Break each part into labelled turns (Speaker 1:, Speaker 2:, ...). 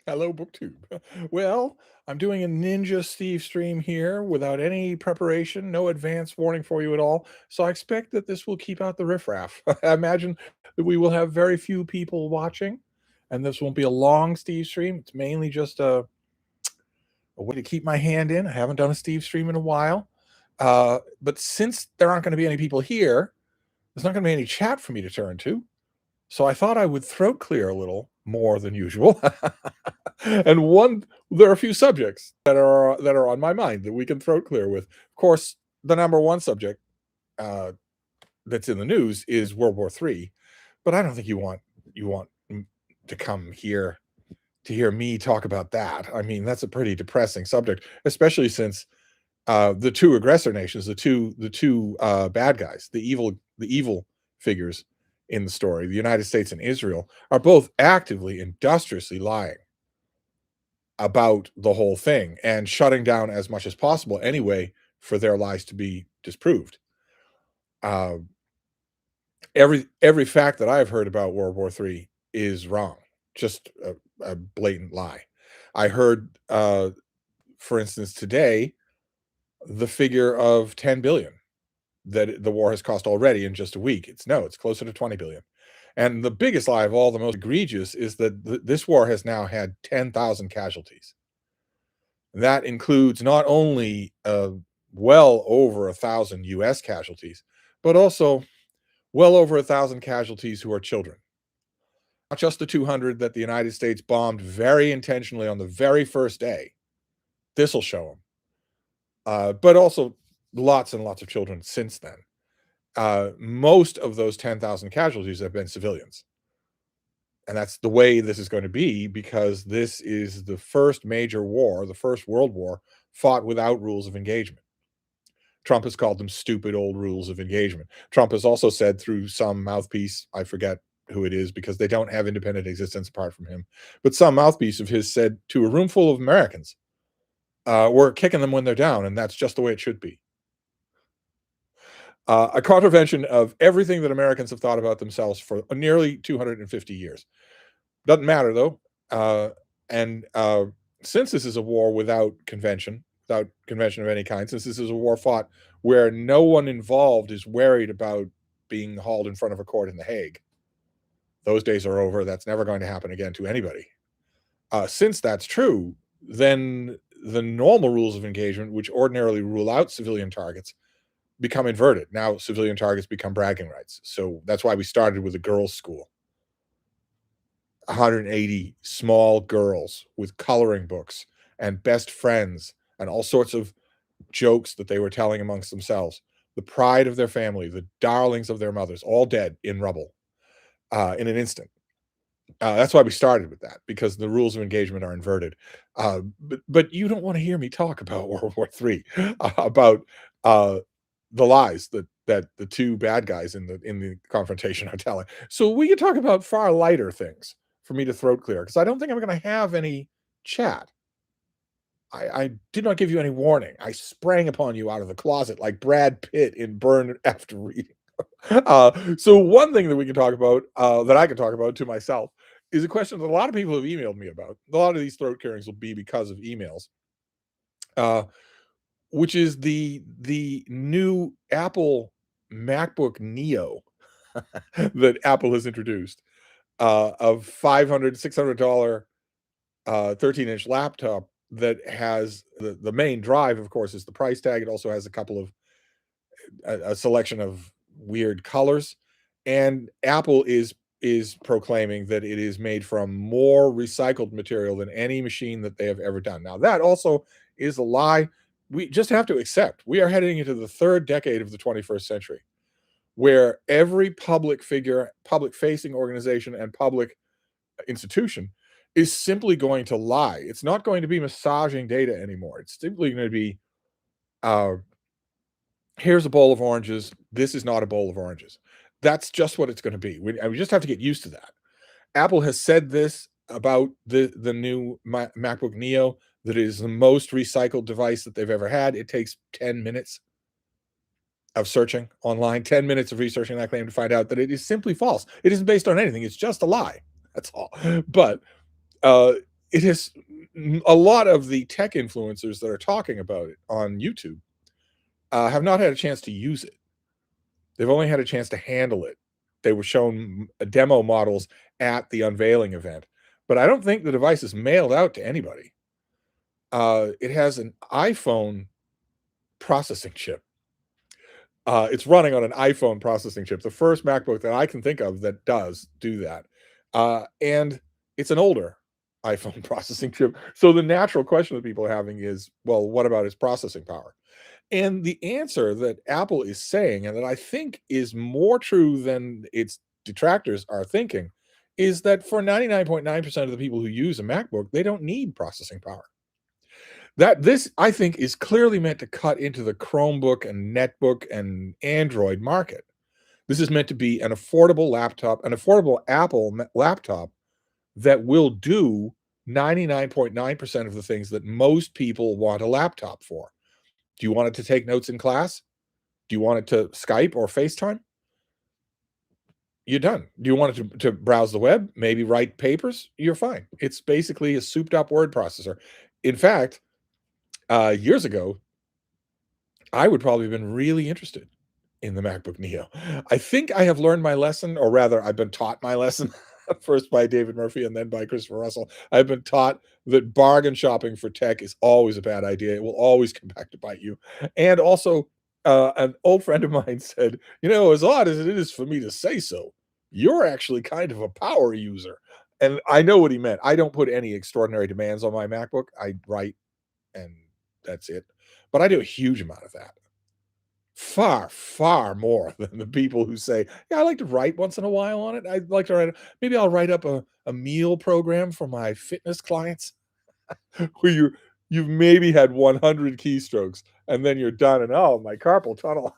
Speaker 1: Hello, BookTube. Well, I'm doing a Ninja Steve stream here without any preparation, no advance warning for you at all. So I expect that this will keep out the riffraff. I imagine that we will have very few people watching, and this won't be a long Steve stream. It's mainly just a way to keep my hand in. I haven't done a Steve stream in a while. But since there aren't going to be any people here, there's not going to be any chat for me to turn to. So I thought I would throat clear a little more than usual. And there are a few subjects that are on my mind that we can throat clear with. Of course, the number one subject uh, that's in the news is World War III, but I don't think you want to come here to hear me talk about that. I mean, that's a pretty depressing subject, especially since the two aggressor nations, the two bad guys, the evil figures in the story, the United States and Israel, are both actively, industriously lying about the whole thing and shutting down as much as possible anyway for their lies to be disproved. Uh, every fact that I've heard about World War III is wrong, just a blatant lie. I heard, for instance, today the figure of 10 billion that the war has cost already in just a week. It's closer to 20 billion. And the biggest lie of all, the most egregious, is that this war has now had 10,000 casualties. That includes not only well over 1,000 U.S. casualties, but also well over 1,000 casualties who are children. Not just the 200 that the United States bombed very intentionally on the very first day. This will show them. But also lots and lots of children since then. Most of those 10,000 casualties have been civilians. And that's the way this is going to be, because this is the first major war, the first world war, fought without rules of engagement. Trump has called them stupid old rules of engagement. Trump has also said through some mouthpiece, I forget who it is because they don't have independent existence apart from him, but some mouthpiece of his said to a room full of Americans, we're kicking them when they're down, and that's just the way it should be. A contravention of everything that Americans have thought about themselves for nearly 250 years. Doesn't matter though. And since this is a war without convention of any kind, since this is a war fought where no one involved is worried about being hauled in front of a court in The Hague, those days are over. That's never going to happen again to anybody. Since that's true, then the normal rules of engagement, which ordinarily rule out civilian targets, become inverted. Now civilian targets become bragging rights. So that's why we started with a girls' school. 180 small girls with coloring books and best friends and all sorts of jokes that they were telling amongst themselves. The pride of their family, the darlings of their mothers, all dead in rubble in an instant. That's why we started with that, because the rules of engagement are inverted. But you don't want to hear me talk about World War III, about the lies that the two bad guys in the confrontation are telling. So we can talk about far lighter things for me to throat clear, because I don't think I'm going to have any chat. I did not give you any warning. I sprang upon you out of the closet like Brad Pitt in Burn After Reading. So one thing that we can talk about, that I can talk about to myself, is a question that a lot of people have emailed me about. A lot of these throat clearings will be because of emails, which is the new Apple MacBook Neo that Apple has introduced, of $500-$600 13-inch laptop that has the main drive. Of course, is the price tag. It also has a selection of weird colors, and Apple is proclaiming that it is made from more recycled material than any machine that they have ever done. Now, that also is a lie. We just have to accept we are heading into the third decade of the 21st century, where every public figure, public facing organization, and public institution is simply going to lie. It's not going to be massaging data anymore. It's simply going to be, uh, here's a bowl of oranges. This is not a bowl of oranges. That's just what it's going to be. We just have to get used to that. Apple has said this about the new MacBook Neo, that it is the most recycled device that they've ever had. It takes 10 minutes of searching online, 10 minutes of researching that claim to find out that it is simply false. It isn't based on anything. It's just a lie. That's all. But it is a lot of the tech influencers that are talking about it on YouTube have not had a chance to use it. They've only had a chance to handle it. They were shown demo models at the unveiling event, but I don't think the device is mailed out to anybody. It has an iPhone processing chip. It's running on an iPhone processing chip, the first MacBook that I can think of that does do that. And it's an older iPhone processing chip. So the natural question that people are having is, well, what about its processing power? And the answer that Apple is saying, and that I think is more true than its detractors are thinking, is that for 99.9% of the people who use a MacBook, they don't need processing power. That this, I think, is clearly meant to cut into the Chromebook and netbook and Android market. This is meant to be an affordable laptop, an affordable Apple laptop that will do 99.9% of the things that most people want a laptop for. Do you want it to take notes in class? Do you want it to Skype or FaceTime? You're done. Do you want it to browse the web? Maybe write papers? You're fine. It's basically a souped up word processor. In fact, years ago, I would probably have been really interested in the MacBook Neo. I think I have learned my lesson, or rather, I've been taught my lesson first by David Murphy and then by Christopher Russell. I've been taught that bargain shopping for tech is always a bad idea. It will always come back to bite you. And also, an old friend of mine said, as odd as it is for me to say so, you're actually kind of a power user. And I know what he meant. I don't put any extraordinary demands on my MacBook. I write and that's it. But I do a huge amount of that. Far, far more than the people who say, "Yeah, I like to write once in a while on it. I'd like to write maybe I'll write up a meal program for my fitness clients," where you've maybe had 100 keystrokes, and then you're done, and, "Oh, my carpal tunnel."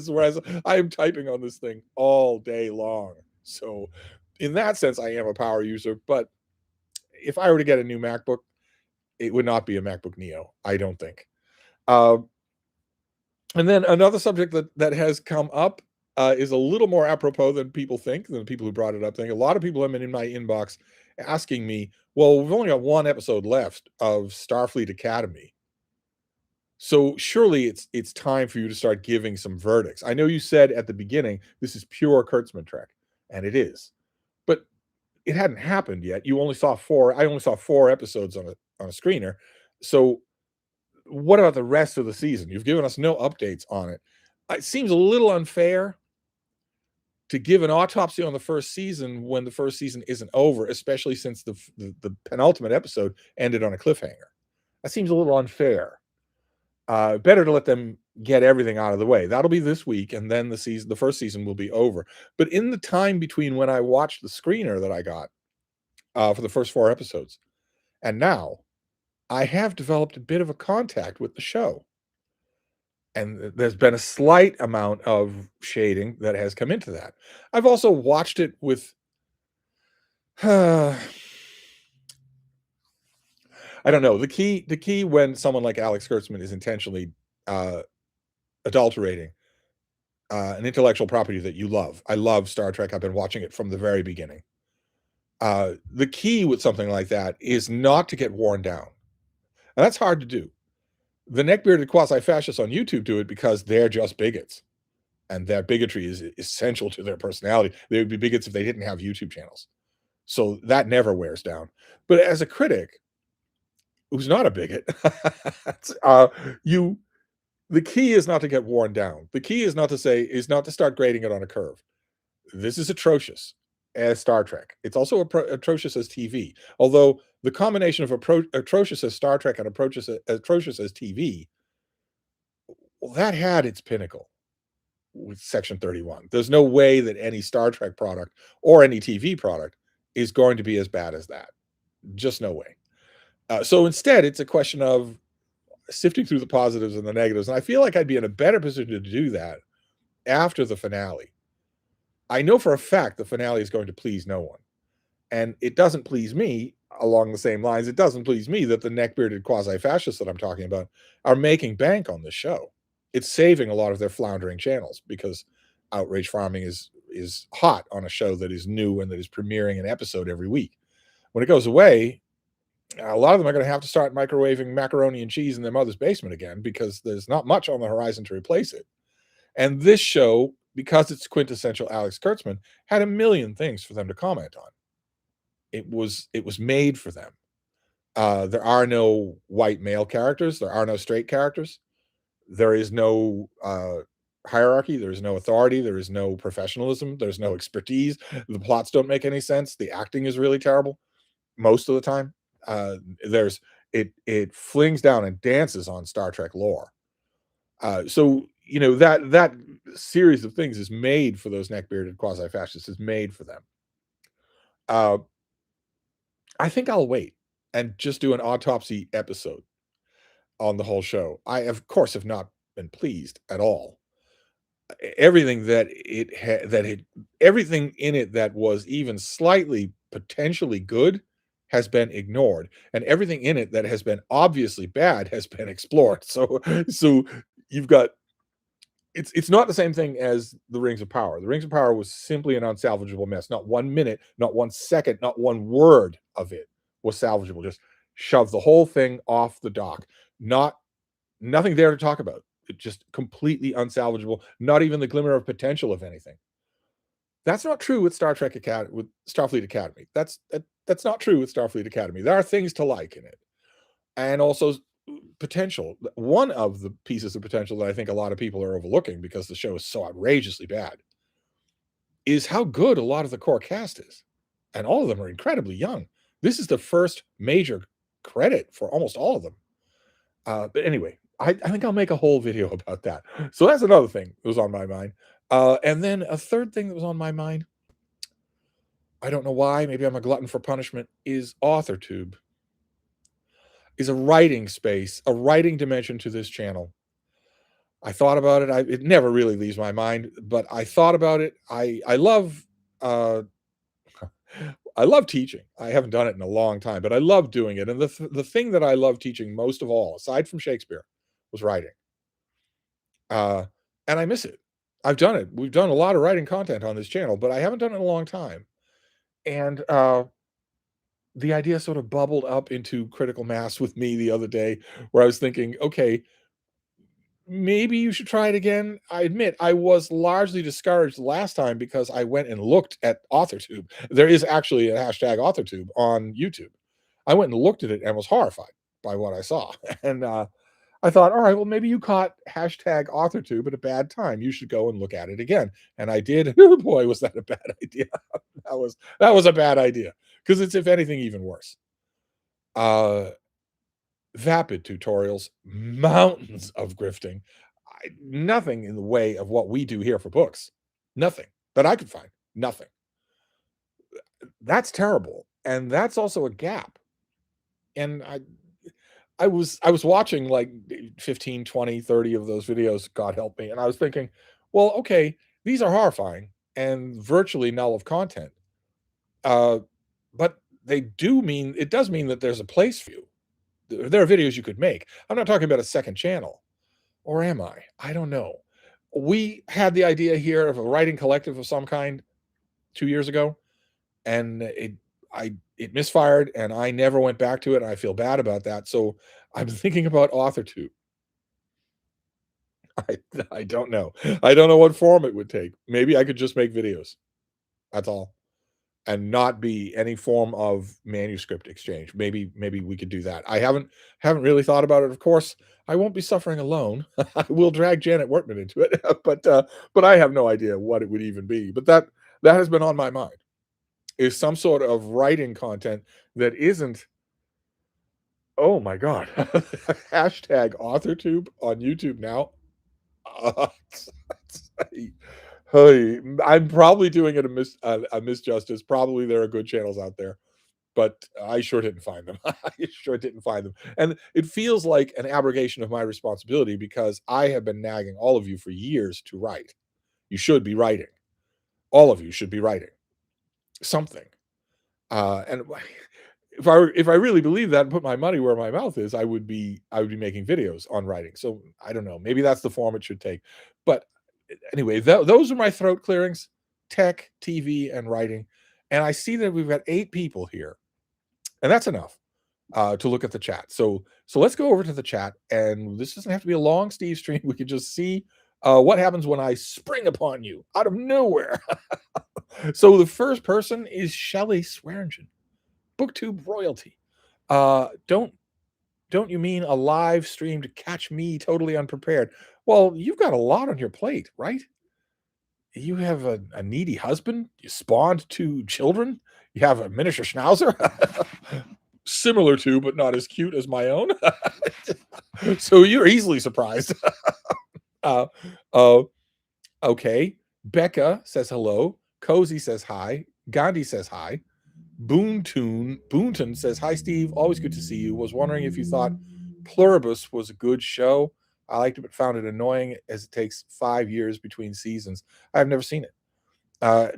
Speaker 1: Whereas I am typing on this thing all day long. So, in that sense, I am a power user, but if I were to get a new MacBook, it would not be a MacBook Neo, I don't think. Uh, and then another subject that has come up, is a little more apropos than people think, than the people who brought it up think. A lot of people have been in my inbox asking me, "Well, we've only got 1 episode left of Starfleet Academy. So surely it's time for you to start giving some verdicts." I know you said at the beginning, this is pure Kurtzman Trek, and it is. But it hadn't happened yet. You only saw 4 I only saw 4 episodes on a screener. So what about the rest of the season? You've given us no updates on it. It seems a little unfair to give an autopsy on the first season when the first season isn't over, especially since the penultimate episode ended on a cliffhanger. That seems a little unfair. Better to let them get everything out of the way. That'll be this week, and then the first season will be over. But in the time between when I watched the screener that I got for the first 4 episodes and now, I have developed a bit of a contact with the show. And there's been a slight amount of shading that has come into that. I've also watched it with I don't know. The key when someone like Alex Kurtzman is intentionally uh, adulterating an intellectual property that you love. I love Star Trek. I've been watching it from the very beginning. The key with something like that is not to get worn down, and that's hard to do. The neck-bearded quasi-fascists on YouTube do it because they're just bigots, and that bigotry is essential to their personality. They would be bigots if they didn't have YouTube channels. So that never wears down. But as a critic who's not a bigot, uh, you the key is not to get worn down. The key is not to start grading it on a curve. This is atrocious as Star Trek. It's also atrocious as TV. Although the combination of atrocious as Star Trek and atrocious as TV, well, that had its pinnacle with Section 31. There's no way that any Star Trek product or any TV product is going to be as bad as that. Just no way. So instead, it's a question of sifting through the positives and the negatives. And I feel like I'd be in a better position to do that after the finale. I know for a fact the finale is going to please no one. And it doesn't please me along the same lines. It doesn't please me that the neck-bearded quasi-fascists that I'm talking about are making bank on this show. It's saving a lot of their floundering channels because outrage farming is hot on a show that is new and that is premiering an episode every week. When it goes away, A lot of them are going to have to start microwaving macaroni and cheese in their mother's basement again because there's not much on the horizon to replace it. And this show, because it's quintessential Alex Kurtzman, had a million things for them to comment on. It was made for them. There are no white male characters. There are no straight characters. There is no hierarchy. There is no authority. There is no professionalism. There's no expertise. The plots don't make any sense. The acting is really terrible most of the time. There's it flings down and dances on Star Trek lore. So that series of things is made for those neck-bearded quasi-fascists. Is made for them. Uh, I think I'll wait and just do an autopsy episode on the whole show. I, of course, have not been pleased at all. Everything that everything in it that was even slightly potentially good has been ignored, and everything in it that has been obviously bad has been explored. So you've got it's not the same thing as the Rings of Power. The Rings of Power was simply an unsalvageable mess. Not 1 minute, not 1 second, not one word of it was salvageable. Just shove the whole thing off the dock. Nothing there to talk about. It just completely unsalvageable. Not even the glimmer of potential of anything. That's not true with Star Trek Academy, with Starfleet Academy. That's not true with Starfleet Academy. There are things to like in it, and also potential. One of the pieces of potential that I think a lot of people are overlooking because the show is so outrageously bad is how good a lot of the core cast is, and all of them are incredibly young. This is the first major credit for almost all of them. But anyway, I think I'll make a whole video about that. So that's another thing that was on my mind. And then a third thing that was on my mind, I don't know why, maybe I'm a glutton for punishment, is AuthorTube. Is a writing space, a writing dimension to this channel. I thought about it. It never really leaves my mind, but I thought about it. I love I love teaching. I haven't done it in a long time, but I love doing it. And the thing that I love teaching most of all, aside from Shakespeare, was writing. And I miss it. I've done it. We've done a lot of writing content on this channel, but I haven't done it in a long time. And the idea sort of bubbled up into critical mass with me the other day, where I was thinking, okay, maybe you should try it again. I admit I was largely discouraged last time because I went and looked at AuthorTube. There is actually a hashtag AuthorTube on YouTube. I went and looked at it and was horrified by what I saw. And I thought, all right, well, maybe you caught hashtag AuthorTube at a bad time. You should go and look at it again. And I did. Oh boy, was that a bad idea. that was a bad idea because it's, if anything, even worse. Vapid tutorials, mountains of grifting, nothing in the way of what we do here for books. Nothing that I could find. Nothing. That's terrible. And that's also a gap. And I was watching like 15, 20, 30 of those videos, God help me. And I was thinking, well, okay, these are horrifying and virtually null of content. But it does mean that there's a place for you. There are videos you could make. I'm not talking about a second channel. Or am I? I don't know. We had the idea here of a writing collective of some kind 2 years ago, and it misfired, and I never went back to it, and I feel bad about that. So I'm thinking about AuthorTube. I don't know. I don't know what form it would take. Maybe I could just make videos. That's all. And not be any form of manuscript exchange. Maybe we could do that. I haven't really thought about it. Of course, I won't be suffering alone. I will drag Janet Wortman into it, but I have no idea what it would even be. But that has been on my mind. Is some sort of writing content that isn't, oh my God, hashtag AuthorTube on YouTube now. Hey, I'm probably doing it a misjustice. Probably there are good channels out there, but I sure didn't find them. I sure didn't find them. And it feels like an abrogation of my responsibility because I have been nagging all of you for years to write. You should be writing. All of you should be writing something. And if I really believe that and put my money where my mouth is, I would be making videos on writing. So I don't know. Maybe that's the form it should take. But anyway, those are my throat clearings: tech, TV, and writing. And I see that we've got 8 people here, and that's enough. to look at the chat. So let's go over to the chat, and this doesn't have to be a long Steve stream. We can just see what happens when I spring upon you out of nowhere. So the first person is Shelley Swearingen, BookTube royalty. Don't you mean a live stream to catch me totally unprepared? Well, you've got a lot on your plate, right? You have a needy husband. You spawned 2 children. You have a miniature schnauzer, similar to, but not as cute as my own. So you're easily surprised. uh, uh, okay. Becca says hello. Cozy says hi. Gandhi says hi. Boonton says, hi, Steve. Always good to see you. Was wondering if you thought Pluribus was a good show. I liked it, but found it annoying as it takes 5 years between seasons. I've never seen it.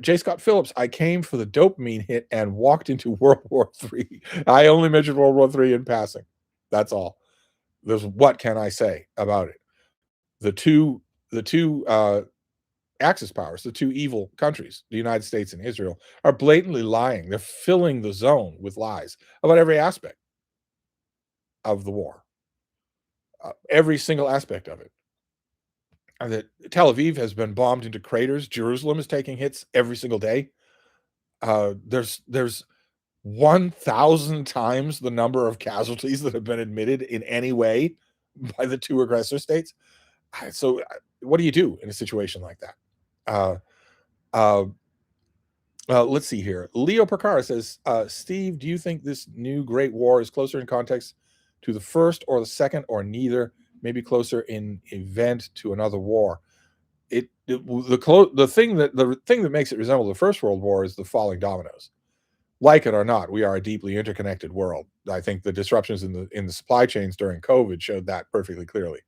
Speaker 1: J. Scott Phillips, I came for the dopamine hit and walked into World War III. I only mentioned World War III in passing. That's all. What can I say about it? The two Axis powers, the 2 evil countries, the United States and Israel, are blatantly lying. They're filling the zone with lies about every aspect of the war, every single aspect of it. That Tel Aviv has been bombed into craters. Jerusalem is taking hits every single day. There's 1,000 times the number of casualties that have been admitted in any way by the 2 aggressor states. So, what do you do in a situation like that? Let's see here. Leo Percara says, Steve, do you think this new Great War is closer in context to the first or the second or neither? Maybe closer in event to another war. The thing that makes it resemble the First World War is the falling dominoes. Like it or not, we are a deeply interconnected world. I think the disruptions in the supply chains during COVID showed that perfectly clearly.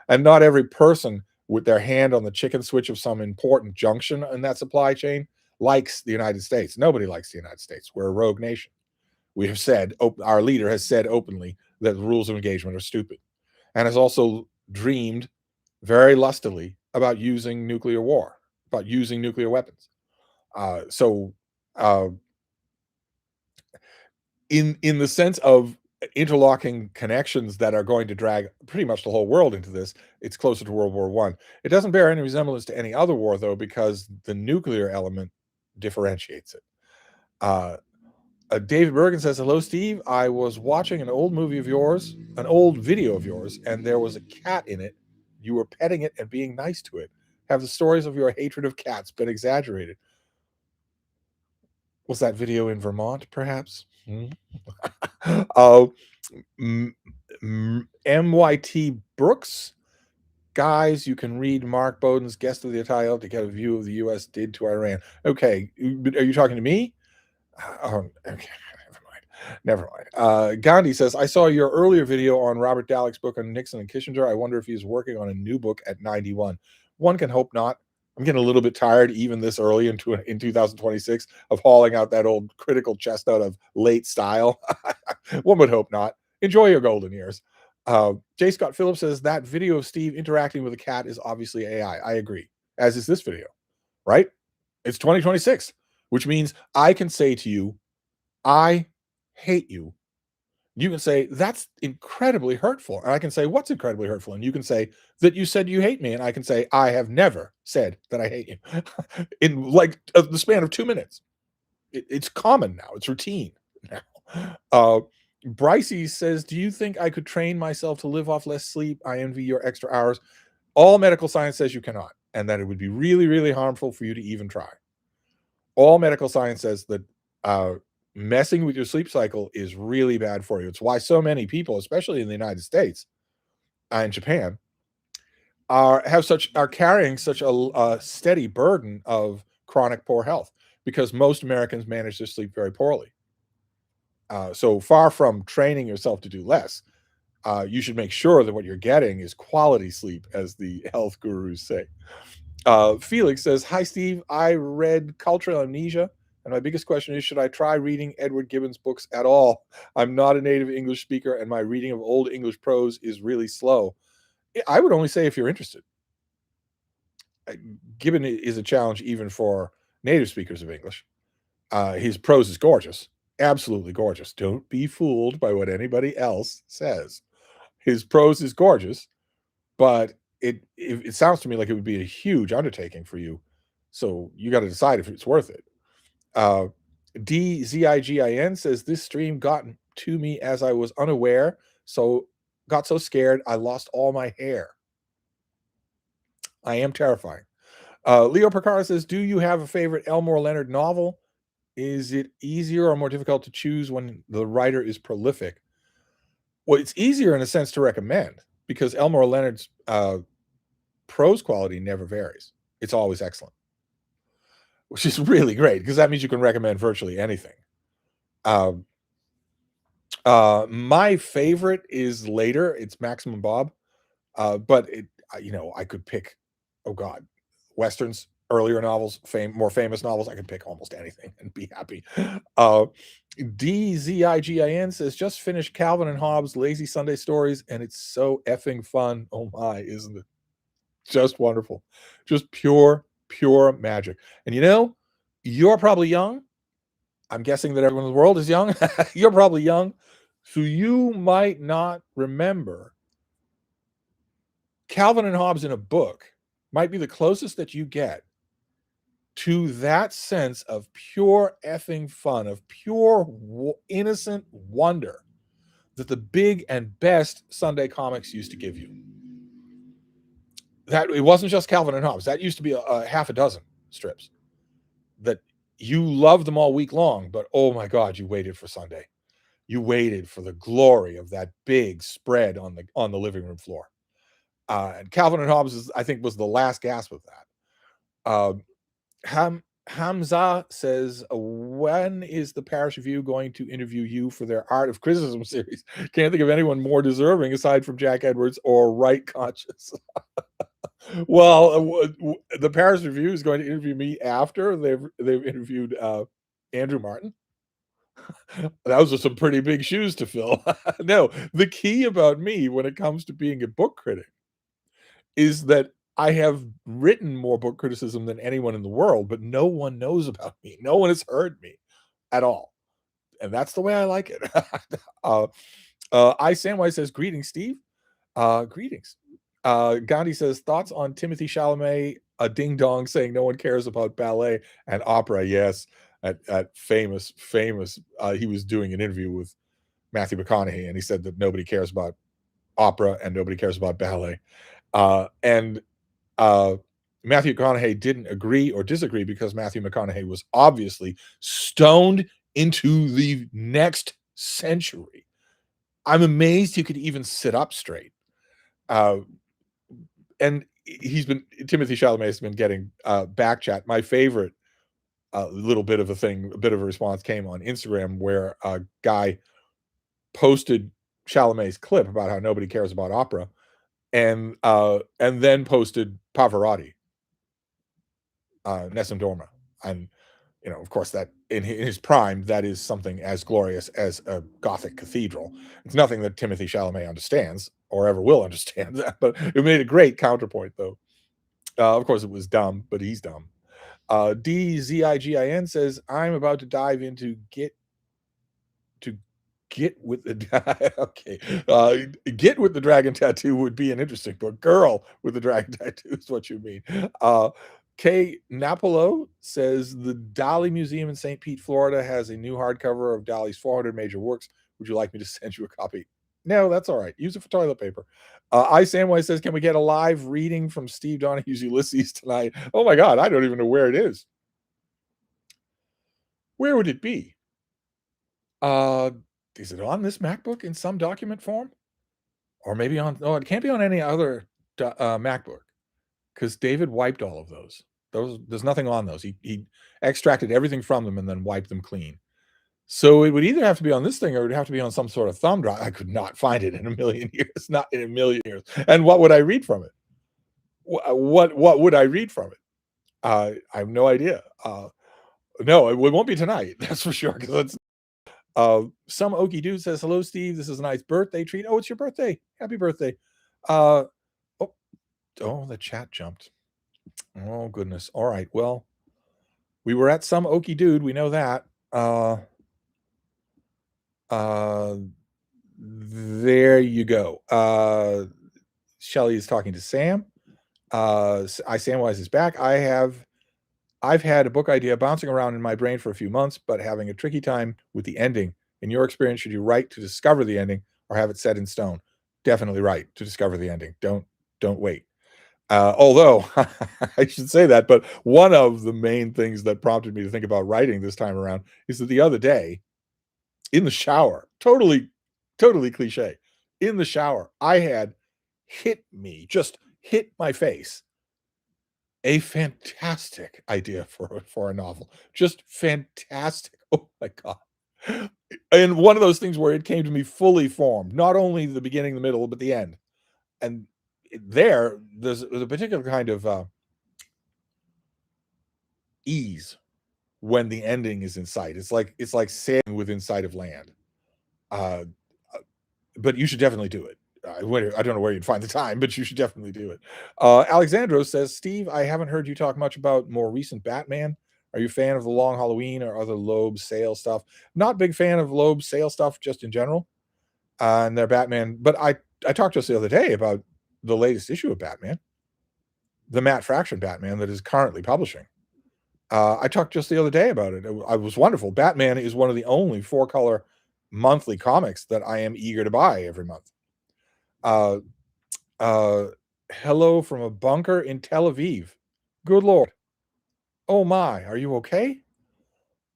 Speaker 1: And not every person with their hand on the chicken switch of some important junction in that supply chain likes the United States. Nobody likes the United States. We're a rogue nation. We have said, our leader has said openly that the rules of engagement are stupid, and has also dreamed very lustily about using nuclear war, about using nuclear weapons. In the sense of interlocking connections that are going to drag pretty much the whole world into this, it's closer to World War One. It doesn't bear any resemblance to any other war, though, because the nuclear element differentiates it. David Bergen says, hello, Steve. I was watching an old video of yours, and there was a cat in it. You were petting it and being nice to it. Have the stories of your hatred of cats been exaggerated? Was that video in Vermont, perhaps? MYT Brooks. Guys, you can read Mark Bowden's Guest of the Italian to get a view of the U.S. did to Iran. Okay. Are you talking to me? Okay. Never mind. Gandhi says, I saw your earlier video on Robert Dallek's book on Nixon and Kissinger. I wonder if he's working on a new book at 91. One can hope not. I'm getting a little bit tired, even this early in 2026, of hauling out that old critical chestnut of late style. One would hope not. Enjoy your golden years. J. Scott Phillips says, that video of Steve interacting with a cat is obviously AI. I agree, as is this video, right? It's 2026, which means I can say to you, I hate you. You can say, that's incredibly hurtful. And I can say, what's incredibly hurtful? And you can say that you said you hate me. And I can say, I have never said that I hate you in like the span of 2 minutes. It's common now. It's routine now. Brycey says, do you think I could train myself to live off less sleep? I envy your extra hours. All medical science says you cannot, and that it would be really, really harmful for you to even try. All medical science says that messing with your sleep cycle is really bad for you. It's why so many people, especially in the United States and Japan, are carrying such a steady burden of chronic poor health, because most Americans manage their sleep very poorly. So far from training yourself to do less, you should make sure that what you're getting is quality sleep, as the health gurus say. Felix says, hi, Steve. I read Cultural Amnesia, and my biggest question is, should I try reading Edward Gibbon's books at all? I'm not a native English speaker, and my reading of Old English prose is really slow. I would only say if you're interested. Gibbon is a challenge even for native speakers of English. His prose is gorgeous, absolutely gorgeous. Don't be fooled by what anybody else says. His prose is gorgeous, but it sounds to me like it would be a huge undertaking for you. So you got to decide if it's worth it. Uh, DZIGIN says this stream got to me as I was unaware, so got so scared I lost all my hair. I am terrifying. Leo Percara says, "Do you have a favorite Elmore Leonard novel? Is it easier or more difficult to choose when the writer is prolific?" Well, it's easier in a sense to recommend because Elmore Leonard's prose quality never varies. It's always excellent, which is really great because that means you can recommend virtually anything. Um, my favorite is later. It's Maximum Bob, but I could pick. Oh God, westerns, earlier novels, more famous novels. I could pick almost anything and be happy. Uh, DZIGIN says just finished Calvin and Hobbes' Lazy Sunday Stories, and it's so effing fun. Oh my, isn't it? Just wonderful, just pure magic. And you're probably young. I'm guessing that everyone in the world is young. You're probably young, so you might not remember Calvin and Hobbes in a book. Might be the closest that you get to that sense of pure effing fun, of pure innocent wonder that the big and best Sunday comics used to give you. That it wasn't just Calvin and Hobbes. That used to be a half a dozen strips that you loved them all week long, but oh my God, you waited for Sunday. You waited for the glory of that big spread on the living room floor. And Calvin and Hobbes, I think, was the last gasp of that. Hamza says, when is the Paris Review going to interview you for their Art of Criticism series? Can't think of anyone more deserving aside from Jack Edwards or Right Conscious. Well, the Paris Review is going to interview me after they've interviewed Andrew Martin. Those are some pretty big shoes to fill. No, the key about me when it comes to being a book critic is that I have written more book criticism than anyone in the world, but no one knows about me. No one has heard me at all. And that's the way I like it. I Samwise says, greetings, Steve. Greetings. Gandhi says, thoughts on Timothy Chalamet, a ding dong saying no one cares about ballet and opera. Yes, at famous, he was doing an interview with Matthew McConaughey, and he said that nobody cares about opera and nobody cares about ballet. And Matthew McConaughey didn't agree or disagree because Matthew McConaughey was obviously stoned into the next century. I'm amazed he could even sit up straight. And Timothy Chalamet has been getting back chat. My favorite little bit of a response came on Instagram where a guy posted Chalamet's clip about how nobody cares about opera, and then posted Pavarotti, Nessun Dorma, and of course, that in his prime, that is something as glorious as a Gothic cathedral. It's nothing that Timothy Chalamet understands or ever will understand, but it made a great counterpoint, though. Of course, it was dumb, but he's dumb. DZIGIN says, I'm about to dive into Get with the okay. Get with the Dragon Tattoo would be an interesting book. Girl with the Dragon Tattoo is what you mean. K Napolo says the Dali Museum in St. Pete, Florida has a new hardcover of Dali's 400 major works. Would you like me to send you a copy? No, that's all right. Use it for toilet paper. I Samwise says, can we get a live reading from Steve Donahue's Ulysses tonight? Oh my God, I don't even know where it is. Where would it be? Is it on this MacBook in some document form? Or maybe it can't be on any other MacBook because David wiped all of those. There's nothing on those. He extracted everything from them and then wiped them clean. So it would either have to be on this thing or it would have to be on some sort of thumb drive. I could not find it in a million years, not in a million years. And what would I read from it? What would I read from it? I have no idea. No, it won't be tonight. That's for sure. Because it's some Okie dude says, hello, Steve. This is a nice birthday treat. Oh, it's your birthday. Happy birthday. Oh, the chat jumped. Oh, goodness. All right. Well, we were at some Okie dude. We know that. Uh, there you go. Shelly is talking to Sam. I Samwise is back. I've had a book idea bouncing around in my brain for a few months, but having a tricky time with the ending. In your experience, should you write to discover the ending or have it set in stone? Definitely write to discover the ending. Don't wait. Although I should say that, but one of the main things that prompted me to think about writing this time around is that the other day in the shower, totally cliche, in the shower, I had just hit my face a fantastic idea for a novel. Just fantastic. Oh my god. And one of those things where it came to me fully formed, not only the beginning, the middle, but the end. And there's a particular kind of ease when the ending is in sight. It's like sailing within sight of land. Uh, but you should definitely do it. I don't know where you'd find the time, but you should definitely do it. Alexandro says, Steve, I haven't heard you talk much about more recent Batman. Are you a fan of the Long Halloween or other Loeb Sale stuff? Not big fan of Loeb Sale stuff just in general. And their Batman, but I talked just the other day about the latest issue of Batman, the Matt Fraction Batman that is currently publishing. I talked just the other day about it. It was wonderful. Batman is one of the only 4-color monthly comics that I am eager to buy every month. Uh, uh, hello from a bunker in Tel Aviv. Good Lord. Oh my, are you okay?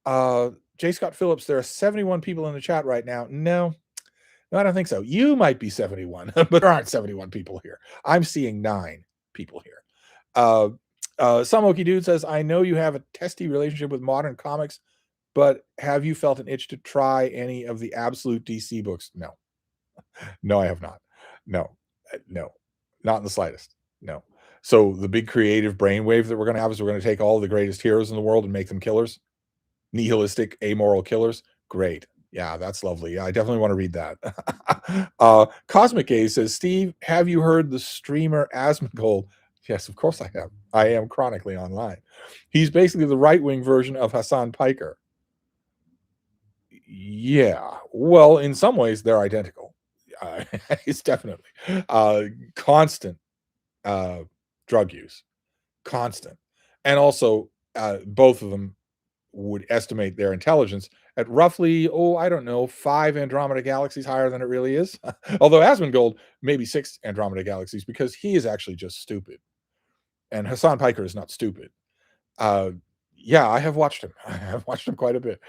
Speaker 1: J. Scott Phillips, there are 71 people in the chat right now. No, I don't think so. You might be 71, but there aren't 71 people here. I'm seeing 9 people here. Some Okie Dude says, I know you have a testy relationship with modern comics, but have you felt an itch to try any of the Absolute DC books? No. No, I have not. No. No. Not in the slightest. No. So the big creative brainwave that we're going to have is we're going to take all the greatest heroes in the world and make them killers. Nihilistic, amoral killers. Great. Yeah, that's lovely. Yeah, I definitely want to read that. Cosmic Gaze says, Steve, have you heard the streamer Asmongold? Yes, of course I have. I am chronically online. He's basically the right-wing version of Hassan Piker. Yeah. Well, in some ways, they're identical. It's definitely constant drug use. Constant. And also, both of them would estimate their intelligence at roughly, I don't know, 5 Andromeda galaxies higher than it really is. Although Asmongold, maybe 6 Andromeda galaxies, because he is actually just stupid. And Hassan Piker is not stupid. Yeah, I have watched him. I have watched him quite a bit.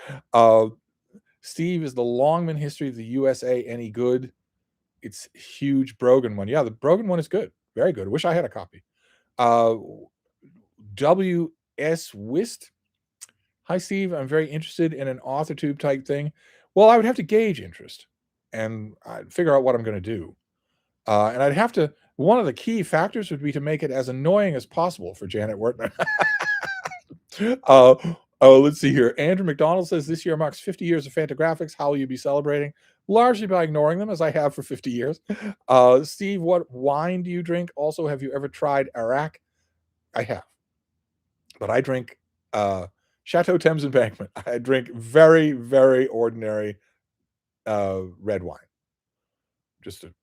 Speaker 1: Steve, is the Longman History of the USA any good? It's huge Brogan one. Yeah, the Brogan one is good. Very good. I wish I had a copy. W.S. Wist. Hi, Steve. I'm very interested in an author tube type thing. Well, I would have to gauge interest and I'd figure out what I'm going to do. And I'd have to, one of the key factors would be to make it as annoying as possible for Janet Wertman. Let's see here. Andrew McDonald says this year marks 50 years of Fantagraphics. How will you be celebrating? Largely by ignoring them, as I have for 50 years. Steve, what wine do you drink? Also, have you ever tried Arak? I have. But I drink Chateau Thames Embankment. I drink very, very ordinary red wine. Just to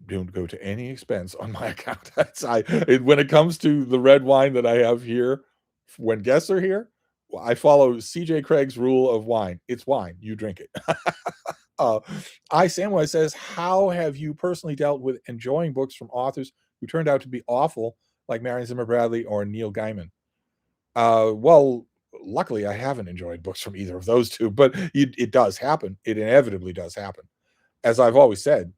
Speaker 1: don't go to any expense on my account. When it comes to the red wine that I have here, when guests are here, I follow CJ Craig's rule of wine. It's wine. You drink it. Samwise says, how have you personally dealt with enjoying books from authors who turned out to be awful, like Marion Zimmer Bradley or Neil Gaiman? Well, luckily I haven't enjoyed books from either of those two, but it does happen. It inevitably does happen. As I've always said,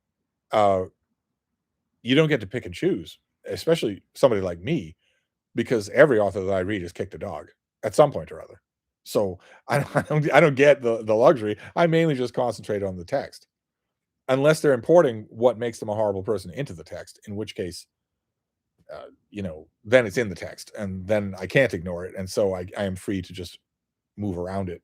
Speaker 1: you don't get to pick and choose, especially somebody like me, because every author that I read has kicked a dog at some point or other. So I don't get the luxury. I mainly just concentrate on the text, unless they're importing what makes them a horrible person into the text, in which case, then it's in the text, and then I can't ignore it, and so I am free to just move around it.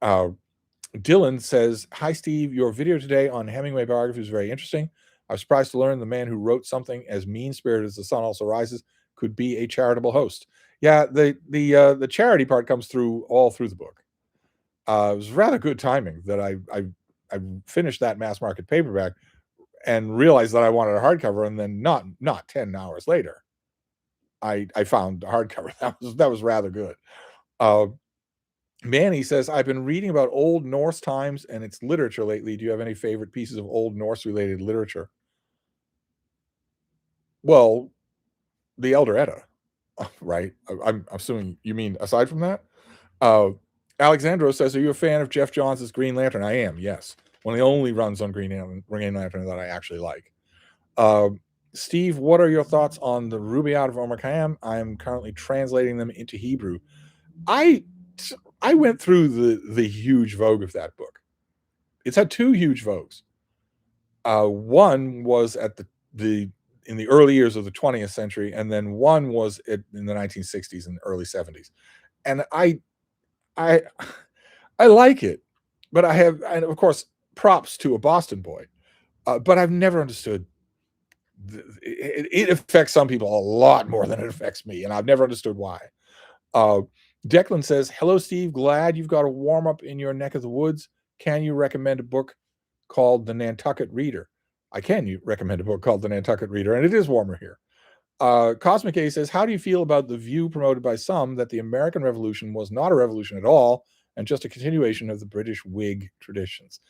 Speaker 1: Dylan says, hi, Steve. Your video today on Hemingway biography was very interesting. I was surprised to learn the man who wrote something as mean-spirited as The Sun Also Rises could be a charitable host. Yeah, the charity part comes through all through the book. It was rather good timing that I I finished that mass market paperback and realized that I wanted a hardcover, and then not 10 hours later, I found the hardcover. That was rather good. Manny says, I've been reading about Old Norse times and its literature lately. Do you have any favorite pieces of Old Norse related literature? Well, the Elder Edda, right? I'm assuming you mean aside from that. Uh, Alexandro says, are you a fan of Jeff Johns' Green Lantern? I am, yes. One of the only runs on Green Lantern that I actually like. Steve, what are your thoughts on the Rubaiyat of Omar Khayyam? I'm currently translating them into Hebrew. I went through the huge vogue of that book. It's had two huge vogues. One was at the in the early years of the 20th century, and then one was in the 1960s and early 70s. And I like it, but and of course, props to a Boston boy. But I've never understood. It affects some people a lot more than it affects me, and I've never understood why. Declan says, hello, Steve. Glad you've got a warm up in your neck of the woods. Can you recommend a book called The Nantucket Reader? I can recommend a book called The Nantucket Reader, and it is warmer here. Cosmic A says, how do you feel about the view promoted by some that the American Revolution was not a revolution at all and just a continuation of the British Whig traditions?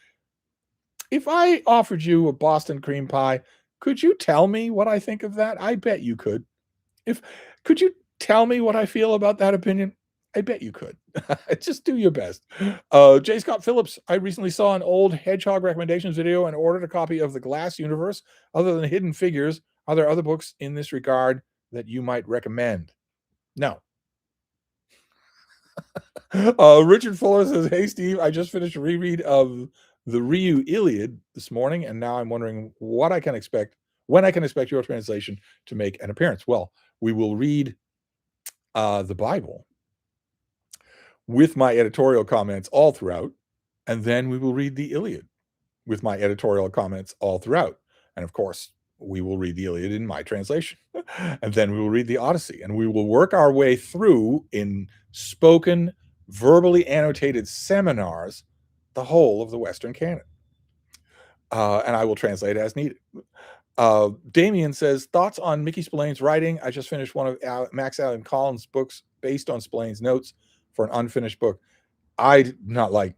Speaker 1: If I offered you a Boston cream pie, could you tell me what I think of that? I bet you could. Could you tell me what I feel about that opinion? I bet you could. Just do your best. J. Scott Phillips, I recently saw an old Hedgehog recommendations video and ordered a copy of The Glass Universe. Other than Hidden Figures, are there other books in this regard that you might recommend? No. Richard Fuller says, hey, Steve, I just finished a reread of the Ryu Iliad this morning, and now I'm wondering when I can expect your translation to make an appearance. Well, we will read the Bible with my editorial comments all throughout, and then we will read the Iliad with my editorial comments all throughout. And of course, we will read the Iliad in my translation, and then we will read the Odyssey, and we will work our way through in spoken, verbally annotated seminars the whole of the Western canon. And I will translate as needed. Damien says, thoughts on Mickey Spillane's writing? I just finished one of Max Allan Collins' books based on Spillane's notes for an unfinished book. I did not like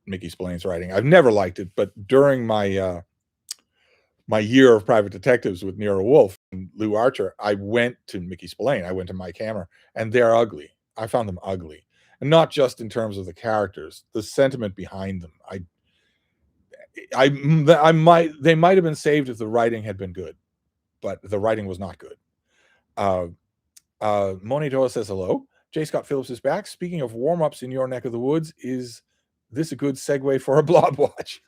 Speaker 1: Mickey Spillane's writing. I've never liked it, but during my my year of private detectives with Nero Wolfe and Lou Archer, I went to Mickey Spillane. I went to Mike Hammer, and they're ugly. I found them ugly, and not just in terms of the characters, the sentiment behind them. They might have been saved if the writing had been good, but the writing was not good. Monito says hello. J. Scott Phillips is back. Speaking of warm-ups in your neck of the woods, is this a good segue for a Blob Watch?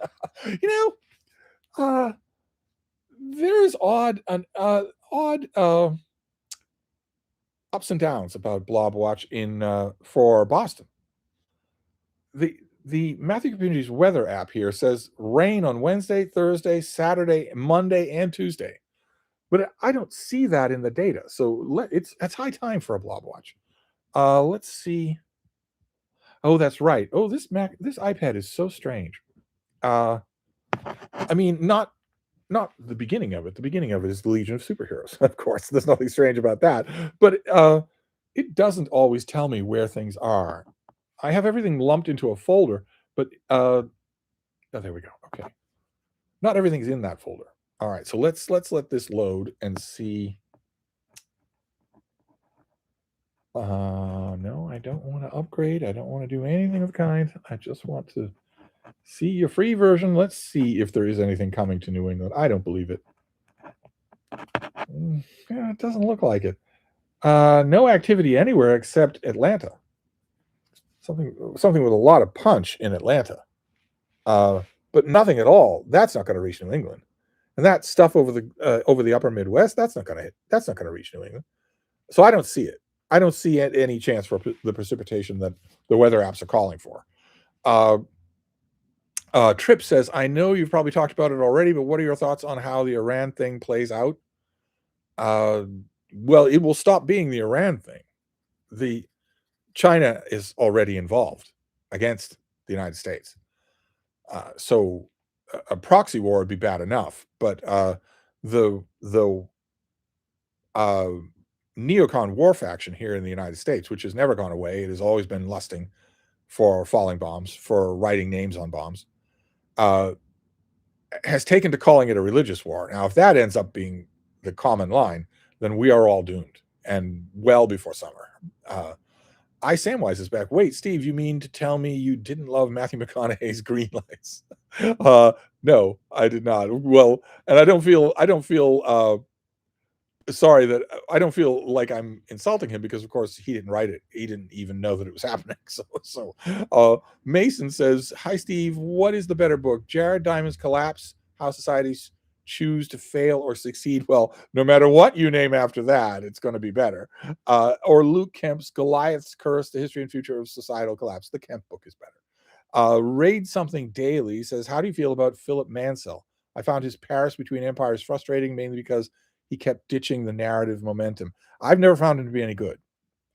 Speaker 1: There's odd ups and downs about Blob Watch for Boston. The Matthew Communities weather app here says rain on Wednesday, Thursday, Saturday, Monday, and Tuesday. But I don't see that in the data. So it's high time for a Blob Watch. Let's see. Oh, that's right. Oh, this iPad is so strange. I mean, not the beginning of it. The beginning of it is the Legion of Superheroes. Of course, there's nothing strange about that. But it doesn't always tell me where things are. I have everything lumped into a folder, but oh, there we go. Okay. Not everything's in that folder. All right, so let's let this load and see. No, I don't want to upgrade. I don't want to do anything of the kind. I just want to see your free version. Let's see if there is anything coming to New England. I don't believe it. Yeah, it doesn't look like it. No activity anywhere except Atlanta. Something with a lot of punch in Atlanta. But nothing at all. That's not going to reach New England. And that stuff over the upper Midwest, that's not going to reach New England. So I don't see it. I don't see any chance for the precipitation that the weather apps are calling for. Trip says, I know you've probably talked about it already, but what are your thoughts on how the Iran thing plays out? Well, it will stop being the Iran thing. China is already involved against the United States. So a proxy war would be bad enough, but the uh, neocon war faction here in the United States, which has never gone away, it has always been lusting for falling bombs, for writing names on bombs, uh, has taken to calling it a religious war. Now, if that ends up being the common line, then we are all doomed, and well before summer. I Samwise is back. Wait, Steve, you mean to tell me you didn't love Matthew McConaughey's Green Lights? No, I did not. Well, and I don't feel sorry that I don't feel like I'm insulting him because, of course, he didn't write it. He didn't even know that it was happening. Mason says, "Hi, Steve. What is the better book, Jared Diamond's Collapse: How Societies Choose to Fail or Succeed?" Well, no matter what you name after that, it's going to be better. Or Luke Kemp's Goliath's Curse: The History and Future of Societal Collapse. The Kemp book is better. Raid Something Daily says, "How do you feel about Philip Mansell? I found his Paris Between Empires frustrating, mainly because he kept ditching the narrative momentum. I've never found him to be any good,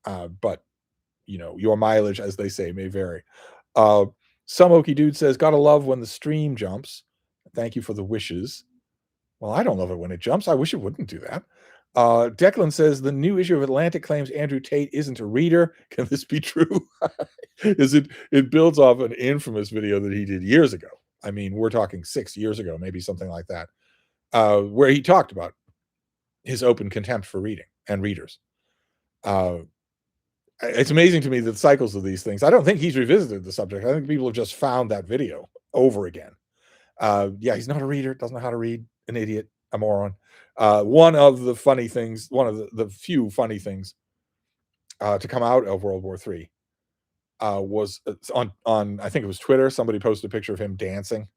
Speaker 1: but your mileage, as they say, may vary." Uh, some Okie Dude says, "Gotta love when the stream jumps. Thank you for the wishes." Well, I don't love it when it jumps. I wish it wouldn't do that. Declan says, "The new issue of Atlantic claims Andrew Tate isn't a reader. Can this be true?" Is it builds off an infamous video that he did years ago. I mean, we're talking 6 years ago, maybe something like that, where he talked about his open contempt for reading and readers. Uh, it's amazing to me the cycles of these things. I don't think he's revisited the subject. I think people have just found that video over again. Yeah, he's not a reader, doesn't know how to read, an idiot, a moron. One of the funny things, one of the few funny things to come out of World War III was on I think it was Twitter. Somebody posted a picture of him dancing,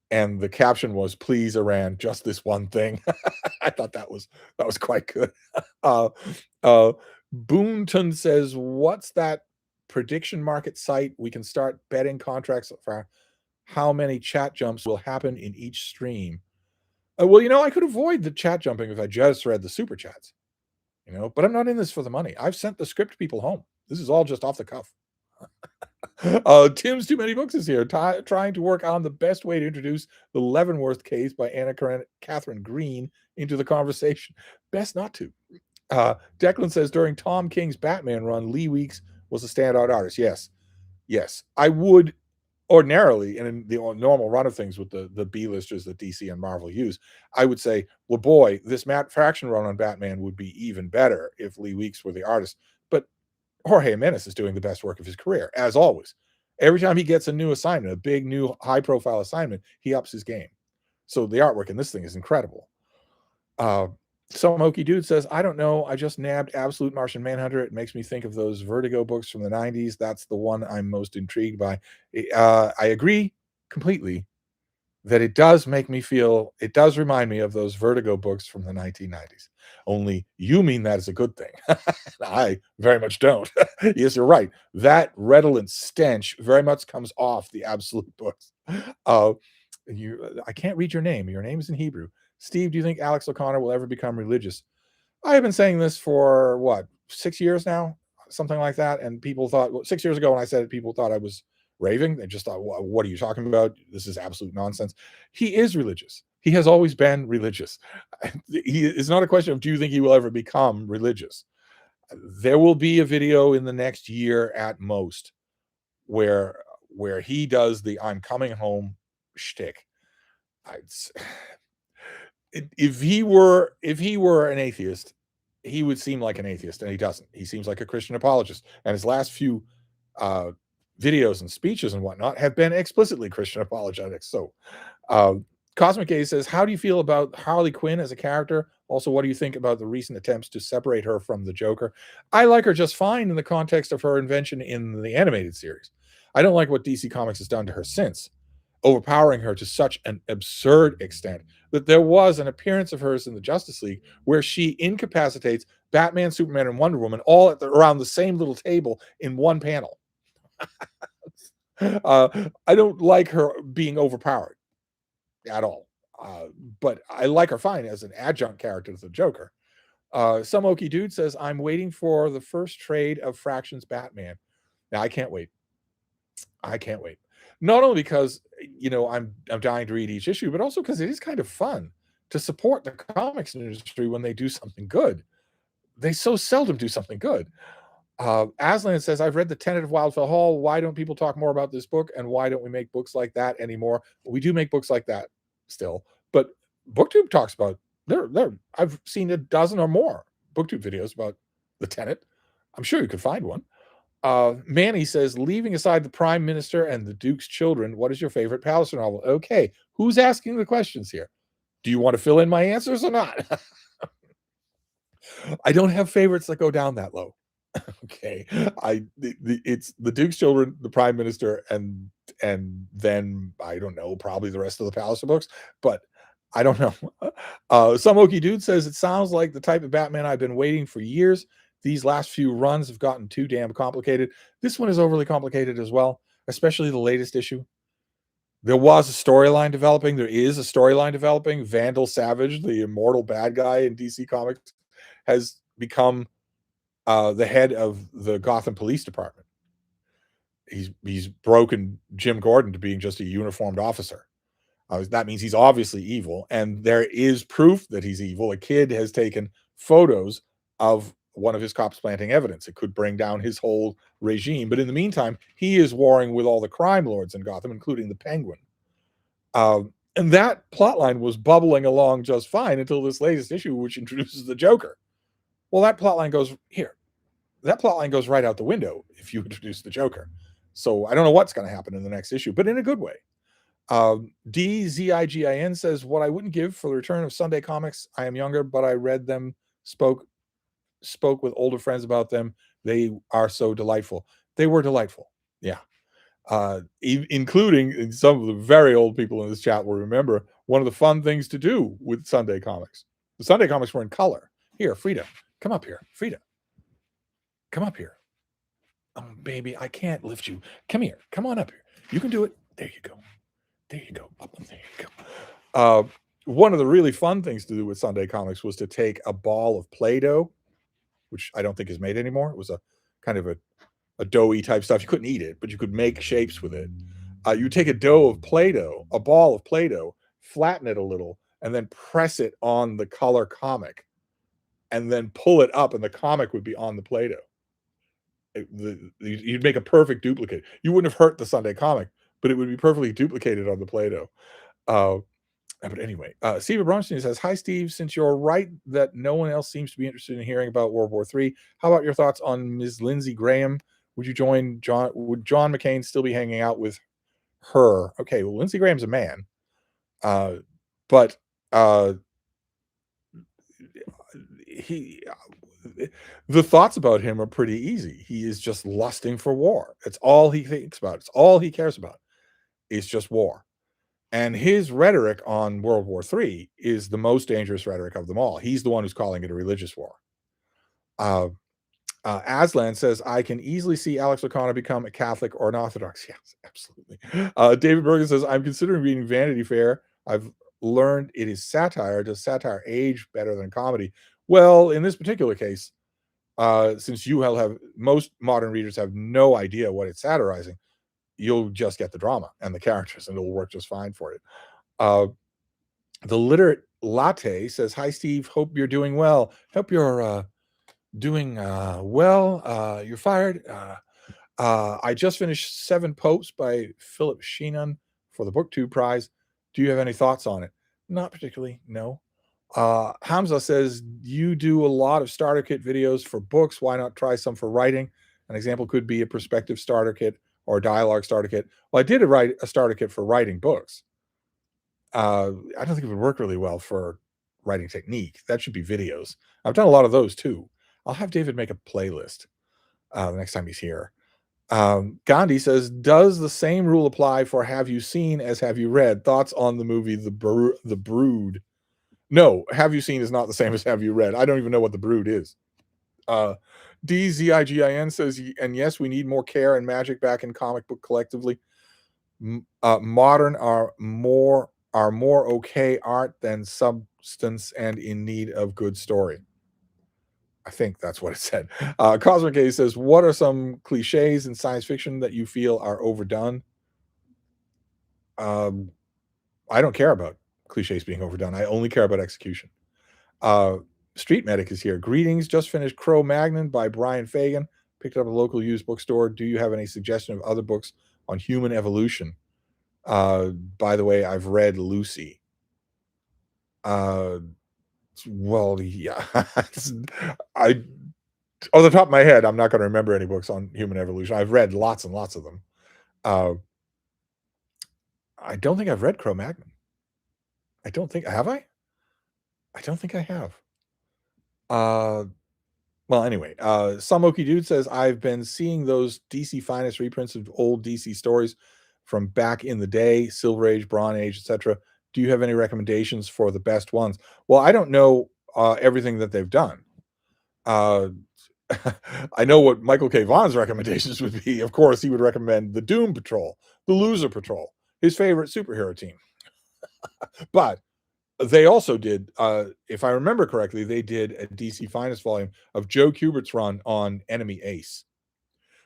Speaker 1: and the caption was, "Please, Iran, just this one thing." I thought that was quite good. uh, uh, Boonton says, "What's that prediction market site? We can start betting contracts for how many chat jumps will happen in each stream." Well, I could avoid the chat jumping if I just read the super chats, but I'm not in this for the money. I've sent the script people home. This is all just off the cuff. Tim's Too Many Books is here, trying to work on the best way to introduce the Leavenworth case by Anna Catherine Green into the conversation. Best not to. Declan says, "During Tom King's Batman run, Lee Weeks was a standout artist." Yes. I would ordinarily, and in the normal run of things with the B-listers that DC and Marvel use, I would say, well, boy, this Matt Fraction run on Batman would be even better if Lee Weeks were the artist. But Jorge Jimenez is doing the best work of his career, as always. Every time he gets a new assignment, a big, new, high-profile assignment, he ups his game. So the artwork in this thing is incredible. Some Okie Dude says, "I don't know. I just nabbed Absolute Martian Manhunter. It makes me think of those Vertigo books from the 90s. That's the one I'm most intrigued by." I agree completely that it does remind me of those Vertigo books from the 1990s. Only you mean that as a good thing. I very much don't. Yes, you're right. That redolent stench very much comes off the Absolute books. Uh, I can't read your name. Your name is in Hebrew. Steve, do you think Alex O'Connor will ever become religious? I have been saying this for what, 6 years now, something like that. And people thought 6 years ago when I said it, people thought I was raving. They just thought, "What are you talking about? This is absolute nonsense." He is religious. He has always been religious. It's not a question of do you think he will ever become religious. There will be a video in the next year at most where he does the "I'm coming home" shtick. If he were an atheist, he would seem like an atheist, and he doesn't. He seems like a Christian apologist, and his last few uh, videos and speeches and whatnot have been explicitly Christian apologetics. So, uh, Cosmic A says, "How do you feel about Harley Quinn as a character? Also, what do you think about the recent attempts to separate her from the Joker?" I like her just fine in the context of her invention in the animated series. I don't like what DC Comics has done to her since, overpowering her to such an absurd extent that there was an appearance of hers in the Justice League where she incapacitates Batman, Superman, and Wonder Woman all around the same little table in one panel. I don't like her being overpowered at all. But I like her fine as an adjunct character to the Joker. Some Okie Dude says, "I'm waiting for the first trade of Fraction's Batman." Now, I can't wait. Not only because, I'm dying to read each issue, but also because it is kind of fun to support the comics industry when they do something good. They so seldom do something good. Aslan says, I've read The Tenet of Wildfell Hall. Why don't people talk more about this book? And why don't we make books like that anymore? We do make books like that still, but BookTube talks about I've seen a dozen or more BookTube videos about The Tenet. I'm sure you could find one. Manny says, leaving aside the Prime Minister and the Duke's children, what is your favorite Palliser novel? Okay, who's asking the questions here? Do you want to fill in my answers or not? I don't have favorites that go down that low. Okay, it's the Duke's children, the Prime Minister, and then I don't know, probably the rest of the Palliser books, but I don't know. Some Okie Dude says it sounds like the type of Batman I've been waiting for years. These last few runs have gotten too damn complicated. This one is overly complicated as well, especially the latest issue. There was a storyline developing. There is a storyline developing. Vandal Savage, the immortal bad guy in DC Comics, has become the head of the Gotham Police Department. He's broken Jim Gordon to being just a uniformed officer. That means he's obviously evil, and there is proof that he's evil. A kid has taken photos of one of his cops planting evidence. It could bring down his whole regime. But in the meantime, he is warring with all the crime lords in Gotham, including the Penguin. And that plotline was bubbling along just fine until this latest issue, which introduces the Joker. Well, that plotline goes here. That plotline goes right out the window if you introduce the Joker. So I don't know what's going to happen in the next issue, but in a good way. DZIGIN says, what I wouldn't give for the return of Sunday comics. I am younger, but I read them, spoke with older friends about them. They are so delightful. They were delightful. Yeah. Including some of the very old people in this chat will remember one of the fun things to do with Sunday comics. The Sunday comics were in color. Here, Frida, come up here. Frida, come up here. Oh, baby, I can't lift you. Come here. Come on up here. You can do it. There you go. There you go. Up there you go. One of the really fun things to do with Sunday comics was to take a ball of Play-Doh, which I don't think is made anymore. It was a kind of a doughy type stuff. You couldn't eat it, but you could make shapes with it. You take a dough of Play-Doh, a ball of Play-Doh, flatten it a little, and then press it on the color comic, and then pull it up, and the comic would be on the Play-Doh. You'd make a perfect duplicate. You wouldn't have hurt the Sunday comic, but it would be perfectly duplicated on the Play-Doh. But anyway, Steve Bronstein says, hi, Steve. Since you're right that no one else seems to be interested in hearing about World War III, how about your thoughts on Ms. Lindsey Graham? Would you join John? Would John McCain still be hanging out with her? Okay, well, Lindsey Graham's a man. But the thoughts about him are pretty easy. He is just lusting for war. It's all he thinks about. It's all he cares about. It's just war. And his rhetoric on World War III is the most dangerous rhetoric of them all. He's the one who's calling it a religious war. Aslan says, I can easily see Alex O'Connor become a Catholic or an Orthodox. Yes, absolutely. David Bergen says, I'm considering reading Vanity Fair. I've learned it is satire. Does satire age better than comedy? Well, in this particular case, since most modern readers have no idea what it's satirizing, you'll just get the drama and the characters, and it'll work just fine for it. The Literate Latte says, hi, Steve. Hope you're doing well. Hope you're doing well. You're fired. I just finished 7 Popes by Philip Sheenan for the BookTube Prize. Do you have any thoughts on it? Not particularly, no. Hamza says, you do a lot of starter kit videos for books. Why not try some for writing? An example could be a perspective starter kit or a dialogue starter kit. Well, I did write a starter kit for writing books. I don't think it would work really well for writing technique. That should be videos. I've done a lot of those too. I'll have David make a playlist the next time he's here. Gandhi says, does the same rule apply for have you seen as have you read? Thoughts on the movie The Brood? No, have you seen is not the same as have you read. I don't even know what The Brood is. DZIGIN says, and yes, we need more care and magic back in comic book collectively. Modern are more okay art than substance and in need of good story. I think that's what it said. Cosmic A says, what are some cliches in science fiction that you feel are overdone? Um, I don't care about cliches being overdone. I only care about execution. Uh, Street Medic is here. Greetings. Just finished Cro-Magnon by Brian Fagan. Picked up at a local used bookstore. Do you have any suggestion of other books on human evolution? By the way, I've read Lucy. Well, yeah. I On the top of my head, I'm not going to remember any books on human evolution. I've read lots and lots of them. Uh, I don't think I've read Cro-Magnon. I don't think have I? I don't think I have. Uh, well, anyway, some Okie Dude says I've been seeing those DC Finest reprints of old DC stories from back in the day, Silver Age, Bronze Age, etc. Do you have any recommendations for the best ones? Well, I don't know everything that they've done. Uh, I know what Michael K. Vaughan's recommendations would be. Of course, he would recommend the Doom Patrol, the Loser Patrol, his favorite superhero team. But they also did, if I remember correctly, they did a DC Finest volume of Joe Kubert's run on Enemy Ace,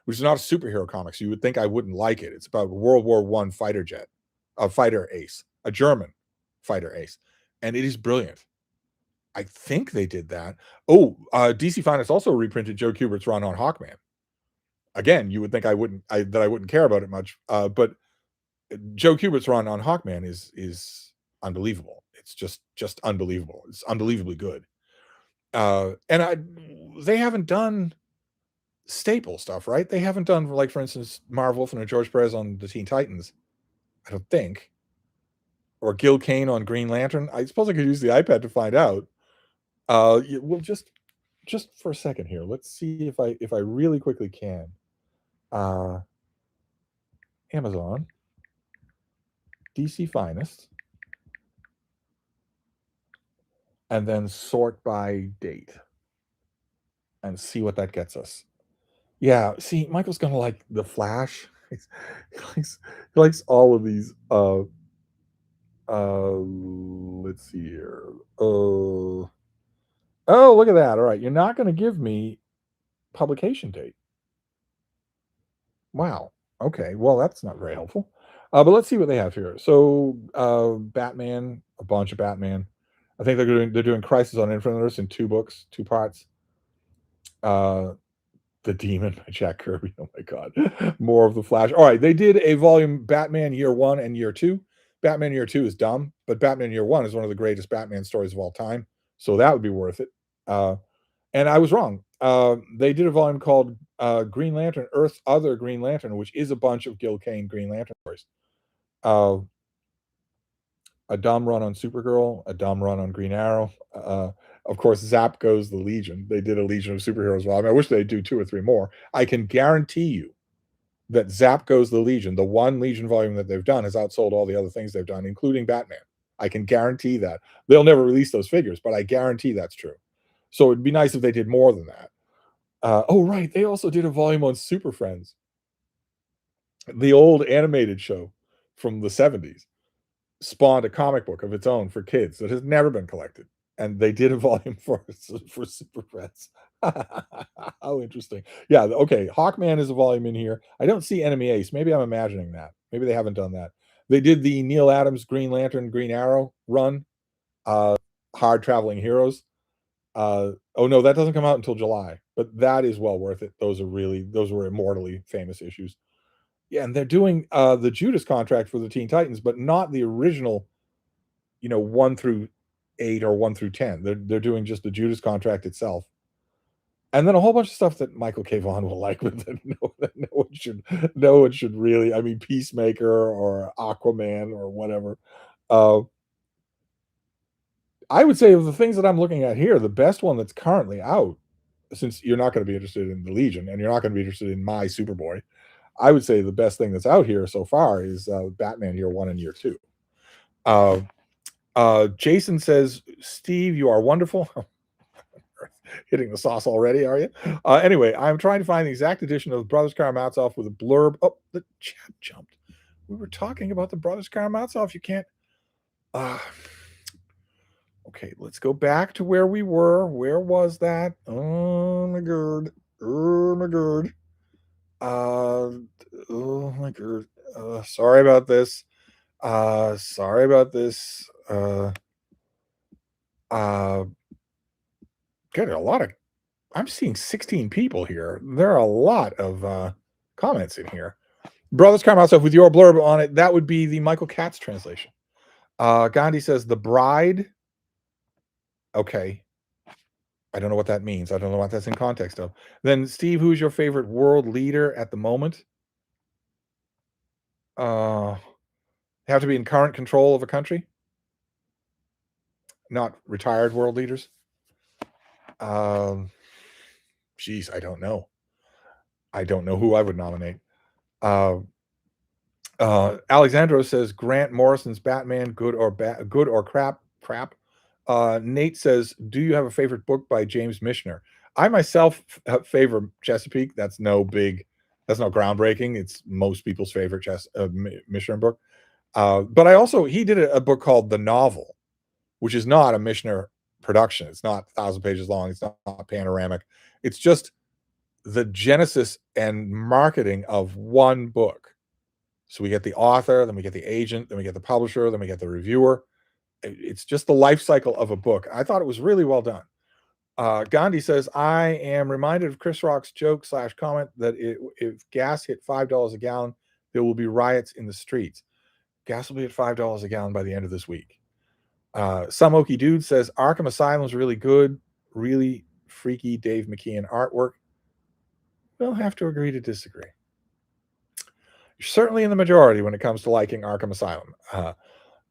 Speaker 1: which is not a superhero comic, so you would think I wouldn't like it. It's about World War One fighter jet, a fighter ace, a German fighter ace, and it is brilliant. I think they did that. Oh, DC Finest also reprinted Joe Kubert's run on Hawkman. Again, you would think I wouldn't care about it much, but Joe Kubert's run on Hawkman is unbelievable. It's just unbelievable. It's unbelievably good. They haven't done staple stuff, right? They haven't done, like, for instance, Marv Wolfman and George Perez on the Teen Titans. I don't think, or Gil Kane on Green Lantern. I suppose I could use the iPad to find out. Well, just for a second here, let's see if I really quickly can. Amazon, DC Finest, and then sort by date, and see what that gets us. Yeah, see, Michael's gonna like The Flash. He likes all of these. Let's see here. Oh, look at that. All right, you're not gonna give me publication date. Wow. Okay. Well, that's not very helpful. But let's see what they have here. So, Batman, a bunch of Batman. I think they're doing Crisis on Infinite Earths in 2 books, 2 parts. Uh, The Demon by Jack Kirby. Oh my god. More of the Flash. All right, they did a volume Batman Year 1 and Year 2. Batman Year 2 is dumb, but Batman Year 1 is one of the greatest Batman stories of all time. So that would be worth it. And I was wrong. They did a volume called Green Lantern, Earth's Other Green Lantern, which is a bunch of Gil Kane Green Lantern stories. Uh, a dumb run on Supergirl, a dumb run on Green Arrow. Of course, Zap Goes the Legion. They did a Legion of Superheroes volume. I wish they'd do 2 or 3 more. I can guarantee you that Zap Goes the Legion, the one Legion volume that they've done, has outsold all the other things they've done, including Batman. I can guarantee that. They'll never release those figures, but I guarantee that's true. So it'd be nice if they did more than that. Oh, right. They also did a volume on Super Friends, the old animated show from the 70s, spawned a comic book of its own for kids that has never been collected. And they did a volume for Super Friends. How interesting. Yeah, okay. Hawkman is a volume in here. I don't see Enemy Ace. Maybe I'm imagining that. Maybe they haven't done that. They did the Neil Adams Green Lantern, Green Arrow run, Hard Traveling Heroes. Oh no, that doesn't come out until July, but that is well worth it. Those were immortally famous issues. Yeah, and they're doing the Judas Contract for the Teen Titans, but not the original, 1 through 8 or 1 through 10. They're doing just the Judas Contract itself. And then a whole bunch of stuff that Michael K. Vaughan will like, but that no one should really. I mean, Peacemaker or Aquaman or whatever. Uh, I would say of the things that I'm looking at here, the best one that's currently out, since you're not going to be interested in the Legion and you're not going to be interested in my Superboy, I would say the best thing that's out here so far is Batman Year 1 and Year 2. Jason says, Steve, you are wonderful. Hitting the sauce already, are you? Anyway, I'm trying to find the exact edition of Brothers Karamazov with a blurb. Oh, the chat jumped. We were talking about the Brothers Karamazov. You can't. Okay, let's go back to where we were. Where was that? Oh my god. Oh my god. Oh my god. Sorry about this. Sorry about this. Uh, Good. I'm seeing 16 people here. There are a lot of comments in here. Brothers Karamazov, with your blurb on it, that would be the Michael Katz translation. Gandhi says, The Bride. Okay. I don't know what that means. I don't know what that's in context of. Then, Steve, who's your favorite world leader at the moment? Have to be in current control of a country, not retired world leaders. Geez, I don't know. I don't know who I would nominate. Alexandro says Grant Morrison's Batman, good or crap. Nate says, do you have a favorite book by James Michener? I myself favor Chesapeake. That's not groundbreaking. It's most people's favorite Michener book. But he did a book called The Novel, which is not a Michener production. It's not 1,000 pages long. It's not panoramic. It's just the genesis and marketing of one book. So we get the author, then we get the agent, then we get the publisher, then we get the reviewer. It's just the life cycle of a book. I thought it was really well done. Gandhi says, I am reminded of Chris Rock's joke / comment that if gas hit $5 a gallon, there will be riots in the streets. Gas will be at $5 a gallon by the end of this week. Some Okie Dude says, Arkham Asylum's really good, really freaky Dave McKeon artwork. We'll have to agree to disagree. You're certainly in the majority when it comes to liking Arkham Asylum.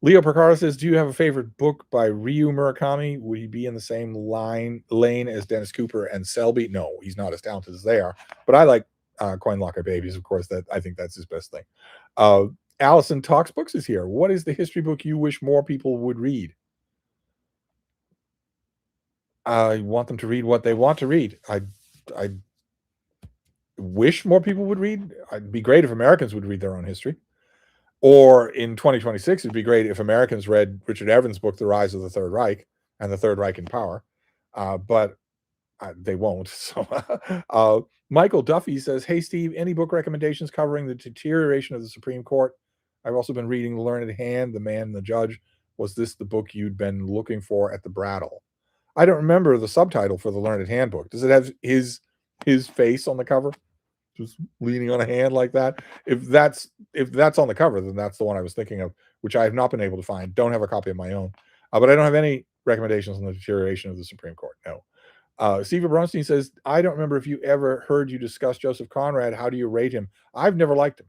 Speaker 1: Leo Percara says, do you have a favorite book by Ryu Murakami? Would he be in the same lane as Dennis Cooper and Selby? No, he's not as talented as they are. But I like Coin Locker Babies, of course. I think that's his best thing. Allison Talks Books is here. What is the history book you wish more people would read? I want them to read what they want to read. I wish more people would read. It'd be great if Americans would read their own history. Or in 2026, it'd be great if Americans read Richard Evans' book, The Rise of the Third Reich and the Third Reich in Power. But they won't. So Michael Duffy says, hey, Steve, any book recommendations covering the deterioration of the Supreme Court? I've also been reading The Learned Hand, The Man and the Judge. Was this the book you'd been looking for at the Brattle? I don't remember the subtitle for The Learned Hand book. Does it have his face on the cover, just leaning on a hand like that? If that's on the cover, then that's the one I was thinking of, which I have not been able to find. Don't have a copy of my own, but I don't have any recommendations on the deterioration of the Supreme Court. No. Steve Bronstein says, I don't remember if you ever heard you discuss Joseph Conrad. How do you rate him? I've never liked him.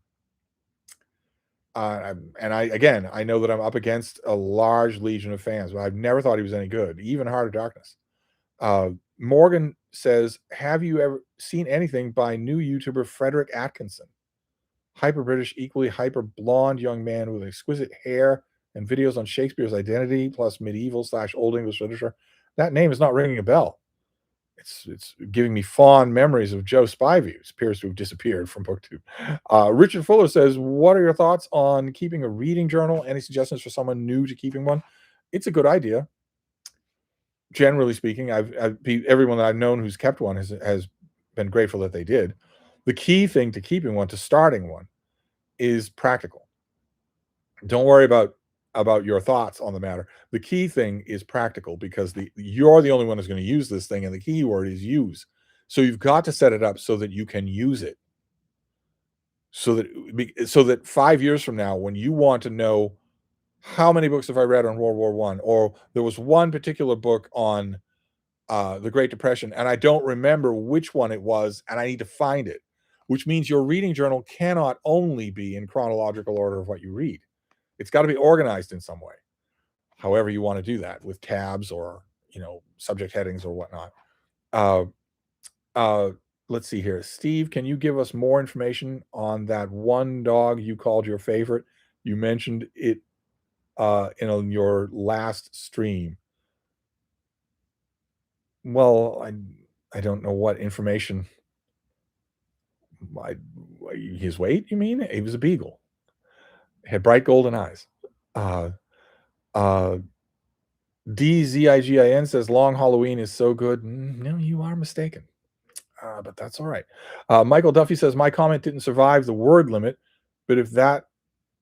Speaker 1: And I know that I'm up against a large legion of fans, but I've never thought he was any good, even Heart of Darkness. Morgan says, have you ever seen anything by new YouTuber Frederick Atkinson? Hyper British, equally hyper blonde young man with exquisite hair and videos on Shakespeare's identity plus medieval / Old English literature. That name is not ringing a bell. It's giving me fond memories of Joe Spivey, who appears to have disappeared from BookTube. Richard Fuller says, what are your thoughts on keeping a reading journal? Any suggestions for someone new to keeping one? It's a good idea. Generally speaking, everyone that I've known who's kept one has been grateful that they did. The key thing to keeping one, to starting one, is practical. Don't worry about your thoughts on the matter. The key thing is practical, because you're the only one who's going to use this thing, and the key word is use. So you've got to set it up so that you can use it. So that 5 years from now, when you want to know how many books have I read on World War I, or there was one particular book on the Great Depression, and I don't remember which one it was, and I need to find it, which means your reading journal cannot only be in chronological order of what you read. It's got to be organized in some way, however you want to do that, with tabs or subject headings or whatnot. Let's see here. Steve, can you give us more information on that one dog you called your favorite? You mentioned it in your last stream. Well, I don't know what information. His weight, you mean? He was a beagle. Had bright golden eyes. DZIGIN says Long Halloween is so good. No, you are mistaken. But that's all right. Michael Duffy says, my comment didn't survive the word limit, but if that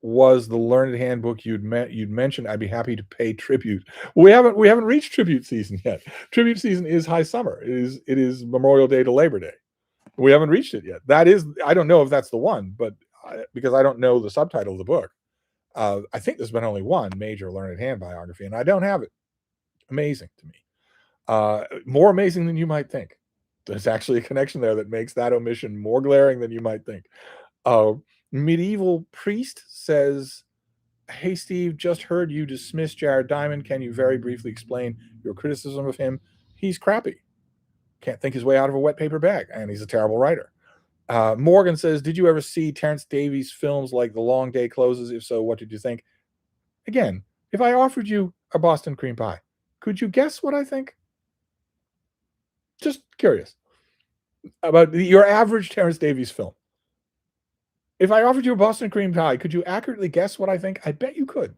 Speaker 1: was the Learned Handbook you'd mentioned, I'd be happy to pay tribute. We haven't reached tribute season yet. Tribute season is high summer. It is Memorial Day to Labor Day. We haven't reached it yet. That is, I don't know if that's the one, but because I don't know the subtitle of the book, I think there's been only one major Learned Hand biography, and I don't have it. Amazing to me. More amazing than you might think. There's actually a connection there that makes that omission more glaring than you might think. Uh, Medieval Priest says, "Hey Steve, just heard you dismiss Jared Diamond. Can you very briefly explain your criticism of him? He's crappy. Can't think his way out of a wet paper bag, and he's a terrible writer." Morgan says, "Did you ever see Terrence Davies films like The Long Day Closes? If so, what did you think?" Again, if I offered you a Boston cream pie, could you guess what I think? Just curious about your average Terrence Davies film. If I offered you a Boston cream pie, could you accurately guess what I think? I bet you could.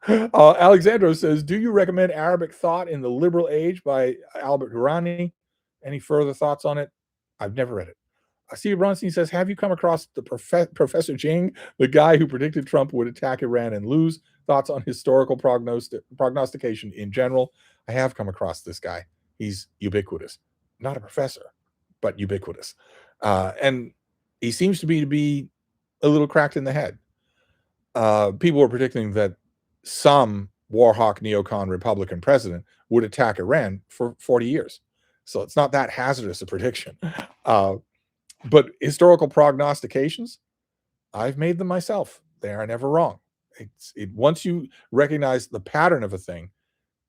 Speaker 1: Alexandro says, "Do you recommend Arabic Thought in the Liberal Age by Albert Hourani? Any further thoughts on it?" I've never read it. Steve Bronstein says, "Have you come across the Professor Jing, the guy who predicted Trump would attack Iran and lose? Thoughts on historical prognostication in general?" I have come across this guy. He's ubiquitous. Not a professor, but ubiquitous. And he seems to be a little cracked in the head. People were predicting that some warhawk neocon Republican president would attack Iran for 40 years. So it's not that hazardous a prediction. But historical prognostications, I've made them myself. They are never wrong. Once you recognize the pattern of a thing,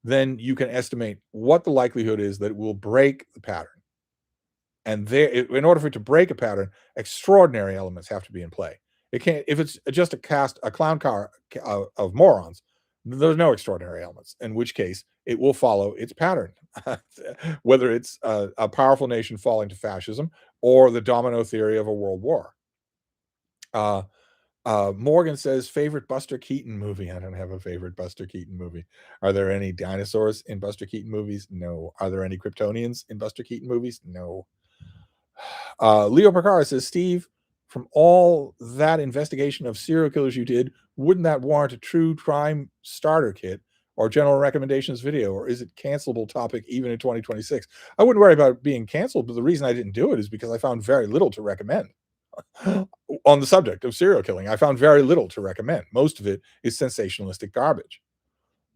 Speaker 1: then you can estimate what the likelihood is that it will break the pattern. And in order for it to break a pattern, extraordinary elements have to be in play. It can't, if it's just a clown car of morons, there's no extraordinary elements, in which case it will follow its pattern, whether it's a powerful nation falling to fascism or the domino theory of a world war. Uh, Morgan says, "Favorite Buster Keaton movie?" I don't have a favorite Buster Keaton movie. Are there any dinosaurs in Buster Keaton movies? No. Are there any Kryptonians in Buster Keaton movies? No. Leo Percara says, "Steve, from all that investigation of serial killers you did, wouldn't that warrant a true crime starter kit or general recommendations video, or is it cancelable topic even in 2026? I wouldn't worry about it being canceled, but the reason I didn't do it is because I found very little to recommend on the subject of serial killing. I found very little to recommend. Most of it is sensationalistic garbage.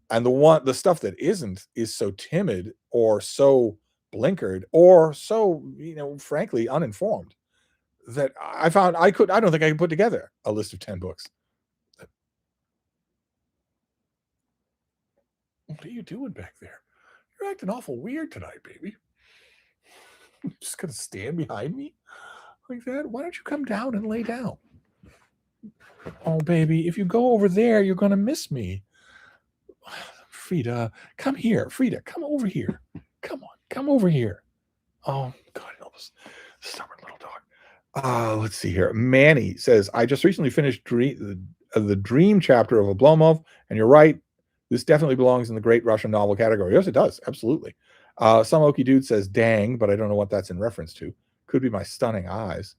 Speaker 1: And the stuff that isn't is so timid or so blinkered or so, frankly uninformed that I don't think I could put together a list of 10 books. What are you doing back there? You're acting awful weird tonight, baby. You're just gonna stand behind me like that? Why don't you come down and lay down? Oh, baby, if you go over there, you're gonna miss me. Frida, come here. Frida, come over here. Come on, come over here. Oh, God help us. Stubborn little dog. Let's see here. Manny says, "I just recently finished the dream chapter of Oblomov, and you're right. This definitely belongs in the great Russian novel category." Yes, it does. Absolutely. Some Okie dude says, "Dang," but I don't know what that's in reference to. Could be my stunning eyes.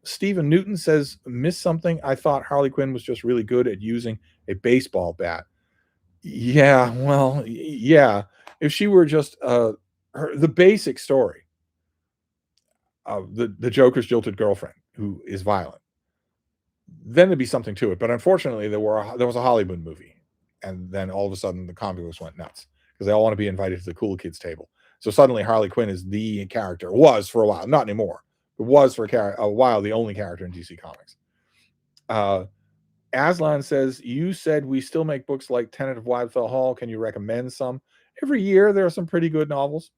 Speaker 1: Stephen Newton says, "Missed something. I thought Harley Quinn was just really good at using a baseball bat." Yeah, well, yeah. If she were just the basic story of the Joker's jilted girlfriend who is violent, then there'd be something to it. But unfortunately, there was a Hollywood movie, and then all of a sudden the comic books went nuts because they all want to be invited to the cool kids table. So suddenly Harley Quinn is the character. Was for a while, not anymore. It was for a while the only character in DC Comics. Aslan says, "You said we still make books like Tenet of Wildfell Hall. Can you recommend some?" Every year there are some pretty good novels.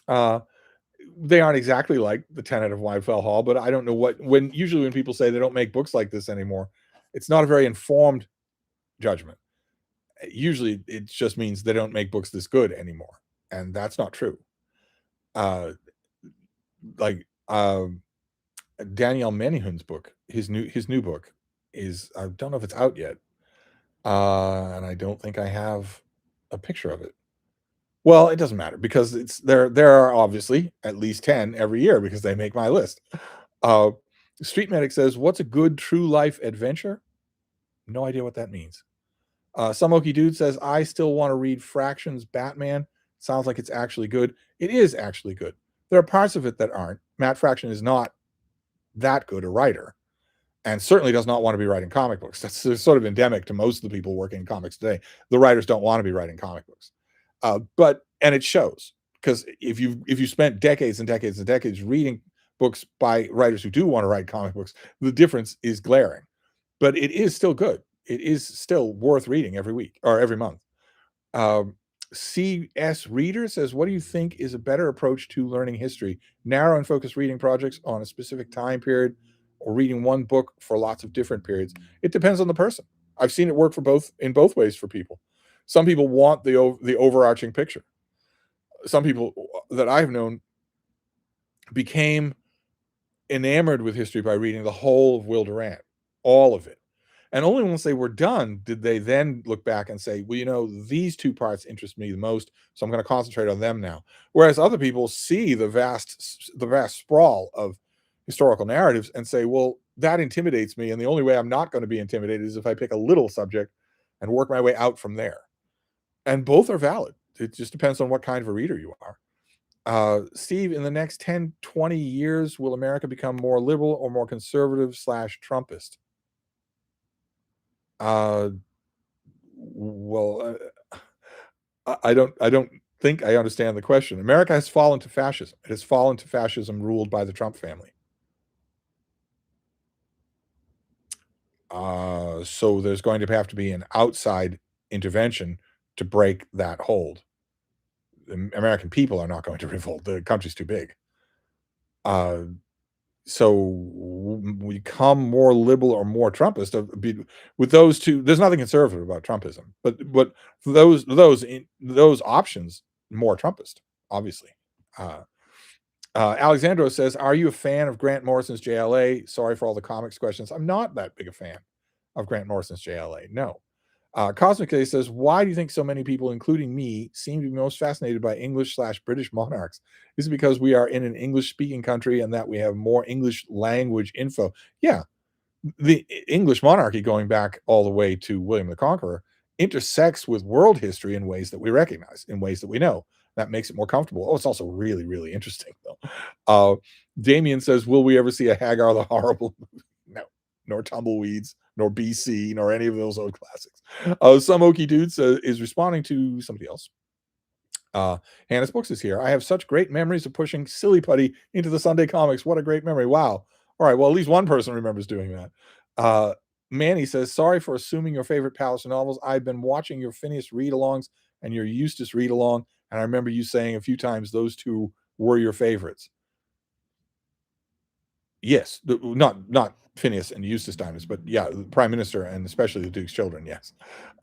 Speaker 1: They aren't exactly like the Tenet of Wildfell Hall, but I don't know usually when people say they don't make books like this anymore, it's not a very informed judgment. Usually it just means they don't make books this good anymore, and that's not true. Uh, like Daniel Menihun's book, his new book is, I don't know if it's out yet, and I don't think I have a picture of it. Well, it doesn't matter because there are obviously at least 10 every year because they make my list. Uh, Street Medic says, "What's a good true life adventure?" No idea what that means. Some Okie Dude says, "I still want to read Fractions Batman. Sounds like it's actually good. It is actually good. There are parts of it that aren't. Matt Fraction is not that good a writer, and certainly does not want to be writing comic books. That's sort of endemic to most of the people working in comics today. The writers don't want to be writing comic books, and it shows, because if you spent decades and decades and decades reading books by writers who do want to write comic books, the difference is glaring. But it is still good. It is still worth reading every week or every month. Um, CS Reader says, "What do you think is a better approach to learning history? Narrow and focused reading projects on a specific time period, or reading one book for lots of different periods?" It depends on the person. I've seen it work for both ways for people. Some people want the overarching picture. Some people that I've known became enamored with history by reading the whole of Will Durant, all of it. And only once they were done did they then look back and say, "Well, these two parts interest me the most, so I'm going to concentrate on them now." Whereas other people see the vast sprawl of historical narratives and say, "Well, that intimidates me, and the only way I'm not going to be intimidated is if I pick a little subject and work my way out from there." And both are valid. It just depends on what kind of a reader you are. Steve, in the next 10, 20 years, will America become more liberal or more conservative slash Trumpist? Uh, well, I don't think I understand the question. America has fallen to fascism. It has fallen to fascism ruled by the Trump family. So there's going to have to be an outside intervention to break that hold. The American people are not going to revolt. The country's too big. Uh, so we become more liberal or more Trumpist. With those two, there's nothing conservative about Trumpism, but for those options, more Trumpist, obviously. Uh, Alexandro says, "Are you a fan of Grant Morrison's JLA?" Sorry for all the comics questions. I'm not that big a fan of Grant Morrison's JLA. No. Cosmic Day says, "Why do you think so many people, including me, seem to be most fascinated by English slash British monarchs? Is it because we are in an English speaking country and that we have more English language info?" Yeah, the English monarchy, going back all the way to William the Conqueror, intersects with world history in ways that we recognize, in ways that we know. That makes it more comfortable. Oh, it's also really, really interesting, though. Uh, Damien says, "Will we ever see a Hagar the Horrible?" No, nor Tumbleweeds, nor BC, nor any of those old classics. Some Okie Dudes is responding to somebody else. Hannah's Books is here. "I have such great memories of pushing Silly Putty into the Sunday comics. What a great memory. Wow. All right. Well, at least one person remembers doing that." Uh, Manny says, "Sorry for assuming your favorite Palliser novels. I've been watching your Phineas read alongs and your Eustace read along, and I remember you saying a few times those two were your favorites." Yes, not Phineas and Eustace Diamonds, but yeah, the Prime Minister and especially the Duke's children. Yes.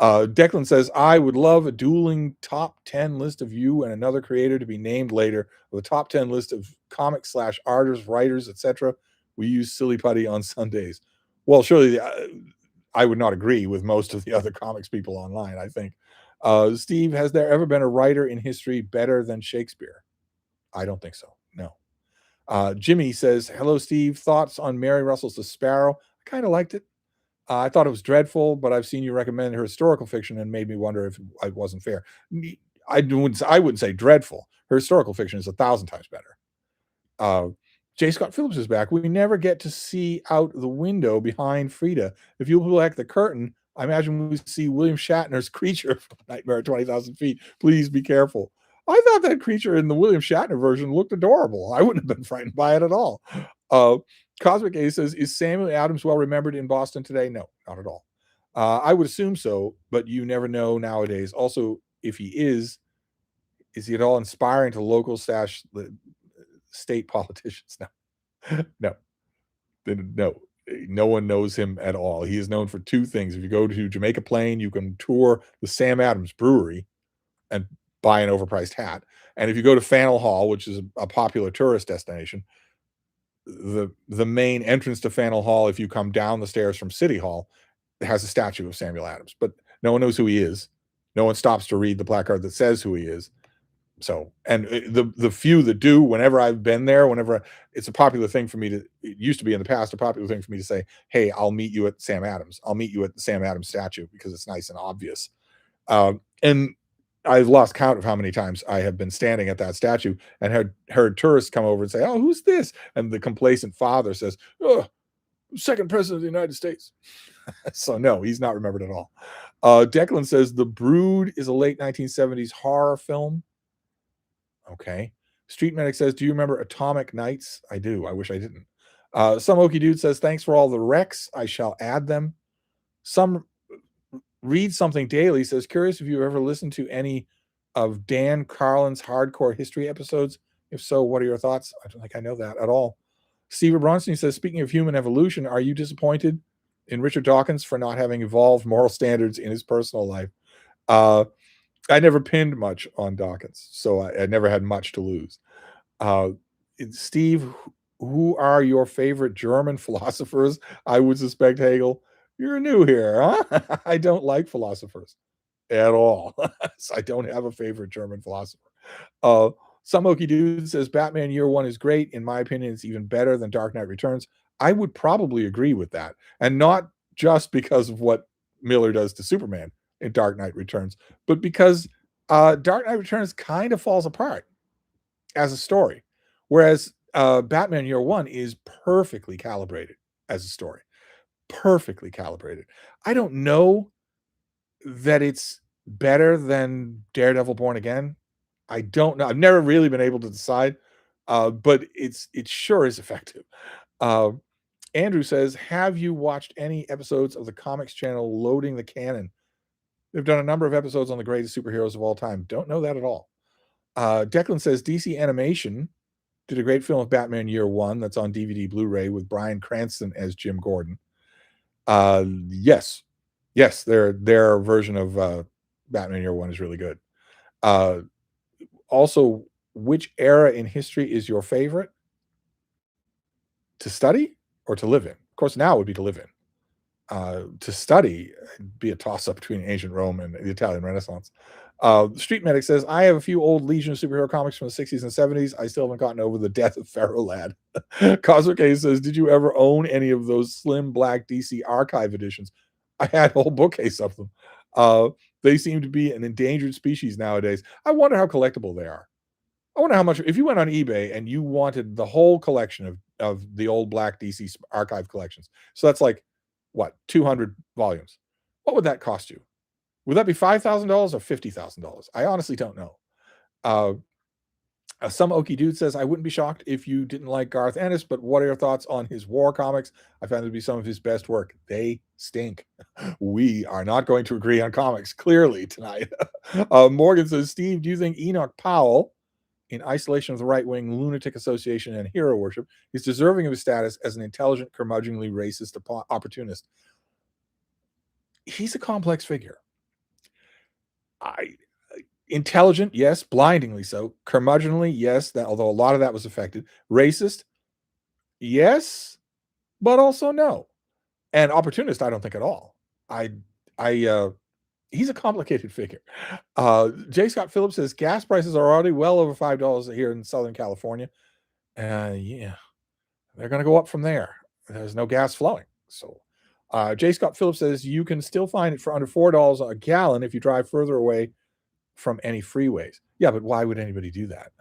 Speaker 1: Declan says, "I would love a dueling top 10 list of you and another creator to be named later. The top 10 list of comics slash artists, writers, etc. We use Silly Putty on Sundays." Well, surely I would not agree with most of the other comics people online. I think. Steve, has there ever been a writer in history better than Shakespeare? I don't think so. No. Jimmy says, "Hello, Steve. Thoughts on Mary Russell's The Sparrow?" I kind of liked it. I thought it was dreadful, but I've seen you recommend her historical fiction and made me wonder if it wasn't fair. I wouldn't say dreadful. Her historical fiction is 1,000 times better. Uh, J. Scott Phillips is back. "We never get to see out the window behind Frida. If you pull back the curtain, I imagine we see William Shatner's creature from Nightmare at 20,000 Feet. Please be careful." I thought that creature in the William Shatner version looked adorable. I wouldn't have been frightened by it at all. Uh, Cosmic A says, "Is Samuel Adams well remembered in Boston today?" No, not at all. I would assume so, but you never know nowadays. Also, if he is he at all inspiring to local slash state politicians? No, no, no. No one knows him at all. He is known for two things. If you go to Jamaica Plain, you can tour the Sam Adams Brewery and buy an overpriced hat. And if you go to Faneuil Hall, which is a popular tourist destination, the main entrance to Faneuil Hall, if you come down the stairs from City Hall, has a statue of Samuel Adams. But no one knows who he is. No one stops to read the placard that says who he is. So, and the few that do, whenever I've been there, whenever it's a popular thing for me to, it used to be in the past, a popular thing for me to say, "Hey, I'll meet you at Sam Adams. I'll meet you at the Sam Adams statue because it's nice and obvious." And I've lost count of how many times I have been standing at that statue and heard tourists come over and say, "Oh, who's this?" And the complacent father says, "Oh, second president of the United States." So no, he's not remembered at all. Declan says The Brood is a late 1970s horror film. Okay. Street Medic says, "Do you remember Atomic Nights?" I do. I wish I didn't. Some Okie Dude says, "Thanks for all the recs. I shall add them." Some Read Something Daily says, "Curious if you ever listened to any of Dan Carlin's hardcore history episodes. If so, what are your thoughts?" I don't think I know that at all. Steve Bronstein says, "Speaking of human evolution, are you disappointed in Richard Dawkins for not having evolved moral standards in his personal life?" Uh, I never pinned much on Dawkins, so I never had much to lose. Uh, Steve, who are your favorite German philosophers? I would suspect Hegel. You're new here, huh? I don't like philosophers at all. So I don't have a favorite German philosopher. Uh, some Okie Dude says Batman Year One is great. In my opinion, it's even better than Dark Knight Returns. I would probably agree with that, and not just because of what Miller does to Superman in Dark Knight Returns, but because Dark Knight Returns kind of falls apart as a story, whereas Batman Year One is perfectly calibrated as a story, perfectly calibrated. I don't know that it's better than Daredevil Born Again. I don't know. I've never really been able to decide, but it sure is effective. Uh, Andrew says, "Have you watched any episodes of the Comics Channel Loading the Canon? They've done a number of episodes on the greatest superheroes of all time." Don't know that at all. Declan says DC Animation did a great film of Batman Year One that's on DVD Blu-ray with Bryan Cranston as Jim Gordon. Yes, yes, their version of Batman Year One is really good. Uh, Also, which era in history is your favorite to study or to live in? Of course, now would be to live in. To study, it'd be a toss up between ancient Rome and the Italian Renaissance. Street Medic says, "I have a few old Legion of superhero comics from the 60s and 70s. I still haven't gotten over the death of Pharaoh Lad." Cosmic A says, "Did you ever own any of those slim black DC archive editions?" I had a whole bookcase of them. Uh, they seem to be an endangered species nowadays. I wonder how collectible they are. I wonder how much, if you went on eBay and you wanted the whole collection of the old black DC archive collections. So that's like what, 200 volumes. What would that cost you? Would that be $5,000 or $50,000? I honestly don't know. Uh, some Okie Dude says, "I wouldn't be shocked if you didn't like Garth Ennis, but what are your thoughts on his war comics? I found them to be some of his best work. They stink." We are not going to agree on comics clearly tonight. Morgan says, "Steve, do you think Enoch Powell, in isolation of the right wing lunatic association and hero worship, is deserving of his status as an intelligent, curmudgeonly racist opportunist?" He's a complex figure. I Intelligent, yes, blindingly so. Curmudgeonly, yes, that although a lot of that was affected. Racist, yes, but also no. And opportunist, I don't think at all. I I He's a complicated figure. J. Scott Phillips says gas prices are already well over $5 here in Southern California. Yeah, they're going to go up from there. There's no gas flowing. So, J. Scott Phillips says you can still find it for under $4 a gallon if you drive further away from any freeways. Yeah, but why would anybody do that?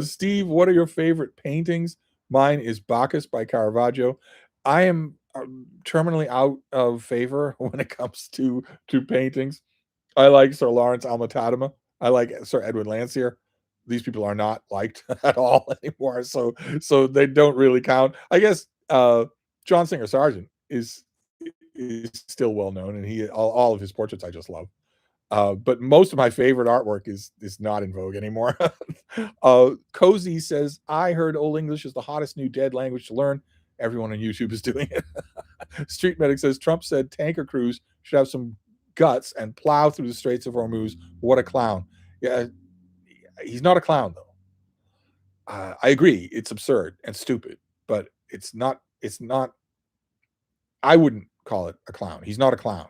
Speaker 1: Steve, what are your favorite paintings? Mine is Bacchus by Caravaggio. I am terminally out of favor when it comes to paintings. I like Sir Lawrence Alma-Tadema. I like Sir Edwin Landseer. These people are not liked at all anymore, so they don't really count. I guess John Singer Sargent is still well known, and he all of his portraits I just love. But most of my favorite artwork is not in vogue anymore. Cozy says, "I heard Old English is the hottest new dead language to learn. Everyone on YouTube is doing it." Street Medic says, "Trump said tanker crews should have some guts and plow through the Straits of Hormuz. What a clown." Yeah, he's not a clown though. I agree, it's absurd and stupid, but it's not. It's not. I wouldn't call it a clown. He's not a clown.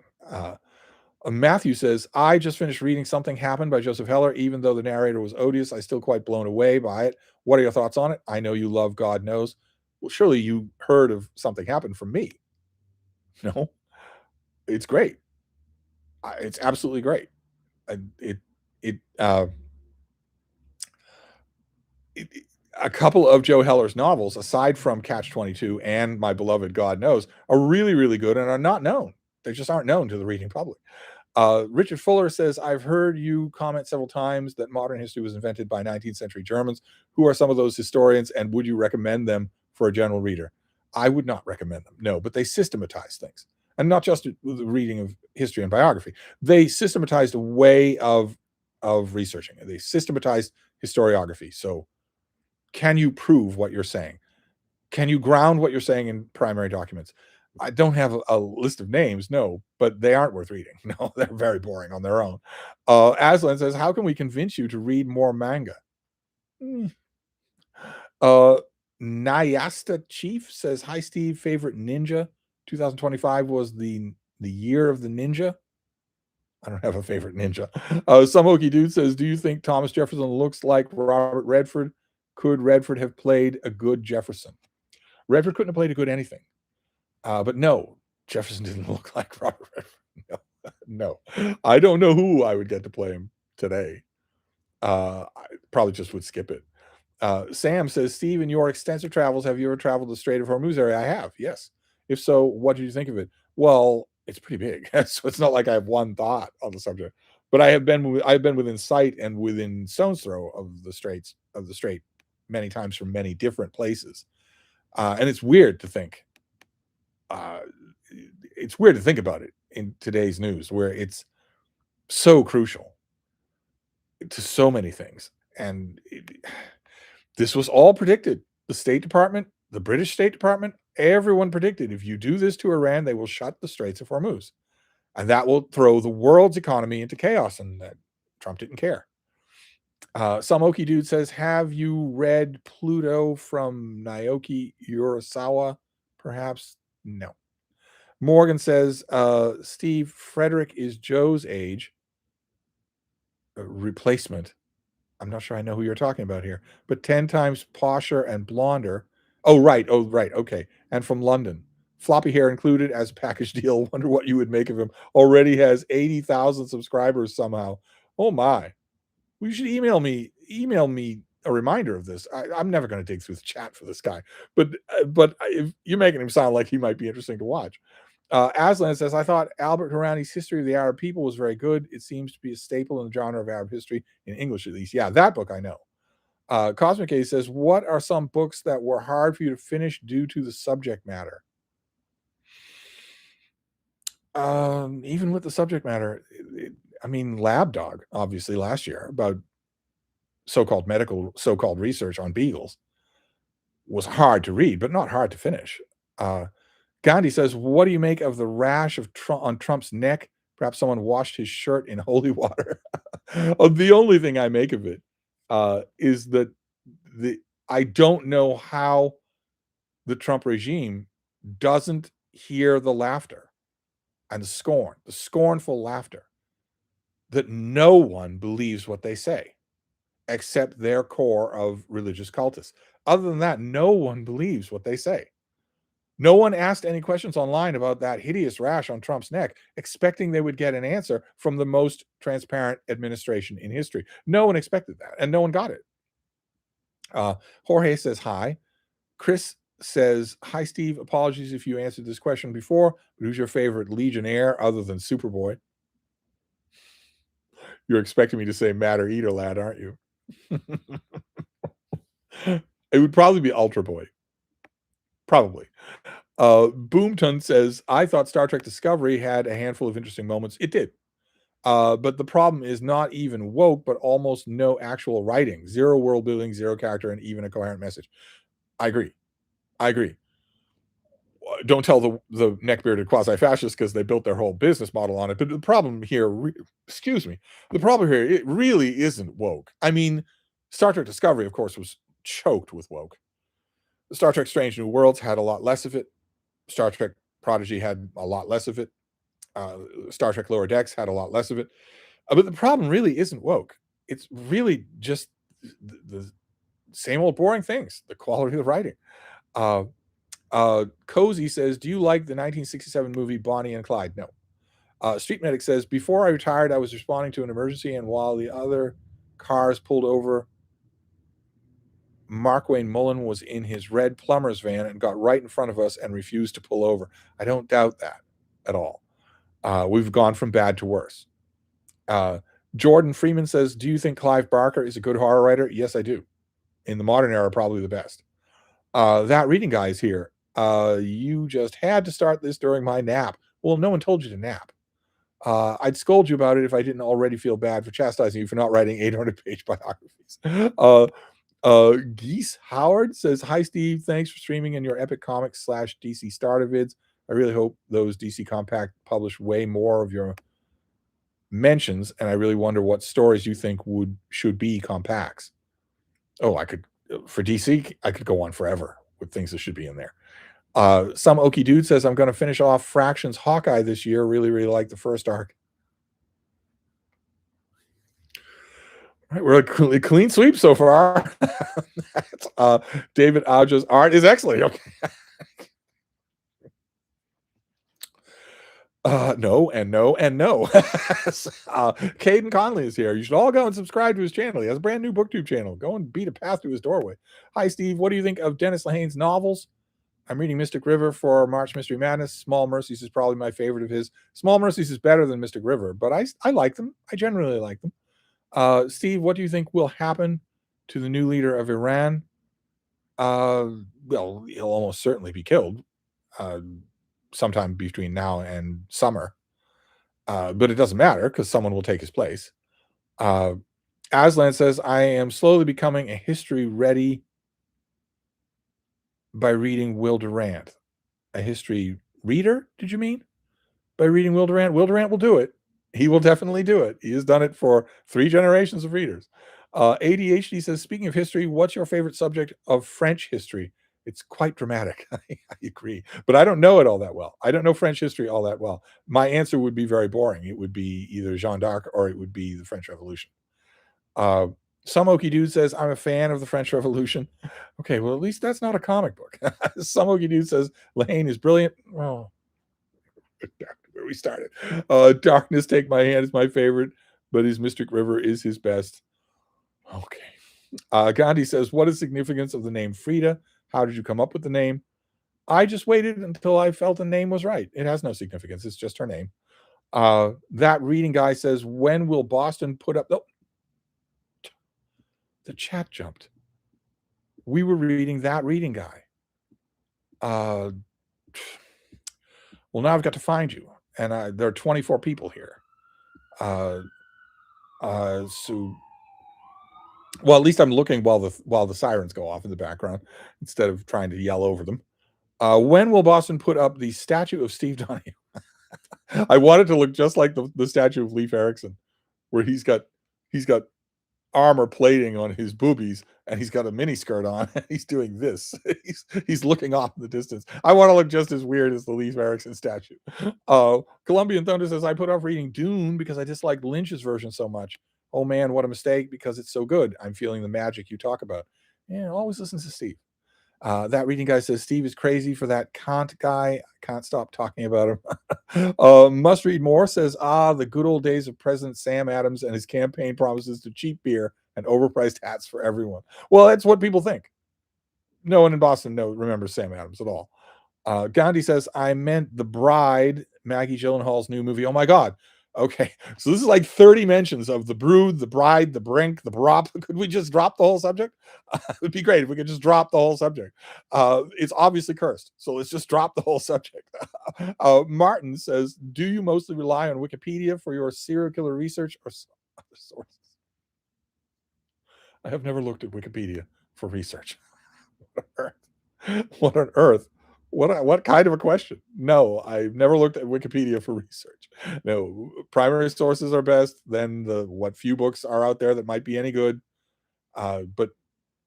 Speaker 1: Matthew says, I just finished reading Something Happened by Joseph Heller. Even though the narrator was odious, I still quite blown away by it. What are your thoughts on it? I know you love God Knows. Well, surely you heard of Something Happened from me. No, it's great. It's absolutely great. It, it, uh, it, a couple of Joe Heller's novels, aside from Catch 22 and My Beloved God Knows, are really, really good and are not known. They just aren't known to the reading public. Richard Fuller says, I've heard you comment several times that modern history was invented by 19th century Germans. Who are some of those historians, and would you recommend them for a general reader? I would not recommend them, no, but they systematize things. And not just the reading of history and biography. They systematized a way of researching it. They systematized historiography. So can you prove what you're saying? Can you ground what you're saying in primary documents? I don't have a list of names, no, but they aren't worth reading. No, they're very boring on their own. Aslan says, how can we convince you to read more manga? Mm. Nyasta Chief says, hi, Steve, favorite ninja. 2025 was the year of the ninja. I don't have a favorite ninja. Some Okie Dude says, do you think Thomas Jefferson looks like Robert Redford? Could Redford have played a good Jefferson? Redford couldn't have played a good anything. But no, Jefferson didn't look like Robert Redford. No, no. I don't know who I would get to play him today. I probably just would skip it. Sam says, Steve, in your extensive travels, have you ever traveled the Strait of Hormuz area? I have, yes. If so, what did you think of it? Well, it's pretty big, so it's not like I have one thought on the subject. But I've been within sight and within stone's throw of the strait many times from many different places, and it's weird to think. It's weird to think about it in today's news, where it's so crucial to so many things, and this was all predicted. The State Department, the British State Department, everyone predicted if you do this to Iran, they will shut the Straits of Hormuz. And that will throw the world's economy into chaos, and that Trump didn't care. Some Okie Dude says, have you read Pluto from Naoki Urasawa? Perhaps? No. Morgan says, Steve, Frederick is Joe's age. Replacement. I'm not sure I know who you're talking about here, but 10 times posher and blonder. Oh, right. Oh, right. Okay. And from London. Floppy hair included as a package deal. Wonder what you would make of him. Already has 80,000 subscribers somehow. Oh my. Well, you should email me a reminder of this. I'm never going to dig through the chat for this guy, but if you're making him sound like he might be interesting to watch. Aslan says, I thought Albert Hourani's History of the Arab People was very good. It seems to be a staple in the genre of Arab history, in English at least. Yeah, that book I know. Cosmic A says, what are some books that were hard for you to finish due to the subject matter? Even with the subject matter, I mean, Lab Dog, obviously, last year, about so-called research on beagles, was hard to read, but not hard to finish. Gandhi says, what do you make of the rash of on Trump's neck? Perhaps someone washed his shirt in holy water. The only thing I make of it is that I don't know how the Trump regime doesn't hear the laughter and the scornful laughter, that no one believes what they say except their core of religious cultists. Other than that, no one believes what they say. No one asked any questions online about that hideous rash on Trump's neck, expecting they would get an answer from the most transparent administration in history. No one expected that, and no one got it. Jorge says hi. Chris says, hi, Steve. Apologies if you answered this question before, but who's your favorite Legionnaire other than Superboy? You're expecting me to say Matter Eater Lad, aren't you? It would probably be Ultra Boy. Probably. Boomton says, I thought Star Trek Discovery had a handful of interesting moments. It did. But the problem is not even woke, but almost no actual writing. Zero world building, zero character, and even a coherent message. I agree. Don't tell the neck-bearded quasi-fascists because they built their whole business model on it. But the problem here, the problem here, it really isn't woke. I mean, Star Trek Discovery, of course, was choked with woke. Star Trek Strange New Worlds had a lot less of it. Star Trek Prodigy had a lot less of it. Star Trek Lower Decks had a lot less of it. But the problem really isn't woke. It's really just the same old boring things, the quality of the writing. Uh, Cozy says, do you like the 1967 movie Bonnie and Clyde? No. Street Medic says, before I retired, I was responding to an emergency, and while the other cars pulled over, Mark Wayne Mullen was in his red plumber's van and got right in front of us and refused to pull over. I don't doubt that at all. We've gone from bad to worse. Jordan Freeman says, do you think Clive Barker is a good horror writer? Yes, I do. In the modern era, probably the best. That reading guy is here. You just had to start this during my nap. Well, no one told you to nap. I'd scold you about it if I didn't already feel bad for chastising you for not writing 800-page biographies. Geese Howard says, hi, Steve. Thanks for streaming in your Epic Comics / DC starter vids. I really hope those DC Compact publish way more of your mentions, and I really wonder what stories you think should be compacts. Oh, for DC, I could go on forever with things that should be in there. Some Okie Dude says, I'm going to finish off Fractions Hawkeye this year. Really, really like the first arc. All right, we're a clean sweep so far. David Auja's art is excellent. Okay. No, and no, and no. Caden Conley is here. You should all go and subscribe to his channel. He has a brand new booktube channel. Go and beat a path to his doorway. Hi, Steve. What do you think of Dennis Lehane's novels? I'm reading Mystic River for March Mystery Madness. Small Mercies is probably my favorite of his. Small Mercies is better than Mystic River, but I like them. I generally like them. Steve, what do you think will happen to the new leader of Iran? Well, he'll almost certainly be killed sometime between now and summer. But it doesn't matter because someone will take his place. Aslan says, I am slowly becoming a history ready by reading Will Durant. A history reader, did you mean? By reading Will Durant? Will Durant will do it. He will definitely do it. He has done it for 3 generations of readers. ADHD says, speaking of history, what's your favorite subject of French history? It's quite dramatic. I agree. But I don't know it all that well. I don't know French history all that well. My answer would be very boring. It would be either Jeanne d'Arc or it would be the French Revolution. Some Okie Dude says, I'm a fan of the French Revolution. Okay, well, at least that's not a comic book. Some Okie Dude says, Lehane is brilliant. Oh, where we started. Darkness Take My Hand is my favorite, but his Mystic River is his best. Okay. Gandhi says, what is the significance of the name Frida? How did you come up with the name? I just waited until I felt the name was right. It has no significance. It's just her name. That reading guy says, when will Boston put up... Oh, the chat jumped. We were reading That Reading Guy. Well, now I've got to find you. And there are 24 people here. So... Well, at least I'm looking while the sirens go off in the background instead of trying to yell over them. When will Boston put up the statue of Steve Donahue? I want it to look just like the statue of Leif Erikson, where he's got armor plating on his boobies and he's got a mini skirt on and he's doing this. he's looking off in the distance. I want to look just as weird as the Leif Erikson statue. Colombian Thunder says, I put off reading Dune because I disliked Lynch's version so much. Oh man, what a mistake, because it's so good. I'm feeling the magic you talk about. Yeah, always listen to Steve. That reading guy says, Steve is crazy for that Kant guy. I can't stop talking about him. Must read more says, the good old days of President Sam Adams and his campaign promises to cheap beer and overpriced hats for everyone. Well, that's what people think. No one in Boston remembers Sam Adams at all. Gandhi says, I meant The Bride, Maggie Gyllenhaal's new movie. Oh my God. Okay, so this is like 30 mentions of The Brood, The Bride, The Brink, The Brop. Could we just drop the whole subject? It would be great if we could just drop the whole subject. It's obviously cursed, so let's just drop the whole subject. Martin says, do you mostly rely on Wikipedia for your serial killer research or other sources? I have never looked at Wikipedia for research. What on earth? What kind of a question? No, I've never looked at Wikipedia for research. No, primary sources are best. Then what few books are out there that might be any good, but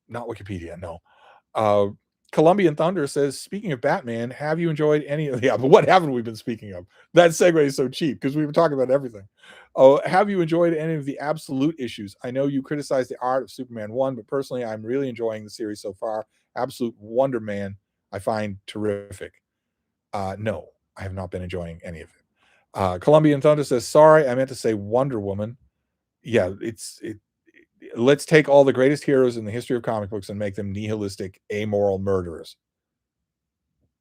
Speaker 1: not Wikipedia. No. Colombian Thunder says, speaking of Batman, have you enjoyed any of the but what haven't we been speaking of? That segue is so cheap because we were talking about everything. Oh, have you enjoyed any of the absolute issues? I know you criticized the art of Superman 1, but personally, I'm really enjoying the series so far. Absolute Wonder Man, I find terrific. No, I have not been enjoying any of it. Colombian Thunder says, sorry, I meant to say Wonder Woman. Yeah, let's take all the greatest heroes in the history of comic books and make them nihilistic, amoral murderers.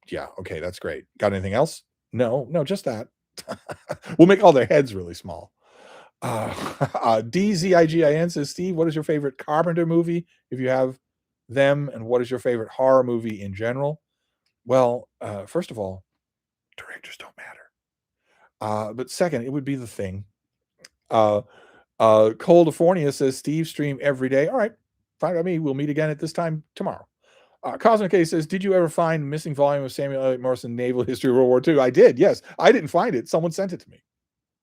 Speaker 1: Yeah, okay, that's great. Got anything else? No, just that. We'll make all their heads really small. DZIGIN says, Steve, what is your favorite Carpenter movie, if you have them, and what is your favorite horror movie in general? Well, first of all, directors don't matter. But second, it would be The Thing. Coldifornia says, Steve, stream every day. All right, fine by me. We'll meet again at this time tomorrow. Cosmic K says, did you ever find missing volume of Samuel L. Morrison Naval History of World War II? I did, yes. I didn't find it. Someone sent it to me.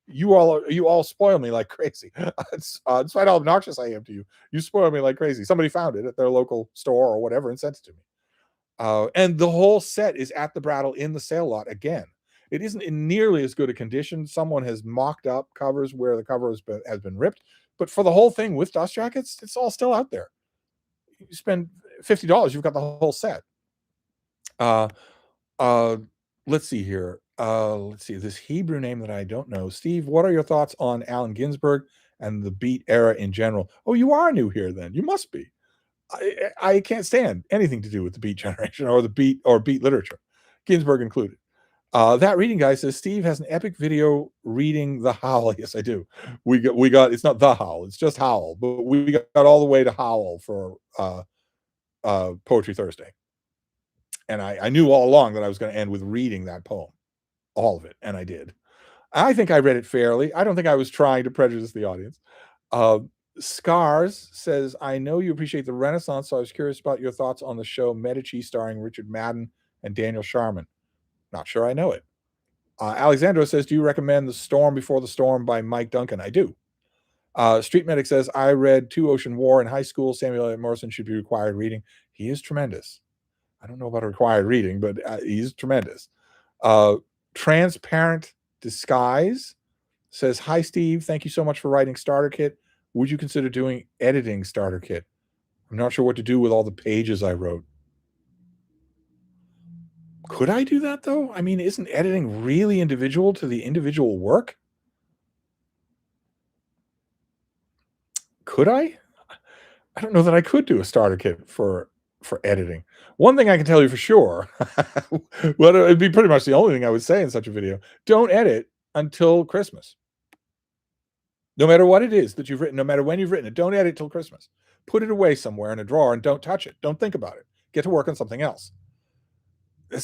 Speaker 1: You all spoil me like crazy. Despite how obnoxious I am to you, you spoil me like crazy. Somebody found it at their local store or whatever and sent it to me. And the whole set is at the Brattle in the sale lot again. It isn't in nearly as good a condition. Someone has mocked up covers where the cover has been ripped, but for the whole thing with dust jackets, it's all still out there. You spend $50, you've got the whole set. Let's see here. Let's see this Hebrew name that I don't know. Steve, what are your thoughts on Allen Ginsberg and the Beat era in general? Oh, you are new here then. You must be. I can't stand anything to do with the Beat generation or the Beat literature, Ginsberg included. That reading guy says Steve has an epic video reading The Howl. Yes, I do. We got it's not The Howl, it's just Howl, but we got all the way to Howl for Poetry Thursday. And I knew all along that I was going to end with reading that poem, all of it, and I did. I think I read it fairly. I don't think I was trying to prejudice the audience. Scars says, I know you appreciate the Renaissance, so I was curious about your thoughts on the show Medici starring Richard Madden and Daniel Sharman. Not sure I know it. Alexandro says, do you recommend The Storm Before the Storm by Mike Duncan? I do. Street Medic says, I read Two Ocean War in high school. Samuel L. Morrison should be required reading. He is tremendous. I don't know about a required reading, but he's tremendous. Transparent Disguise says, hi, Steve. Thank you so much for writing Starter Kit. Would you consider doing editing Starter Kit? I'm not sure what to do with all the pages I wrote. Could I do that, though? I mean, isn't editing really individual to the individual work? Could I? I don't know that I could do a Starter Kit for editing. One thing I can tell you for sure, well, it'd be pretty much the only thing I would say in such a video. Don't edit until Christmas. No matter what it is that you've written, no matter when you've written it, don't edit till Christmas. Put it away somewhere in a drawer and don't touch it. Don't think about it. Get to work on something else.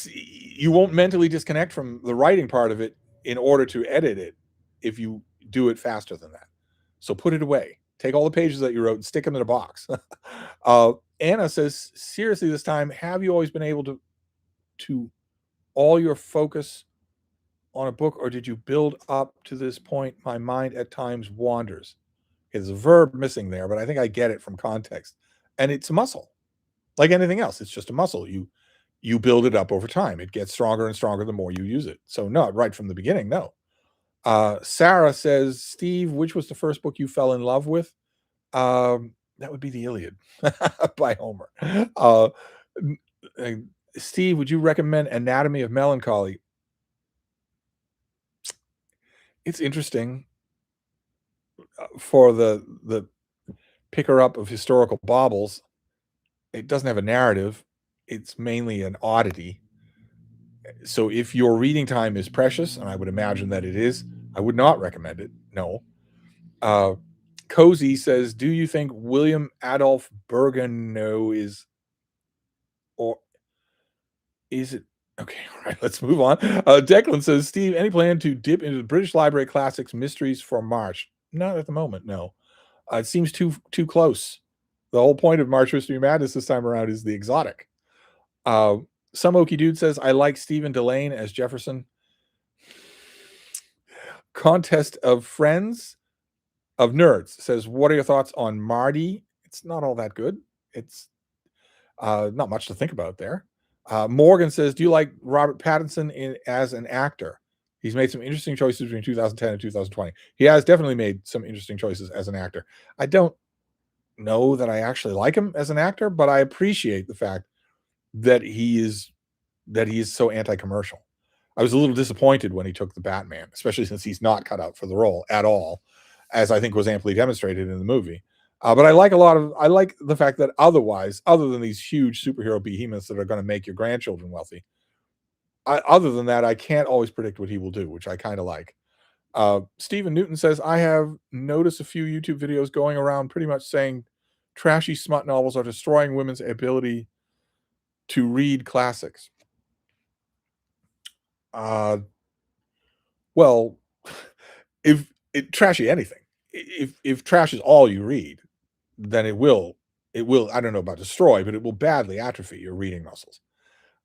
Speaker 1: You won't mentally disconnect from the writing part of it in order to edit it if you do it faster than that. So put it away. Take all the pages that you wrote and stick them in a box. Anna says, seriously, this time, have you always been able to all your focus on a book, or did you build up to this point? My mind at times wanders. There's a verb missing there, but I think I get it from context. And it's a muscle. Like anything else, it's just a muscle. You build it up over time. It gets stronger and stronger the more you use it. So not right from the beginning, no. Sarah says, Steve, which was the first book you fell in love with? That would be the Iliad by Homer. Steve, would you recommend Anatomy of Melancholy? It's interesting for the picker up of historical baubles. It doesn't have a narrative. It's mainly an oddity. So if your reading time is precious, and I would imagine that it is, I would not recommend it. No. Cozy says, do you think William Adolph Bergoneau is, or is it? Okay, all right, let's move on. Declan says, Steve, any plan to dip into the British Library Classics Mysteries for March? Not at the moment, no. It seems too close. The whole point of March Mystery Madness this time around is the exotic. Some Okie Dude says, I like Stephen Delane as Jefferson. Contest of Friends of Nerds says, what are your thoughts on Marty? It's not all that good. It's not much to think about there. Morgan says, "Do you like Robert Pattinson as an actor? He's made some interesting choices between 2010 and 2020. He has definitely made some interesting choices as an actor. I don't know that I actually like him as an actor, but I appreciate the fact that he is so anti-commercial. I was a little disappointed when he took the Batman, especially since he's not cut out for the role at all, as I think was amply demonstrated in the movie. But I like the fact that otherwise, other than these huge superhero behemoths that are going to make your grandchildren wealthy, other than that, I can't always predict what he will do, which I kind of like. Stephen Newton says, I have noticed a few YouTube videos going around pretty much saying trashy smut novels are destroying women's ability to read classics. Uh, well, if it trashy anything, if trash is all you read, then it will, I don't know about destroy, but it will badly atrophy your reading muscles.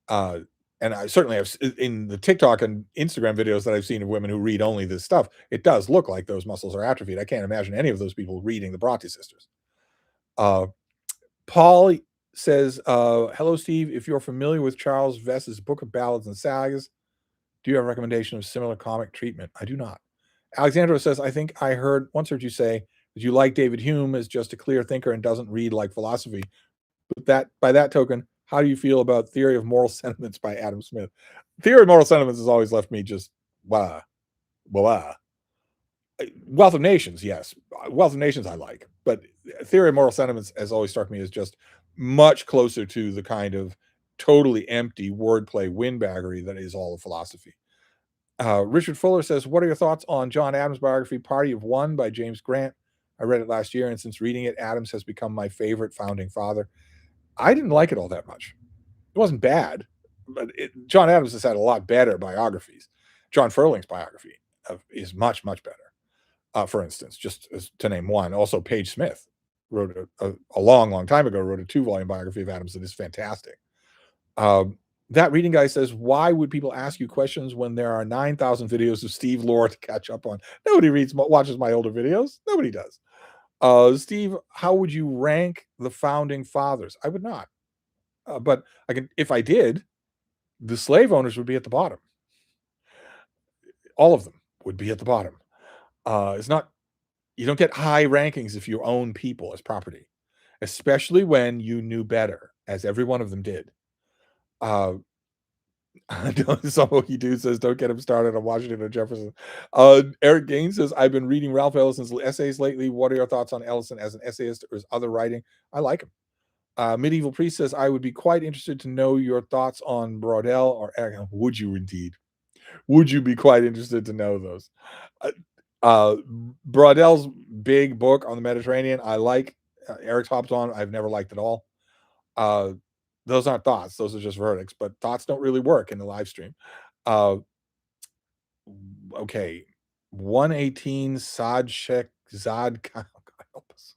Speaker 1: Uh, and I certainly have in the TikTok and Instagram videos that I've seen of women who read only this stuff, it does look like those muscles are atrophied. I can't imagine any of those people reading the Bronte sisters. Uh, Paul says, "Hello, Steve. If you're familiar with Charles Vess's Book of Ballads and Sagas, do you have a recommendation of similar comic treatment?" I do not. Alexandra says, "I think I once heard you say that you like David Hume as just a clear thinker and doesn't read like philosophy. But that by that token, how do you feel about Theory of Moral Sentiments by Adam Smith?" Theory of Moral Sentiments has always left me just blah, blah. Wealth of Nations, yes. Wealth of Nations I like, but Theory of Moral Sentiments has always struck me as just much closer to the kind of totally empty wordplay windbaggery that is all of philosophy. Richard Fuller says, "What are your thoughts on John Adams' biography, Party of One by James Grant? I read it last year, and since reading it, Adams has become my favorite founding father." I didn't like it all that much. It wasn't bad, but John Adams has had a lot better biographies. John Furling's biography is much, much better. For instance, just to name one. Also, Page Smith wrote a long, long time ago, wrote a 2-volume biography of Adams that is fantastic. That reading guy says, "Why would people ask you questions when there are 9,000 videos of Steve Lore to catch up on?" Nobody watches my older videos. Nobody does. Steve, how would you rank the founding fathers? I would not. But I can, if I did, the slave owners would be at the bottom. All of them would be at the bottom. It's not, you don't get high rankings if you own people as property, especially when you knew better, as every one of them did. Uh, Some Dude says, "Don't get him started on Washington or Jefferson." Eric Gaines says, "I've been reading Ralph Ellison's essays lately. What are your thoughts on Ellison as an essayist or his other writing?" I like him. Medieval Priest says, "I would be quite interested to know your thoughts on Braudel or Eric." Would you indeed? Would you be quite interested to know those? Uh, uh, Braudel's big book on the Mediterranean, I like. Eric's hopped on. I've never liked at all. Uh, those aren't thoughts; those are just verdicts. But thoughts don't really work in the live stream. Uh, okay, 118 Zad. God help us.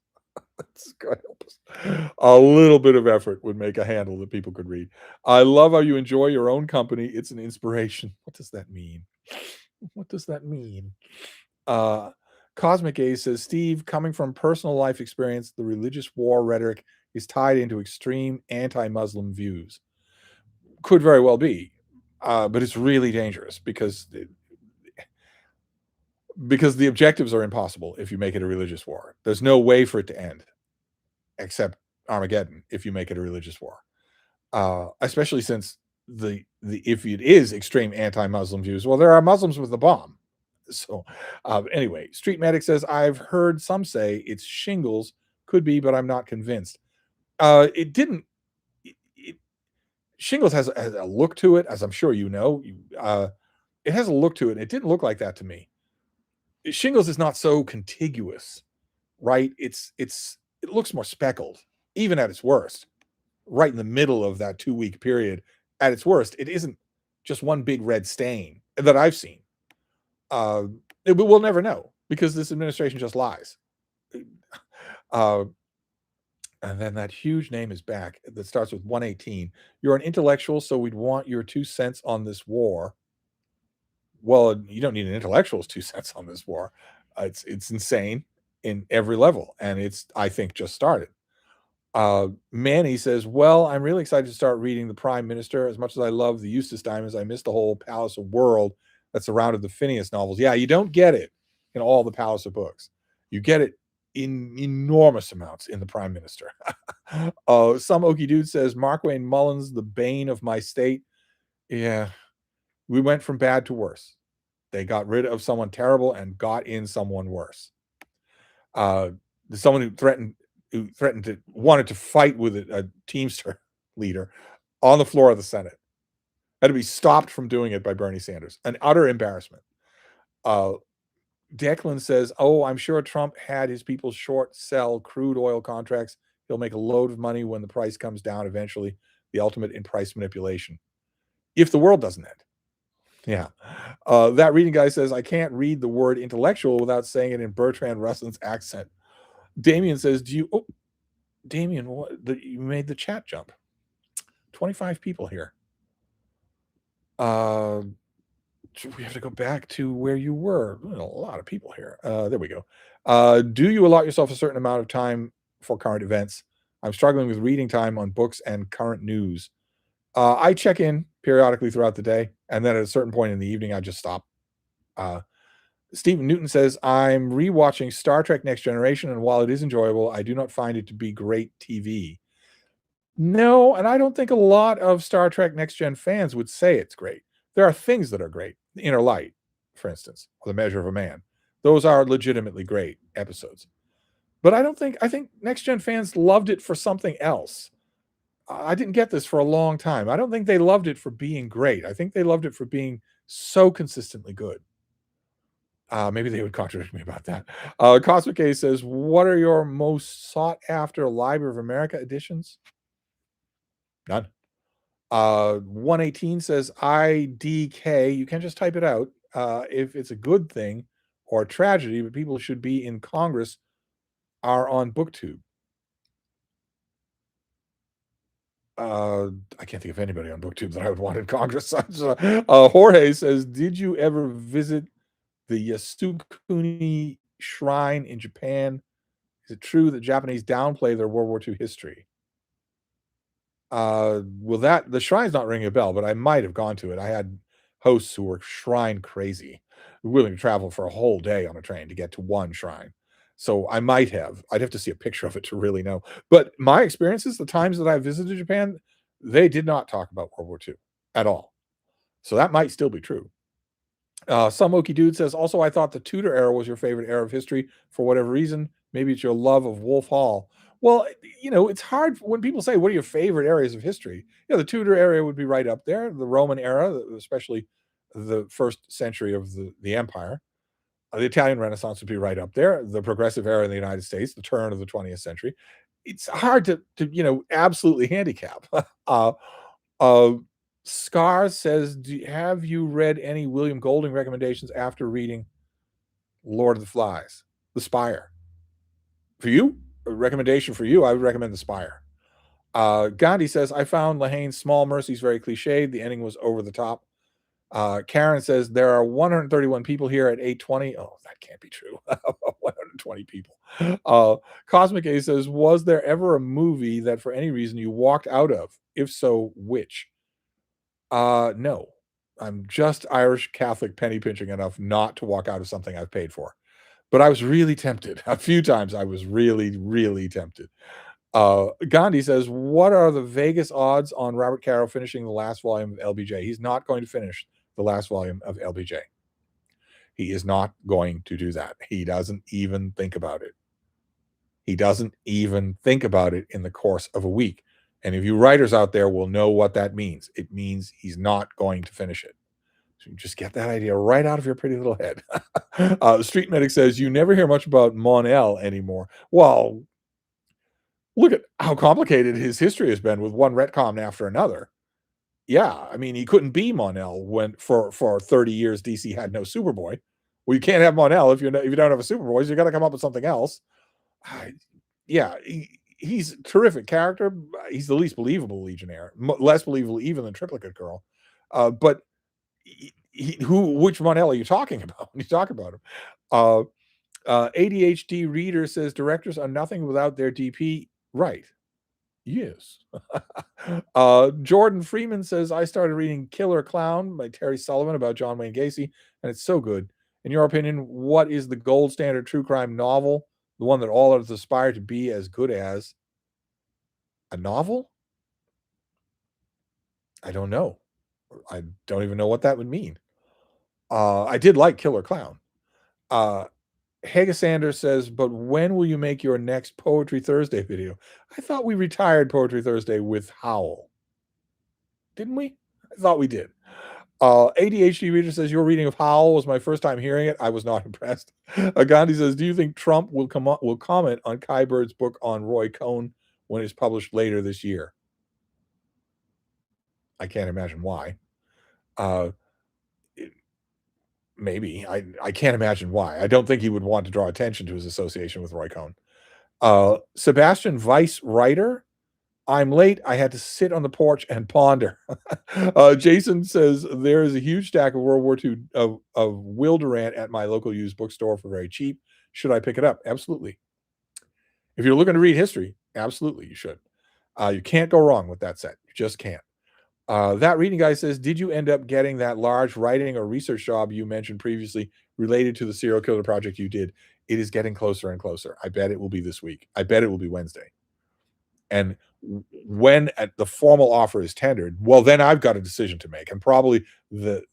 Speaker 1: God help us. A little bit of effort would make a handle that people could read. "I love how you enjoy your own company. It's an inspiration." What does that mean? What does that mean? Uh, Cosmic A says, "Steve, coming from personal life experience, the religious war rhetoric is tied into extreme anti-Muslim views." Could very well be, but it's really dangerous because the objectives are impossible if you make it a religious war. There's no way for it to end except Armageddon if you make it a religious war. Especially since the if it is extreme anti-Muslim views, well, there are Muslims with the bomb. So anyway, Street Medic says, "I've heard some say it's shingles, could be, but I'm not convinced." It didn't. It, shingles has a look to it, as I'm sure you know. It has a look to it. It didn't look like that to me. Shingles is not so contiguous, right? It looks more speckled, even at its worst. Right in the middle of that 2-week period, at its worst, it isn't just one big red stain that I've seen. Uh, we'll never know because this administration just lies. Uh, and then that huge name is back that starts with 118. "You're an intellectual, so we'd want your 2 cents on this war." Well, you don't need an intellectual's 2 cents on this war. It's insane in every level, and it's, I think, just started. Manny says, "Well, I'm really excited to start reading The Prime Minister. As much as I love the Eustace Diamonds, I miss the whole Palace of World that surrounded the Phineas novels." Yeah, you don't get it in all the Palace of books. You get it in enormous amounts in The Prime Minister. Some Okie dude says, "Mark Wayne Mullins, the bane of my state." Yeah, we went from bad to worse. They got rid of someone terrible and got in someone worse. Uh, someone who threatened to wanted to fight with a Teamster leader on the floor of the Senate had to be stopped from doing it by Bernie Sanders. An utter embarrassment. Uh, Declan says, "Oh, I'm sure Trump had his people short sell crude oil contracts. He'll make a load of money when the price comes down eventually. The ultimate in price manipulation. If the world doesn't end." Yeah. That reading guy says, "I can't read the word intellectual without saying it in Bertrand Russell's accent." Damien says, "Do you?" Oh, Damien, you made the chat jump. 25 people here. Uh, we have to go back to where you were. A lot of people here. There we go. Do you allot yourself a certain amount of time for current events? I'm struggling with reading time on books and current news. I check in periodically throughout the day, and then at a certain point in the evening, I just stop. Uh, Stephen Newton says, "I'm rewatching Star Trek Next Generation, and while it is enjoyable, I do not find it to be great TV." No, and I don't think a lot of Star Trek Next Gen fans would say it's great. There are things that are great. The Inner Light, for instance, or The Measure of a Man. Those are legitimately great episodes. But I think Next Gen fans loved it for something else. I didn't get this for a long time. I don't think they loved it for being great. I think they loved it for being so consistently good. Maybe they would contradict me about that. Cosmic K says, "What are your most sought after Library of America editions?" None. 118 says, "IDK." You can just type it out. If it's a good thing or a tragedy, but people should be in Congress are on BookTube. I can't think of anybody on BookTube that I would want in Congress. Jorge says, "Did you ever visit the Yasukuni Shrine in Japan? Is it true that Japanese downplay their World War II history?" Well, that the shrine's not ringing a bell, but I might have gone to it. I had hosts who were shrine crazy, willing to travel for a whole day on a train to get to one shrine. So I might have. I'd have to see a picture of it to really know. But my experiences, the times that I visited Japan, they did not talk about World War II at all. So that might still be true. Some Okie Dude says, "Also, I thought the Tudor era was your favorite era of history for whatever reason. Maybe it's your love of Wolf Hall." Well, it's hard when people say, "What are your favorite areas of history?" The Tudor area would be right up there. The Roman era, especially the first century of the empire. The Italian Renaissance would be right up there. The progressive era in the United States, the turn of the 20th century. It's hard to absolutely handicap. uh, uh, Scar says, Have you read any William Golding recommendations after reading Lord of the Flies, The Spire?" For you, a recommendation for you, I would recommend The Spire. Gandhi says, "I found Lahane's Small Mercies very cliched. The ending was over the top." Karen says, "There are 131 people here at 8:20. Oh, that can't be true. 120 people. Cosmic A says, "Was there ever a movie that for any reason you walked out of? If so, which?" No. I'm just Irish Catholic penny pinching enough not to walk out of something I've paid for. But I was really tempted. A few times I was really, really tempted. Gandhi says, "What are the Vegas odds on Robert Caro finishing the last volume of LBJ?" He's not going to finish the last volume of LBJ. He is not going to do that. He doesn't even think about it. He doesn't even think about it in the course of a week. And if you writers out there will know what that means, it means he's not going to finish it. So just get that idea right out of your pretty little head. Street Medic says, "You never hear much about Mon-El anymore." Well, look at how complicated his history has been with one retcon after another. Yeah, I mean, he couldn't be Mon-El when for 30 years DC had no Superboy. Well, you can't have Mon-El if you don't have a Superboy, so you got to come up with something else. Yeah, he's a terrific character. He's the least believable Legionnaire, less believable even than Triplicate Girl. But which Mon-El are you talking about when you talk about him? ADHD Reader says directors are nothing without their DP. Right. Yes. Jordan Freeman says, I started reading Killer Clown by Terry Sullivan about John Wayne Gacy, and it's so good. In your opinion, what is the gold standard true crime novel? The one that all others aspire to be as good as? A novel? I don't know. I don't even know what that would mean. I did like Killer Clown. Uh, Haga Sanders says, but when will you make your next Poetry Thursday video? I thought we retired Poetry Thursday with Howl. Didn't we? I thought we did. ADHD Reader says, your reading of Howl was my first time hearing it. I was not impressed. Gandhi says, do you think Trump will comment on Kai Bird's book on Roy Cohn when it's published later this year? I can't imagine why. Uh, maybe. I can't imagine why. I don't think he would want to draw attention to his association with Roy Cohn. Sebastian Weiss Writer, I'm late. I had to sit on the porch and ponder. Jason says there is a huge stack of World War II of Will Durant at my local used bookstore for very cheap. Should I pick it up? Absolutely. If you're looking to read history, absolutely you should. You can't go wrong with that set. You just can't. That reading guy says, did you end up getting that large writing or research job you mentioned previously related to the serial killer project you did? It is getting closer and closer. I bet it will be this week. I bet it will be Wednesday. And when the formal offer is tendered, well, then I've got a decision to make, and probably the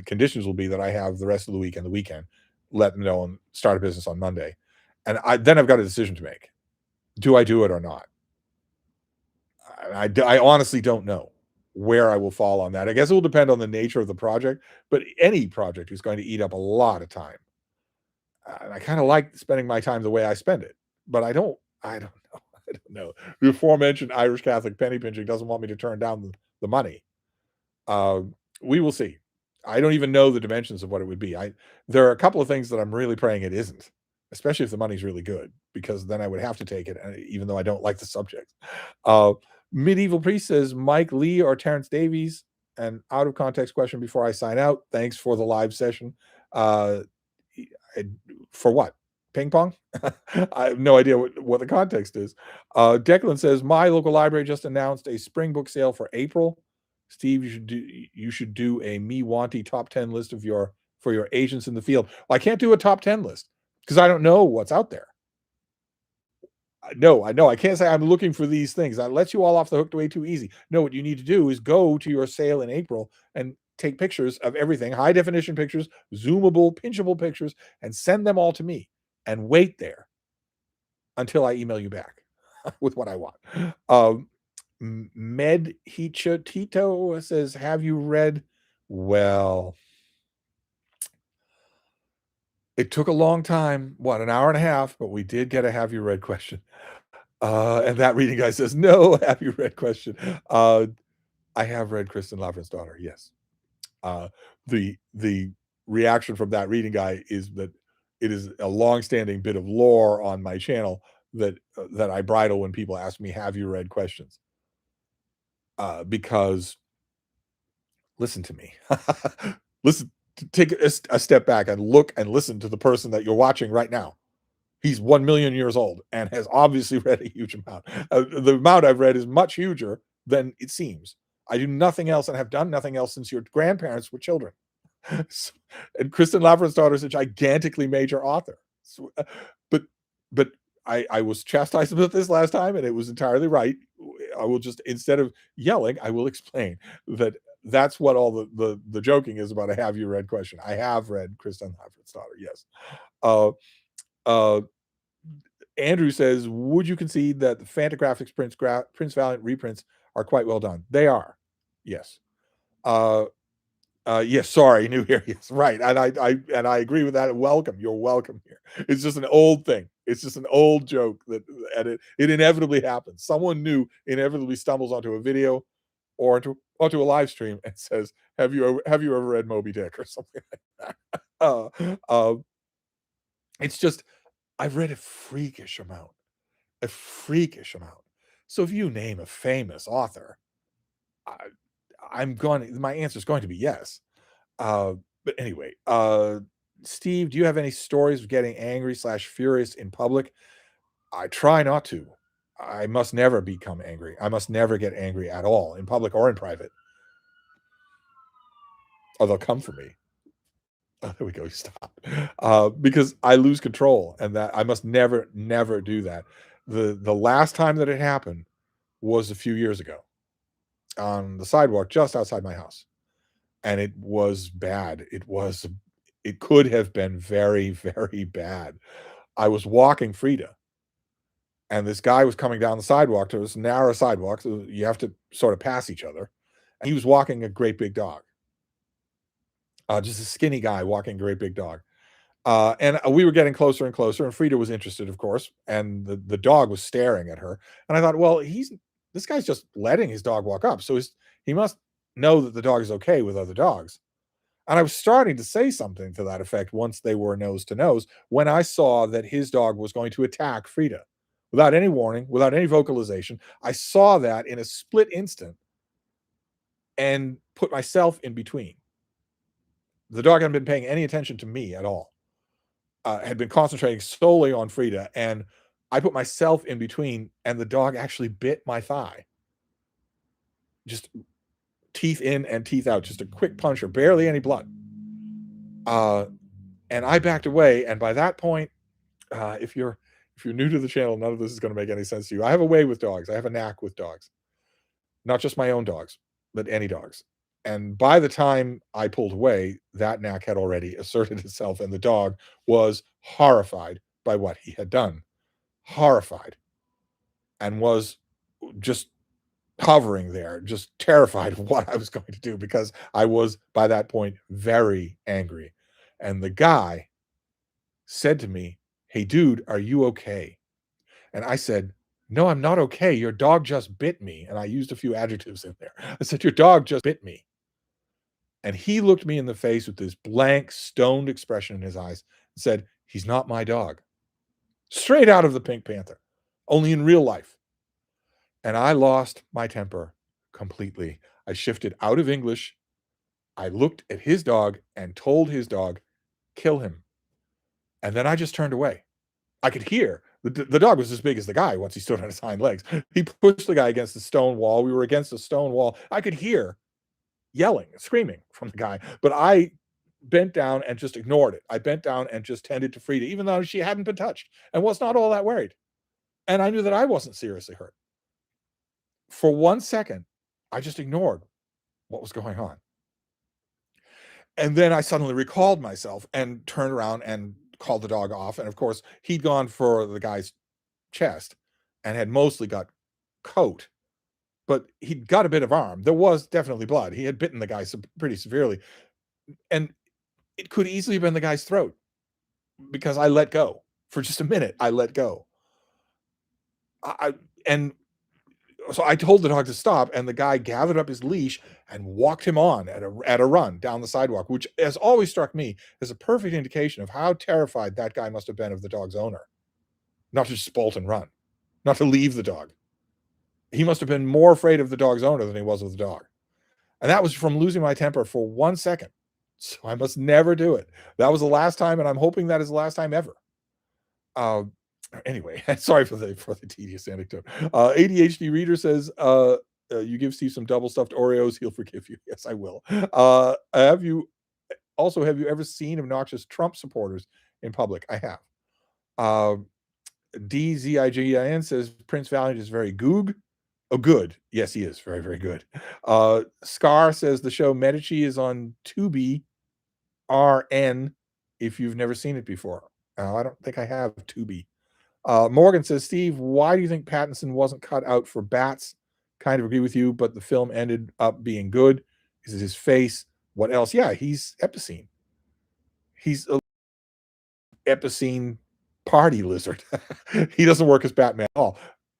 Speaker 1: conditions will be that I have the rest of the week and the weekend, let them know and start a business on Monday, and then I've got a decision to make. Do I do it or not? I honestly don't know where I will fall on that. I guess it will depend on the nature of the project, but any project is going to eat up a lot of time. And I kind of like spending my time the way I spend it, but I don't know. I don't know. The aforementioned Irish Catholic penny pinching doesn't want me to turn down the money. Uh, we will see. I don't even know the dimensions of what it would be. There are a couple of things that I'm really praying it isn't, especially if the money's really good, because then I would have to take it, even though I don't like the subject. Uh, Medieval Priest says Mike Lee or Terrence Davies. An out of context question before I sign out. Thanks for the live session. Uh, for what? Ping pong? I have no idea what the context is. Declan says my local library just announced a spring book sale for April. Steve, you should do a me wanty top 10 list of your agents in the field. Well, I can't do a top 10 list because I don't know what's out there. No, I know. I can't say I'm looking for these things. That lets you all off the hook way too easy. No, what you need to do is go to your sale in April and take pictures of everything, high definition pictures, zoomable, pinchable pictures, and send them all to me and wait there until I email you back with what I want. Med Tito says, have you read? Well, it took a long time, what, an hour and a half, but we did get a have you read question. And that reading guy says, no, have you read question. I have read Kristen Lavran's Daughter. Yes. The reaction from that reading guy is that it is a long-standing bit of lore on my channel that I bridle when people ask me, have you read questions? Because listen to me. Listen, take a step back and look and listen to the person that you're watching right now. He's 1 million years old and has obviously read a huge amount. The amount I've read is much huger than it seems. I do nothing else and have done nothing else since your grandparents were children. And Kristen Lavran's Daughter is a gigantically major author. So, but I was chastised about this last time, and it was entirely right. I will just, instead of yelling, I will explain that that's what all the joking is about a have you read question. I have read Kristen Lavran's Daughter, yes. Andrew says, would you concede that the Fantagraphics Prince Valiant reprints are quite well done? They are, yes. Yes, sorry, new here. Yes, right. And I agree with that. Welcome. You're welcome here. It's just an old thing. It's just an old joke that, and it inevitably happens. Someone new inevitably stumbles onto a video or onto a live stream and says, have you ever read Moby Dick or something like that? It's just, I've read a freakish amount. A freakish amount. So if you name a famous author, my answer is going to be yes. But anyway, Steve, do you have any stories of getting angry / furious in public? I try not to. I must never become angry. I must never get angry at all, in public or in private, or they'll come for me. Oh, there we go. Stop. Because I lose control, and that I must never, never do that. The last time that it happened was a few years ago on the sidewalk just outside my house, and it was bad. It could have been very, very bad. I was walking Frida, and this guy was coming down the sidewalk to this narrow sidewalk, so you have to sort of pass each other. And he was walking a great big dog, just a skinny guy walking a great big dog. And we were getting closer and closer, and Frida was interested, of course, and the dog was staring at her. And I thought, well, this guy's just letting his dog walk up, so he must know that the dog is okay with other dogs. And I was starting to say something to that effect once they were nose to nose, when I saw that his dog was going to attack Frida without any warning, without any vocalization. I saw that in a split instant and put myself in between. The dog hadn't been paying any attention to me at all. Had been concentrating solely on Frida, and I put myself in between, and the dog actually bit my thigh. Just teeth in and teeth out, just a quick puncher, barely any blood. And I backed away, and by that point, if you're new to the channel, none of this is going to make any sense to you. I have a way with dogs. I have a knack with dogs, not just my own dogs, but any dogs. And by the time I pulled away, that knack had already asserted itself, and the dog was horrified by what he had done. Horrified. And was just hovering there, just terrified of what I was going to do, because I was, by that point, very angry. And the guy said to me, "Hey, dude, are you okay?" And I said, "No, I'm not okay. Your dog just bit me." And I used a few adjectives in there. I said, "Your dog just bit me." And he looked me in the face with this blank, stoned expression in his eyes and said, "He's not my dog." Straight out of the Pink Panther, only in real life. And I lost my temper completely. I shifted out of English. I looked at his dog and told his dog, "Kill him." And then I just turned away. I could hear the dog was as big as the guy once he stood on his hind legs. He pushed the guy against the stone wall. We were against a stone wall. I could hear yelling, screaming from the guy, but I bent down and just ignored it. I bent down and just tended to Frida, even though she hadn't been touched, and was not all that worried. And I knew that I wasn't seriously hurt. For 1 second, I just ignored what was going on. And then I suddenly recalled myself and turned around and called the dog off. And of course, he'd gone for the guy's chest and had mostly got coat, but he'd got a bit of arm. There was definitely blood. He had bitten the guy pretty severely. And it could easily have been the guy's throat, because I let go for just a minute. I let go. And so I told the dog to stop, and the guy gathered up his leash and walked him on at a run down the sidewalk, which has always struck me as a perfect indication of how terrified that guy must have been of the dog's owner. Not to just bolt and run, not to leave the dog. He must have been more afraid of the dog's owner than he was of the dog. And that was from losing my temper for 1 second. So I must never do it. That was the last time, and I'm hoping that is the last time ever. Anyway, sorry for the tedious anecdote. ADHD Reader says, you give Steve some double stuffed Oreos, he'll forgive you. Yes, I will. Have you ever seen obnoxious Trump supporters in public? I have. DZIGIN says Prince Valiant is very goog. Oh, good. Yes, he is. Very, very good. Scar says the show Medici is on Tubi RN if you've never seen it before. I don't think I have Tubi. Morgan says, Steve, why do you think Pattinson wasn't cut out for Bats? Kind of agree with you, but the film ended up being good. Is it his face? What else? Yeah, he's Epicene. He's a Epicene party lizard. He doesn't work as Batman at all.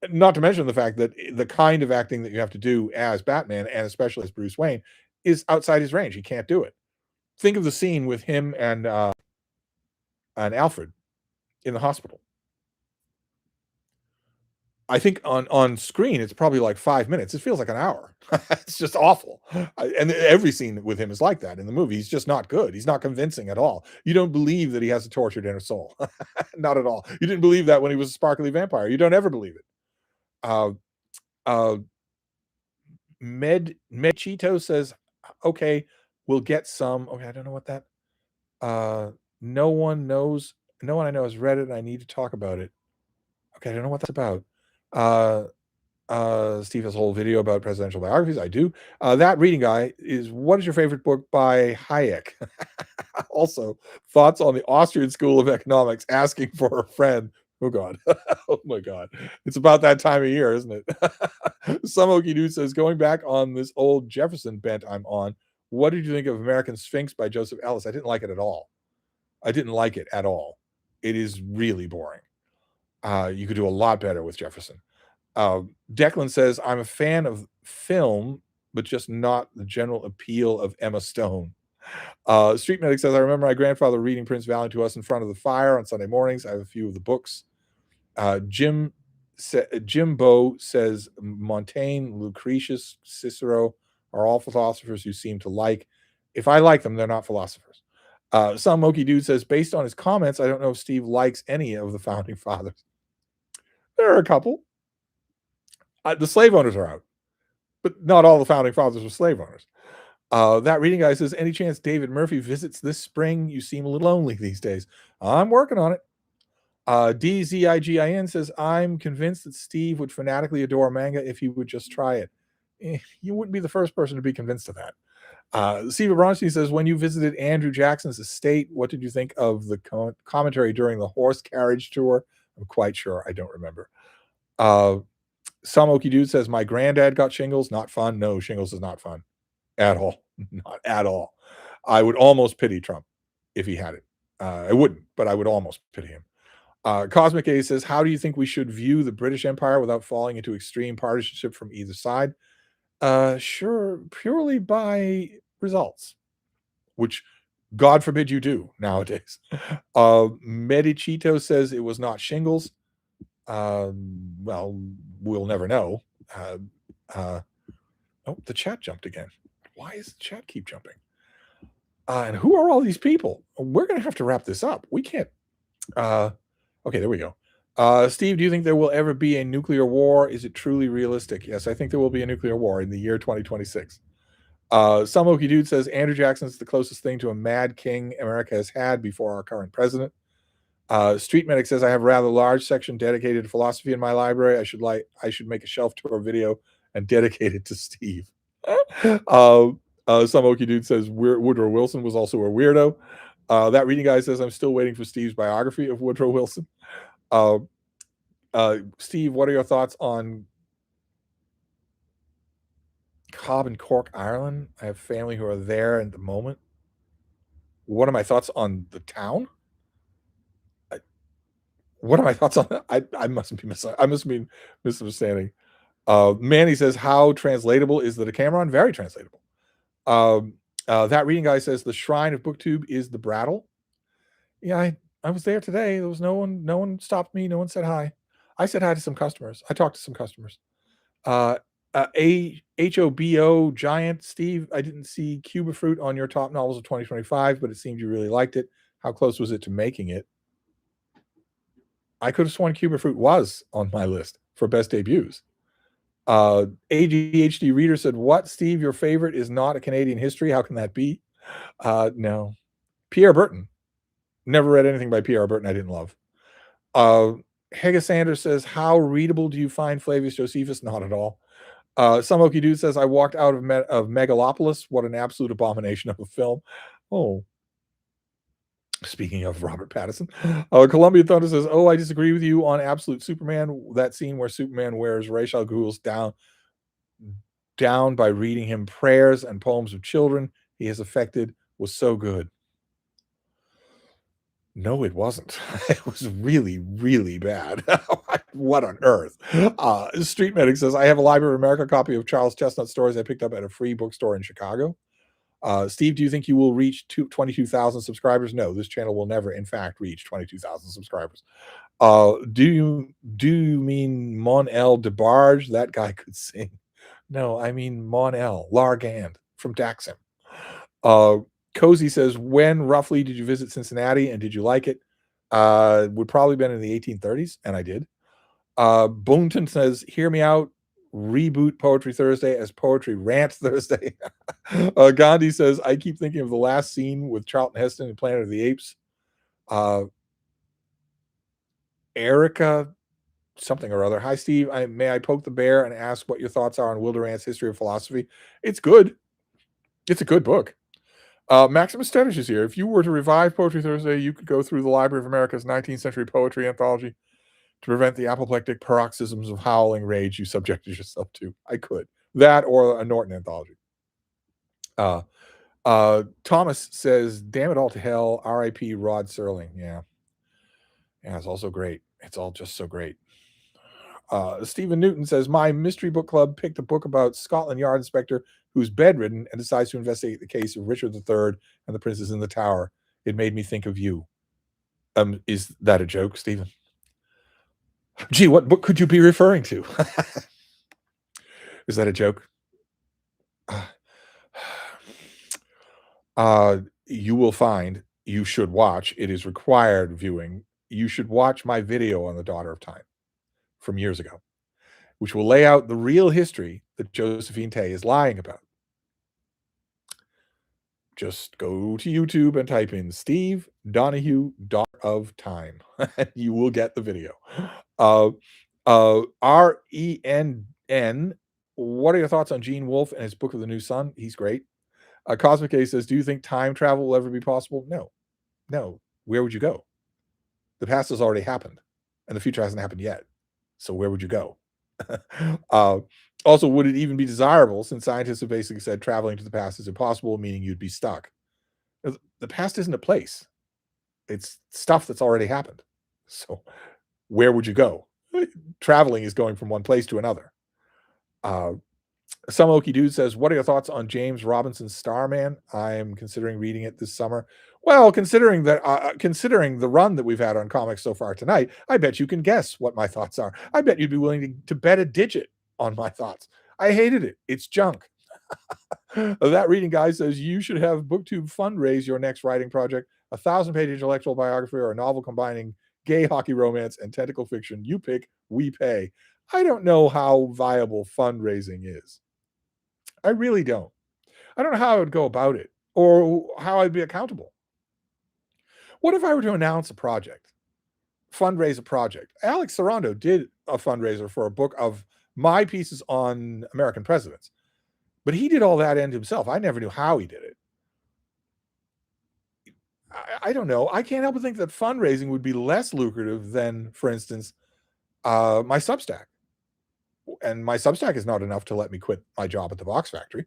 Speaker 1: Not to mention the fact that the kind of acting that you have to do as Batman, and especially as Bruce Wayne, is outside his range. He can't do it. Think of the scene with him and Alfred in the hospital. I think on screen, it's probably like 5 minutes. It feels like an hour. It's just awful. And every scene with him is like that in the movie. He's just not good. He's not convincing at all. You don't believe that he has a tortured inner soul. Not at all. You didn't believe that when he was a sparkly vampire. You don't ever believe it. Uh, uh, Med Cheeto says, okay, we'll get some. Okay, I don't know what that. Uh, no one knows. No one I know has read it. And I need to talk about it. Okay, I don't know what that's about. Uh, Steve has a whole video about presidential biographies. I do. That reading guy is, what is your favorite book by Hayek? Also, thoughts on the Austrian School of Economics, asking for a friend. Oh God. Oh my God. It's about that time of year, isn't it? Some Okie Dude says, going back on this old Jefferson bent I'm on, what did you think of American Sphinx by Joseph Ellis? I didn't like it at all. I didn't like it at all. It is really boring. You could do a lot better with Jefferson. Declan says, I'm a fan of film, but just not the general appeal of Emma Stone. Street Medic says, I remember my grandfather reading Prince Valiant to us in front of the fire on Sunday mornings. I have a few of the books. Jimbo says, Montaigne, Lucretius, Cicero are all philosophers you seem to like. If I like them, they're not philosophers. Some Moki Dude says, based on his comments, I don't know if Steve likes any of the founding fathers. There are a couple. The slave owners are out, but not all the founding fathers were slave owners. That reading guy says, any chance David Murphy visits this spring? You seem a little lonely these days. I'm working on it. DZIGIN says, I'm convinced that Steve would fanatically adore manga if he would just try it. You wouldn't be the first person to be convinced of that. Steve Bronstein says, when you visited Andrew Jackson's estate, what did you think of the commentary during the horse carriage tour? I'm quite sure. I don't remember. Some Okie Dude says, my granddad got shingles. Not fun. No, shingles is not fun at all. Not at all. I would almost pity Trump if he had it. I wouldn't, but I would almost pity him. Cosmic A says, how do you think we should view the British Empire without falling into extreme partisanship from either side? Sure, purely by results, which God forbid you do nowadays. Medichito says it was not shingles. Well, we'll never know. Oh, the chat jumped again. Why does the chat keep jumping? And who are all these people? We're going to have to wrap this up. We can't. Okay, there we go. Steve, do you think there will ever be a nuclear war? Is it truly realistic? Yes, I think there will be a nuclear war in the year 2026. Some Okie Dude says Andrew Jackson is the closest thing to a mad king America has had before our current president. Street Medic says, I have a rather large section dedicated to philosophy in my library. I should make a shelf tour video and dedicate it to Steve. Some Okie Dude says Woodrow Wilson was also a weirdo. That reading guy says, I'm still waiting for Steve's biography of Woodrow Wilson. Steve, what are your thoughts on Cobb and Cork, Ireland? I have family who are there at the moment. What are my thoughts on the town? What are my thoughts on that? I must be misunderstanding. Manny says, how translatable is the Decameron? Very translatable. That reading guy says the shrine of BookTube is the Brattle. Yeah, I was there today. There was no one stopped me. No one said hi. I said hi to some customers. I talked to some customers. HOBO Giant Steve, I didn't see Cuba Fruit on your top novels of 2025, but it seemed you really liked it. How close was it to making it? I could have sworn Cuba Fruit was on my list for best debuts. ADHD Reader said, what, Steve, your favorite is not a Canadian history? How can that be? No. Pierre Burton. Never read anything by Pierre Burton I didn't love. Hega Sanders says, how readable do you find Flavius Josephus? Not at all. Some Okie Dude says, I walked out of Megalopolis. What an absolute abomination of a film. Oh. Speaking of Robert Pattinson, Columbia Thunder says, oh, I disagree with you on Absolute Superman. That scene where Superman wears Ra's al Ghul's down by reading him prayers and poems of children he has affected was so good. No, it wasn't. It was really, really bad. What on earth? Street Medic says, I have a Library of America copy of Charles Chestnut stories I picked up at a free bookstore in Chicago. Steve, do you think you will reach 22,000 subscribers? No, this channel will never, in fact, reach 22,000 subscribers. Do you mean Mon-El DeBarge? That guy could sing. No, I mean Mon-El Largand from Daxim. Cozy says, when roughly did you visit Cincinnati and did you like it? Would probably been in the 1830s, and I did. Boonton says, hear me out. Reboot Poetry Thursday as Poetry Rant Thursday. Gandhi says, I keep thinking of the last scene with Charlton Heston in Planet of the Apes. Erica something or other. Hi, Steve. May I poke the bear and ask what your thoughts are on Will Durant's History of Philosophy? It's good. It's a good book. Maximus Stenish is here. If you were to revive Poetry Thursday, you could go through the Library of America's 19th century poetry anthology to prevent the apoplectic paroxysms of howling rage you subjected yourself to. I could. That or a Norton anthology. Thomas says, damn it all to hell, R.I.P. Rod Serling. Yeah. Yeah, it's also great. It's all just so great. Stephen Newton says, my mystery book club picked a book about Scotland Yard inspector who's bedridden and decides to investigate the case of Richard III and the Princes in the Tower. It made me think of you. Is that a joke, Stephen? Gee, what book could you be referring to? Is that a joke? You will find, you should watch, it is required viewing. You should watch my video on the Daughter of Time from years ago, which will lay out the real history that Josephine Tey is lying about. Just go to YouTube and type in Steve Donahue, Daughter of Time. You will get the video. RENN, what are your thoughts on Gene Wolfe and his Book of the New Sun? He's great. Cosmic A says, do you think time travel will ever be possible? No. Where would you go? The past has already happened, and the future hasn't happened yet. So where would you go? Also, would it even be desirable, since scientists have basically said traveling to the past is impossible, meaning you'd be stuck? The past isn't a place. It's stuff that's already happened. So where would you go? Traveling is going from one place to another. Some Okie Dude says, what are your thoughts on James Robinson's Starman? I'm considering reading it this summer. Well, considering the run that we've had on comics so far tonight, I bet you can guess what my thoughts are. I bet you'd be willing to bet a digit on my thoughts. I hated it. It's junk. That reading guy says, you should have BookTube fundraise your next writing project, 1,000-page intellectual biography or a novel combining gay hockey romance and tentacle fiction. You pick, we pay. I don't know how viable fundraising is. I really don't. I don't know how I would go about it or how I'd be accountable. What if I were to announce a project, fundraise a project? Alex Serrando did a fundraiser for a book of my pieces on American presidents, but he did all that end himself. I never knew how he did it. I don't know. I can't help but think that fundraising would be less lucrative than, for instance, my Substack. And my Substack is not enough to let me quit my job at the Box Factory.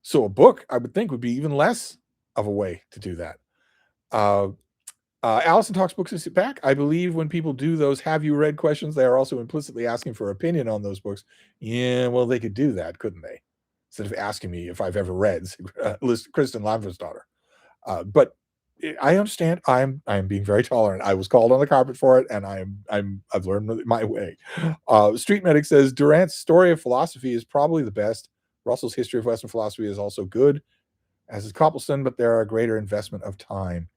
Speaker 1: So a book, I would think, would be even less of a way to do that. Allison Talks Books is back. I believe when people do those have you read questions, they are also implicitly asking for opinion on those books. Yeah, well, they could do that, couldn't they? Instead of asking me if I've ever read Kristen Lambert's Daughter. But I understand. I'm being very tolerant. I was called on the carpet for it, and I've learned my way. Street Medic says Durant's Story of Philosophy is probably the best. Russell's History of Western Philosophy is also good, as is Copleston, but there are a greater investment of time.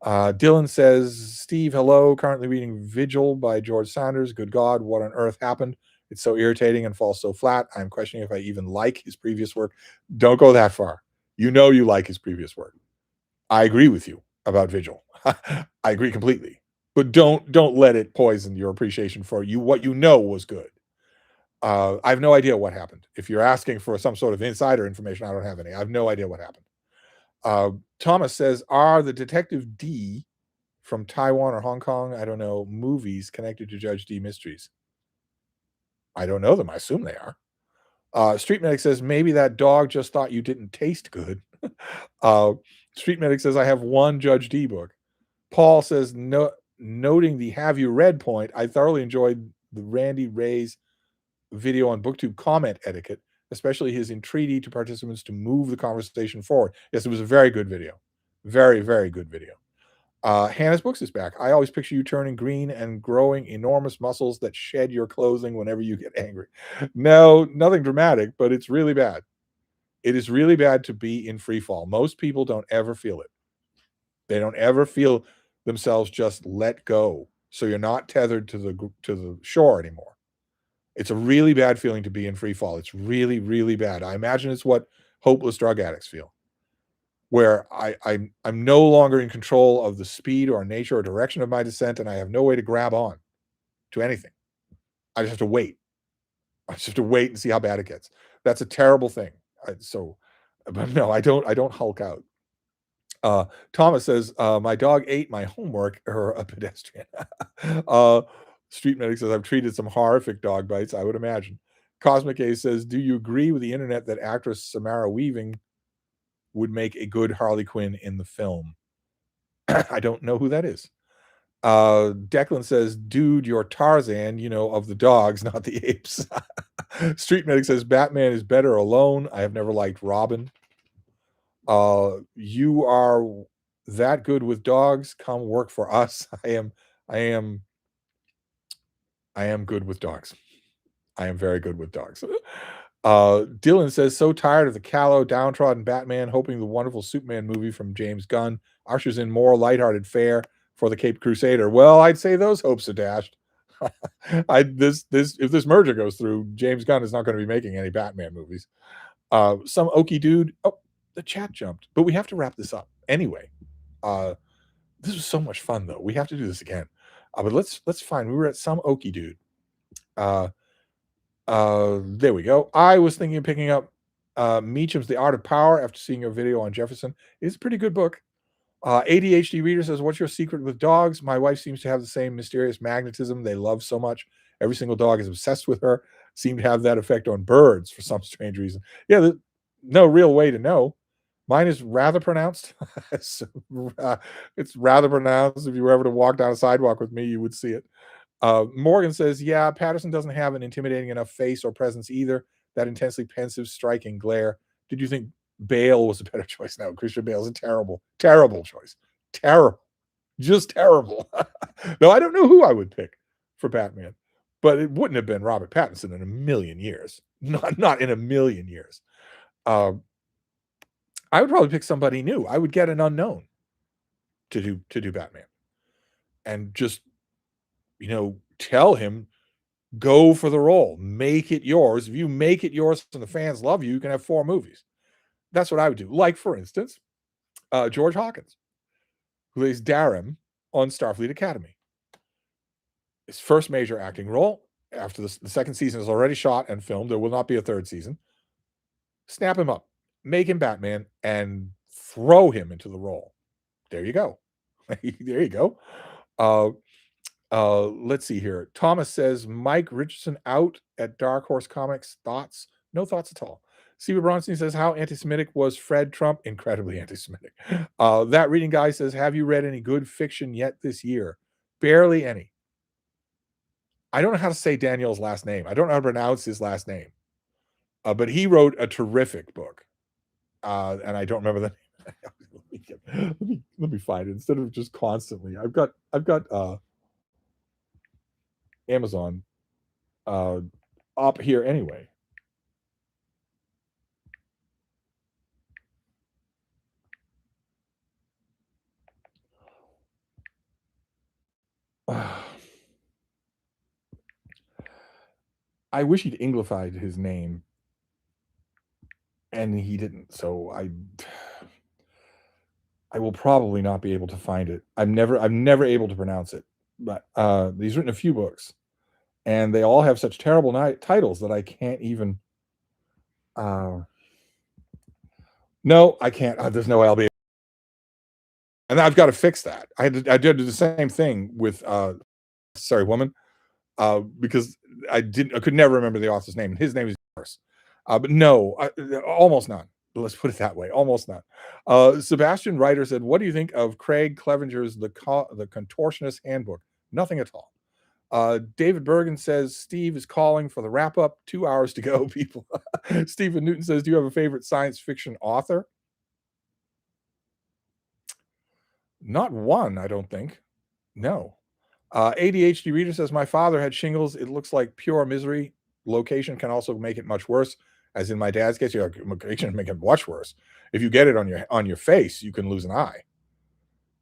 Speaker 1: Dylan says, Steve, hello. Currently reading Vigil by George Sanders. Good God, what on earth happened? It's so irritating and falls so flat. I'm questioning if I even like his previous work. Don't go that far. You know you like his previous work. I agree with you about Vigil. I agree completely. But don't let it poison your appreciation for what you know was good. I have no idea what happened. If you're asking for some sort of insider information, I don't have any. I have no idea what happened. Thomas says, are the Detective D from Taiwan or Hong Kong, I don't know, movies connected to Judge D mysteries? I don't know them. I assume they are. Street Medic says, maybe that dog just thought you didn't taste good. Street Medic says, I have one Judge D book. Paul says, noting the have you read point, I thoroughly enjoyed the Randy Ray's video on BookTube comment etiquette, especially his entreaty to participants to move the conversation forward. Yes, it was a very good video. Very, very good video. Hannah's Books is back. I always picture you turning green and growing enormous muscles that shed your clothing whenever you get angry. No, nothing dramatic, but it's really bad. It is really bad to be in free fall. Most people don't ever feel it. They don't ever feel themselves just let go so you're not tethered to the shore anymore. It's a really bad feeling to be in free fall. It's really, really bad. I imagine it's what hopeless drug addicts feel, where I'm no longer in control of the speed or nature or direction of my descent, and I have no way to grab on to anything. I just have to wait. I just have to wait and see how bad it gets. That's a terrible thing. But no, I don't Hulk out. Thomas says, my dog ate my homework, or a pedestrian. uh, Street Medic says, I've treated some horrific dog bites, I would imagine. Cosmic A says, do you agree with the internet that actress Samara Weaving would make a good Harley Quinn in the film? I don't know who that is. Declan says, dude, you're Tarzan, of the dogs, not the apes. Street Medic says, Batman is better alone. I have never liked Robin. You are that good with dogs. Come work for us. I am good with dogs. I am very good with dogs. Dylan says, so tired of the callow, downtrodden Batman, hoping the wonderful Superman movie from James Gunn ushers in more lighthearted fare for the Caped Crusader. Well, I'd say those hopes are dashed. If this merger goes through, James Gunn is not going to be making any Batman movies. Some oaky dude. Oh, the chat jumped, but we have to wrap this up anyway. This was so much fun, though. We have to do this again. But let's find. We were at some oaky dude. There we go. I was thinking of picking up Meacham's The Art of Power after seeing your video on Jefferson. It's a pretty good book. ADHD Reader says, what's your secret with dogs? My wife seems to have the same mysterious magnetism they love so much. Every single dog is obsessed with her. Seem to have that effect on birds for some strange reason. Yeah, no real way to know. Mine is rather pronounced. It's rather pronounced. If you were ever to walk down a sidewalk with me, you would see it. Morgan says, yeah, Patterson doesn't have an intimidating enough face or presence either. That intensely pensive, striking glare. Did you think Bale was a better choice? No, Christian Bale is a terrible, terrible choice. Terrible. Just terrible. No, I don't know who I would pick for Batman, but it wouldn't have been Robert Pattinson in a million years. Not in a million years. I would probably pick somebody new. I would get an unknown to do Batman, and just tell him, go for the role, make it yours. If you make it yours and the fans love you, you can have 4 movies. That's what I would do. Like, for instance, George Hawkins, who plays Darim on Starfleet Academy. His first major acting role. After the second season is already shot and filmed, there will not be a third season. Snap him up, make him Batman, and throw him into the role. There you go. There you go. Let's see here. Thomas says, Mike Richardson out at Dark Horse Comics. Thoughts? No thoughts at all. Steve Bronstein says, how anti-Semitic was Fred Trump? Incredibly anti-Semitic. That reading guy says, have you read any good fiction yet this year? Barely any. I don't know how to say Daniel's last name. I don't know how to pronounce his last name. But he wrote a terrific book. And I don't remember the name. Let me find it instead of just constantly. I've got Amazon up here anyway. I wish he'd Anglified his name, and he didn't. So I will probably not be able to find it. I'm never able to pronounce it. But he's written a few books, and they all have such terrible titles that I can't even. No, I can't. There's no way I'll be. And I've got to fix that. I did the same thing with Sorry Woman, because I could never remember the author's name. His name is Morris. But no, almost none. Let's put it that way. Almost none. Sebastian Ryder said, what do you think of Craig Clevenger's The Contortionist Handbook? Nothing at all. David Bergen says, Steve is calling for the wrap up. 2 hours to go, people. Stephen Newton says, do you have a favorite science fiction author? Not one, I don't think. No. ADHD Reader says, my father had shingles. It looks like pure misery. Location can also make it much worse. As in my dad's case, location can make it much worse. If you get it on your face, you can lose an eye.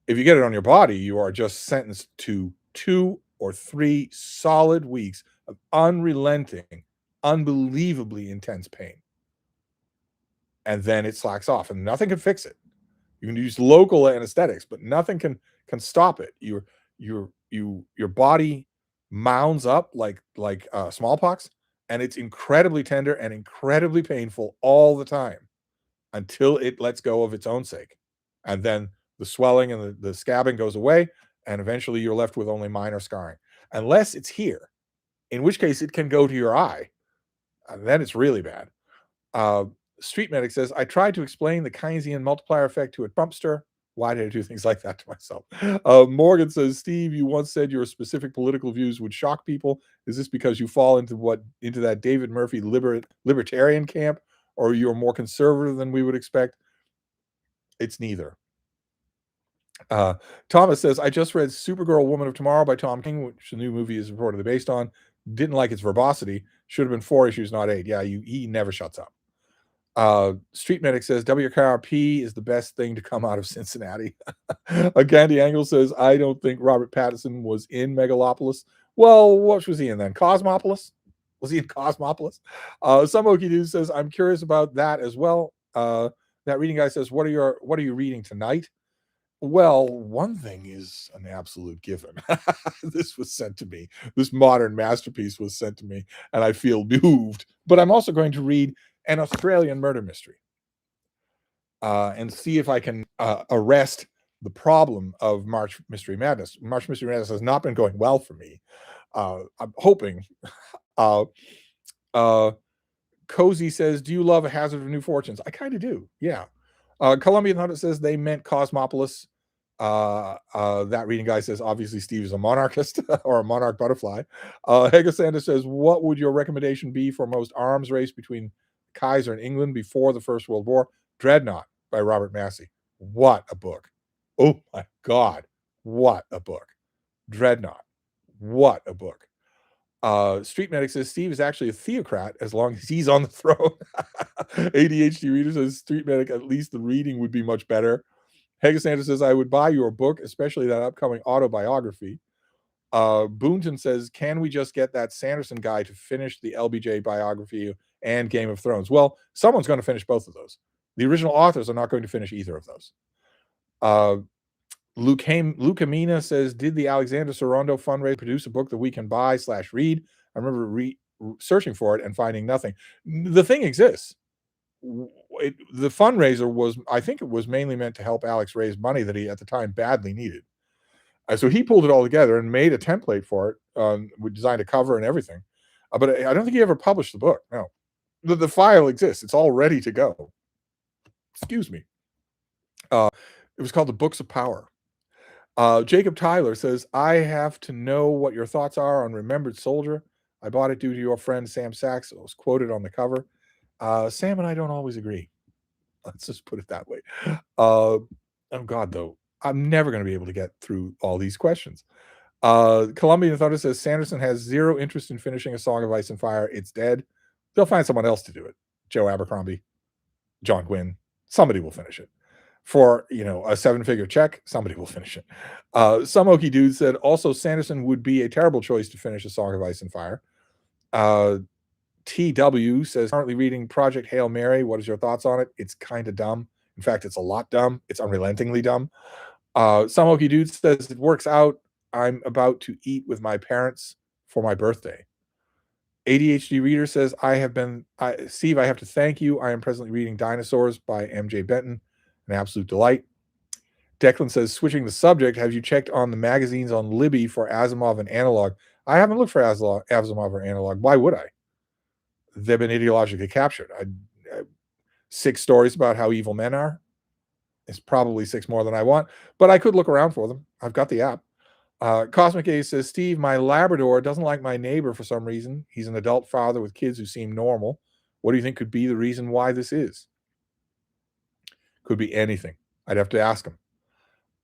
Speaker 1: If you get it on your body, you are just sentenced to 2 or 3 solid weeks of unrelenting, unbelievably intense pain. And then it slacks off, and nothing can fix it. You can use local anesthetics, but nothing can stop it. Your body mounds up like smallpox, and it's incredibly tender and incredibly painful all the time until it lets go of its own sake. And then the swelling and the scabbing goes away, and eventually you're left with only minor scarring. Unless it's here, in which case it can go to your eye, and then it's really bad. Uh, Street Medic says, I tried to explain the Keynesian multiplier effect to a Trumpster. Why did I do things like that to myself? Morgan says, Steve, you once said your specific political views would shock people. Is this because you fall into that David Murphy libertarian camp, or you're more conservative than we would expect? It's neither. Thomas says, I just read Supergirl Woman of Tomorrow by Tom King, which the new movie is reportedly based on. Didn't like its verbosity. Should have been 4 issues, not 8. Yeah, he never shuts up. Street Medic says WKRP is the best thing to come out of Cincinnati. Gandhi Angle says, I don't think Robert Pattinson was in Megalopolis. Well, what was he in then? Cosmopolis? Was he in Cosmopolis? Some Okie Dude says, I'm curious about that as well. That reading guy says, what are you reading tonight? Well, one thing is an absolute given. This was sent to me. This modern masterpiece was sent to me, and I feel moved. But I'm also going to read an Australian murder mystery and see if I can arrest the problem of March Mystery Madness. March Mystery Madness has not been going well for me. I'm hoping. Cozy says, do you love A Hazard of New Fortunes? I kind of do, yeah. Colombian Hunter says they meant Cosmopolis. That reading guy says, obviously Steve is a monarchist or a monarch butterfly. Hega Sanders says, what would your recommendation be for most arms race between Kaiser and England before the First World War? Dreadnought by Robert Massey. What a book. Oh my God. What a book. Dreadnought. What a book. Street Medic says Steve is actually a theocrat as long as he's on the throne. ADHD Reader says Street Medic, at least the reading would be much better. Hager Sanders says, I would buy your book, especially that upcoming autobiography. Boonton says, can we just get that Sanderson guy to finish the LBJ biography and Game of Thrones? Well, someone's going to finish both of those. The original authors are not going to finish either of those. Luke Amina says, did the Alexander Sorondo fundraiser produce a book that we can buy/read? I remember searching for it and finding nothing. The thing exists. The fundraiser was, I think it was mainly meant to help Alex raise money that he at the time badly needed. So he pulled it all together and made a template for it. We designed a cover and everything. But I don't think he ever published the book. No. The file exists. It's all ready to go. Excuse me. It was called The Books of Power. Jacob Tyler says, I have to know what your thoughts are on Remembered Soldier. I bought it due to your friend Sam Sachs. It was quoted on the cover. Sam and I don't always agree. Let's just put it that way. Oh God, though, I'm never going to be able to get through all these questions. Colombian Thunder says Sanderson has zero interest in finishing A Song of Ice and Fire. It's dead. They'll find someone else to do it. Joe Abercrombie, John Gwynn, somebody will finish it. For, a 7-figure check, somebody will finish it. Some Okie Dude said also Sanderson would be a terrible choice to finish A Song of Ice and Fire. TW says, currently reading Project Hail Mary. What is your thoughts on it? It's kind of dumb. In fact, it's a lot dumb. It's unrelentingly dumb. Some Okie Dude says, it works out. I'm about to eat with my parents for my birthday. ADHD Reader says, Steve, I have to thank you. I am presently reading Dinosaurs by M.J. Benton. An absolute delight. Declan says, switching the subject, have you checked on the magazines on Libby for Asimov and Analog? I haven't looked for Asimov or Analog. Why would I? They've been ideologically captured. 6 stories about how evil men are. It's probably 6 more than I want, but I could look around for them. I've got the app. Cosmic A says, Steve, my Labrador doesn't like my neighbor for some reason. He's an adult father with kids who seem normal. What do you think could be the reason why this is? Could be anything. I'd have to ask him.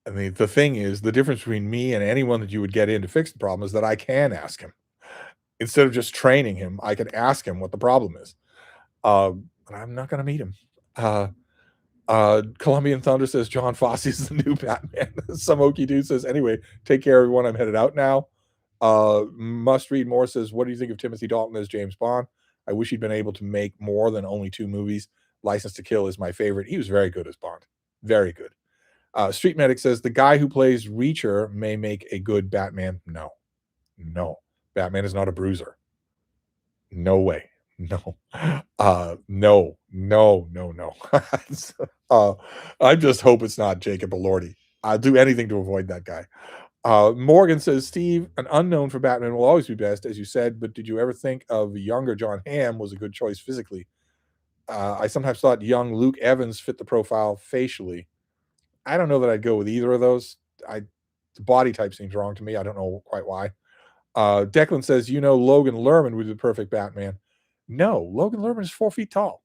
Speaker 1: I mean, the thing is, the difference between me and anyone that you would get in to fix the problem is that I can ask him. Instead of just training him, I can ask him what the problem is. But I'm not going to meet him. Colombian Thunder says John Fosse is the new Batman. Some Okie dude says, anyway, take care, everyone. I'm headed out now. Must read more says, what do you think of Timothy Dalton as James Bond? I wish he'd been able to make more than only 2 movies. License to Kill is my favorite. He was very good as Bond. Very good. Street Medic says, the guy who plays Reacher may make a good Batman. No. No. Batman is not a bruiser. No way. No. No. I just hope it's not Jacob Elordi. I'll do anything to avoid that guy. Morgan says, Steve, an unknown for Batman will always be best, as you said, but did you ever think of younger John Hamm was a good choice physically? I sometimes thought young Luke Evans fit the profile facially. I don't know that I'd go with either of those. The body type seems wrong to me. I don't know quite why. Declan says, Logan Lerman would be the perfect Batman. No, Logan Lerman is 4 feet tall.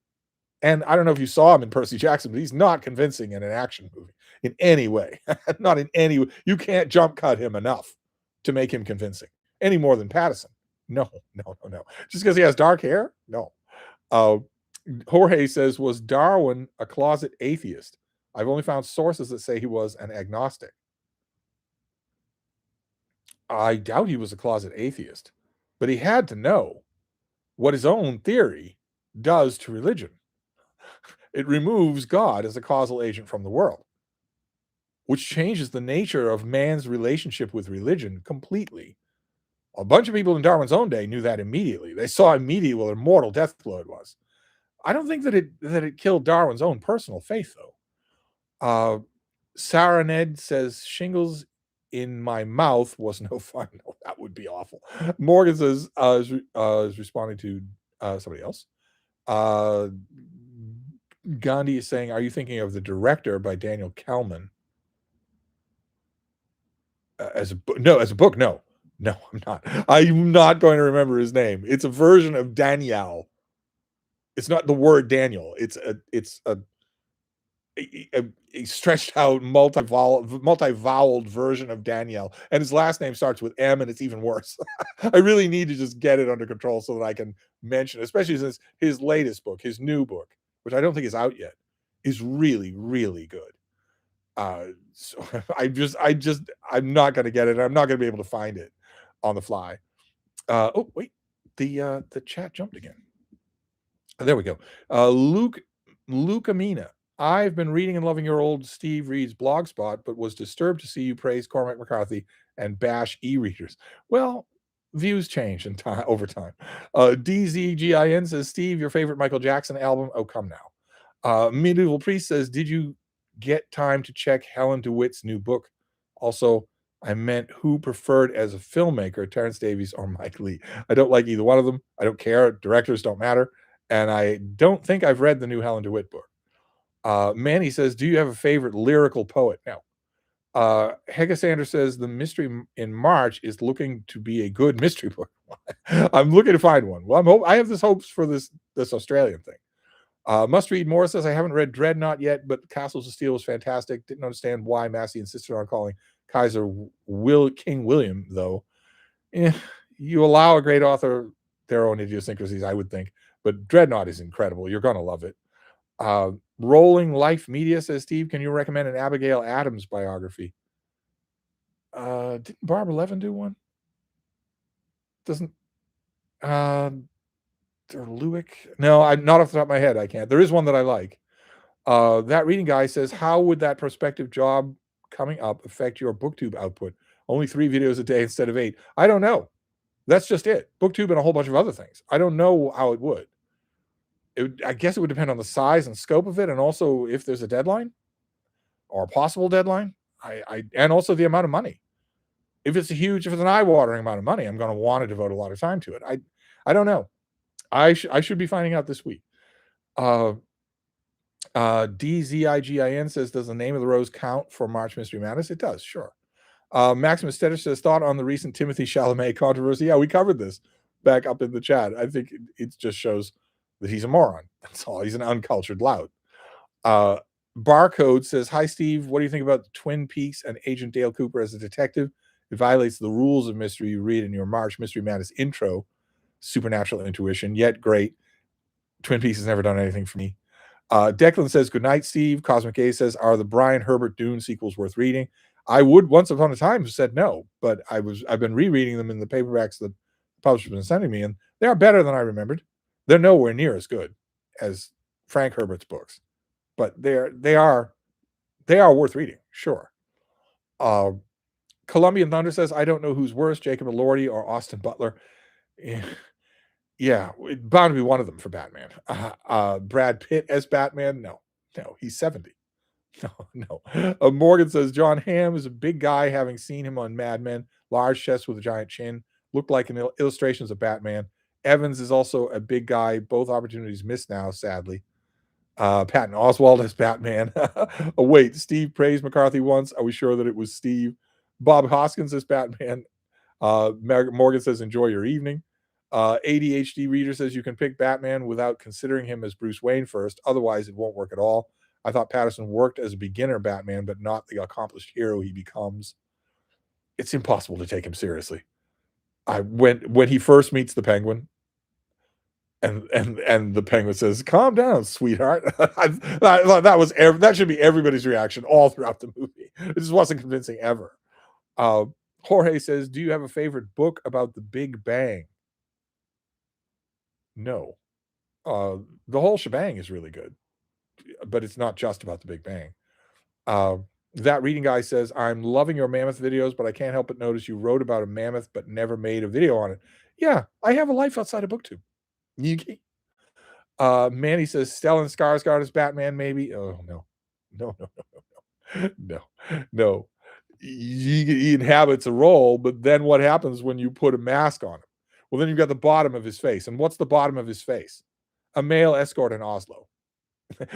Speaker 1: And I don't know if you saw him in Percy Jackson, but he's not convincing in an action movie in any way. Not in any way. You can't jump cut him enough to make him convincing, any more than Pattinson. No. Just because he has dark hair? No. Jorge says, was Darwin a closet atheist? I've only found sources that say he was an agnostic. I doubt he was a closet atheist, but he had to know what his own theory does to religion. It removes God as a causal agent from the world, which changes the nature of man's relationship with religion completely. A bunch of people in Darwin's own day knew that immediately. They saw immediately what a mortal death blow it was. I don't think that it killed Darwin's own personal faith, though. Sarah Ned says, shingles in my mouth was no fun. No, that would be awful. Morgan says, is responding to somebody else. Gandhi is saying, are you thinking of The Director by Daniel Kalman? As a book? No, I'm not. I'm not going to remember his name. It's a version of Daniel. It's not the word Daniel. It's a stretched out multi-voweled version of Daniel, and his last name starts with M, and it's even worse. I really need to just get it under control so that I can mention, especially since his latest book, his new book, which I don't think is out yet, is really, really good. So I'm not going to get it. I'm not going to be able to find it on the fly. Oh wait, the chat jumped again. There we go. Luke Amina. I've been reading and loving your old Steve Reed's blog spot, but was disturbed to see you praise Cormac McCarthy and bash e-readers. Well, views change in time over time. DZGIN says, Steve, your favorite Michael Jackson album? Oh, come now. Medieval Priest says, did you get time to check Helen DeWitt's new book? Also, I meant who preferred as a filmmaker, Terrence Davies or Mike Leigh. I don't like either one of them. I don't care. Directors don't matter. And I don't think I've read the new Helen DeWitt book. Manny says, do you have a favorite lyrical poet? No. Hega Sanders says, the mystery in March is looking to be a good mystery book. I'm looking to find one. Well, I have this hopes for this Australian thing. Must read more says, I haven't read Dreadnought yet, but Castles of Steel was fantastic. Didn't understand why Massey insisted on calling Kaiser King William, though. You allow a great author their own idiosyncrasies, I would think. But Dreadnought is incredible. You're going to love it. Rolling Life Media says, Steve, can you recommend an Abigail Adams biography? Didn't Barbara Levin do one? Doesn't Lewick? No, I'm not off the top of my head. I can't. There is one that I like. That reading guy says, how would that prospective job coming up affect your BookTube output? Only 3 videos a day instead of 8. I don't know. That's just it. BookTube and a whole bunch of other things. I don't know how it would. I guess it would depend on the size and scope of it, and also if there's a deadline or a possible deadline. And also the amount of money. If it's an eye-watering amount of money, I'm going to want to devote a lot of time to it. I don't know. I should be finding out this week. DZIGIN says, does the name of the rose count for March Mystery Madness? It does, sure. Maximus Tedder says, thought on the recent Timothy Chalamet controversy. Yeah, we covered this back up in the chat. I think it just shows that he's a moron. That's all. He's an uncultured lout. Barcode says, hi, Steve. What do you think about Twin Peaks and Agent Dale Cooper as a detective? It violates the rules of mystery you read in your March Mystery Madness intro. Supernatural intuition, yet great. Twin Peaks has never done anything for me. Declan says, good night, Steve. Cosmic A says, are the Brian Herbert Dune sequels worth reading? I would once upon a time have said no, but I've been rereading them in the paperbacks that the publisher's been sending me, and they are better than I remembered. They're nowhere near as good as Frank Herbert's books, but they are worth reading, sure. Columbian Thunder says, I don't know who's worse, Jacob Elordi or Austin Butler. Yeah, bound to be one of them for Batman. Brad Pitt as Batman? No, he's 70. No. Morgan says, John Hamm is a big guy, having seen him on Mad Men. Large chest with a giant chin. Looked like an illustrations of Batman. Evans is also a big guy. Both opportunities missed now, sadly. Patton Oswalt as Batman. Oh, wait, Steve praised McCarthy once. Are we sure that it was Steve? Bob Hoskins as Batman. Morgan says, enjoy your evening. ADHD reader says, you can pick Batman without considering him as Bruce Wayne first. Otherwise, it won't work at all. I thought Patterson worked as a beginner Batman, but not the accomplished hero he becomes. It's impossible to take him seriously. When he first meets the Penguin, and the Penguin says, "Calm down, sweetheart." That should be everybody's reaction all throughout the movie. It just wasn't convincing ever. Jorge says, "Do you have a favorite book about the Big Bang?" No. The whole shebang is really good, but it's not just about the Big Bang. That reading guy says, I'm loving your mammoth videos, but I can't help but notice you wrote about a mammoth but never made a video on it. Yeah, I have a life outside of BookTube. Manny says, Stellan Skarsgård as Batman, maybe. Oh, no. No. He inhabits a role, but then what happens when you put a mask on him? Well, then you've got the bottom of his face. And what's the bottom of his face? A male escort in Oslo.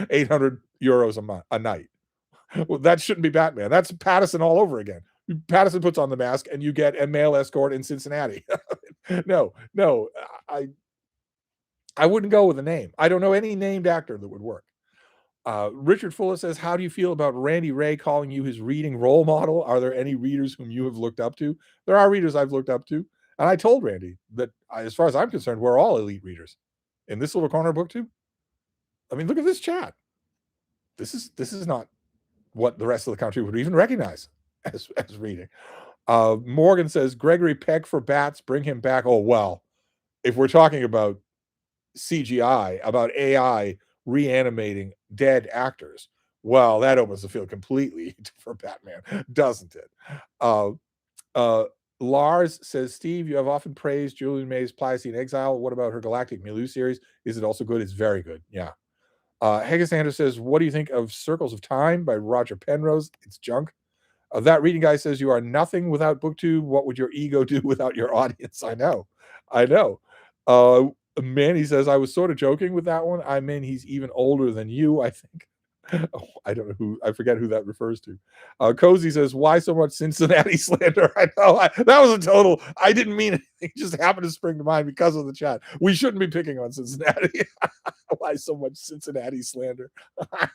Speaker 1: 800 euros a night. Well, that shouldn't be Batman. That's Patterson all over again. Patterson puts on the mask and you get a male escort in Cincinnati. No, I wouldn't go with a name. I don't know any named actor that would work. Richard Fuller says, how do you feel about Randy Ray calling you his reading role model? Are there any readers whom you have looked up to? There are readers I've looked up to. And I told Randy that, as far as I'm concerned, we're all elite readers. In this little corner of BookTube, I mean, look at this chat. This is not what the rest of the country would even recognize as reading. Morgan says, Gregory Peck for Bats, bring him back. Oh, well, if we're talking about CGI, about AI reanimating dead actors, well, that opens the field completely for Batman, doesn't it? Lars says, Steve, you have often praised Julian May's Pliocene Exile. What about her Galactic Milieu series? Is it also good? It's very good. Yeah. Hegasander says, what do you think of Circles of Time by Roger Penrose? It's junk. That reading guy says, you are nothing without BookTube. What would your ego do without your audience? I know. Manny says, I was sort of joking with that one. I mean, he's even older than you, I think. Oh, I don't know who, I forget who that refers to. Cozy says, why so much Cincinnati slander? I know, that was a total, I didn't mean anything. It just happened to spring to mind because of the chat. We shouldn't be picking on Cincinnati. Why so much Cincinnati slander? I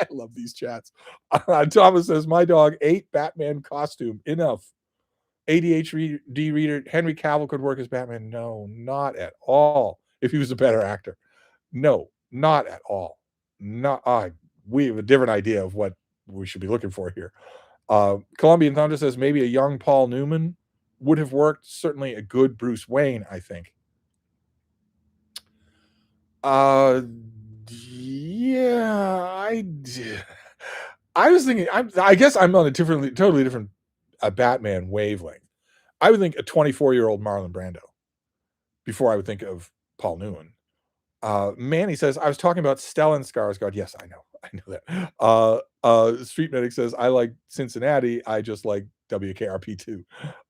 Speaker 1: love these chats. Thomas says, my dog ate Batman costume. Enough. ADHD reader, Henry Cavill could work as Batman. No, not at all. If he was a better actor. No, not at all. We have a different idea of what we should be looking for here. Colombian Thunder says maybe a young Paul Newman would have worked. Certainly a good Bruce Wayne, I think. Yeah, I was thinking, I guess I'm on a totally different Batman wavelength. I would think a 24-year-old Marlon Brando before I would think of Paul Newman. Manny says, I was talking about Stellan Skarsgård. Yes, I know that. Street Medic says, I like Cincinnati. I just like WKRP too.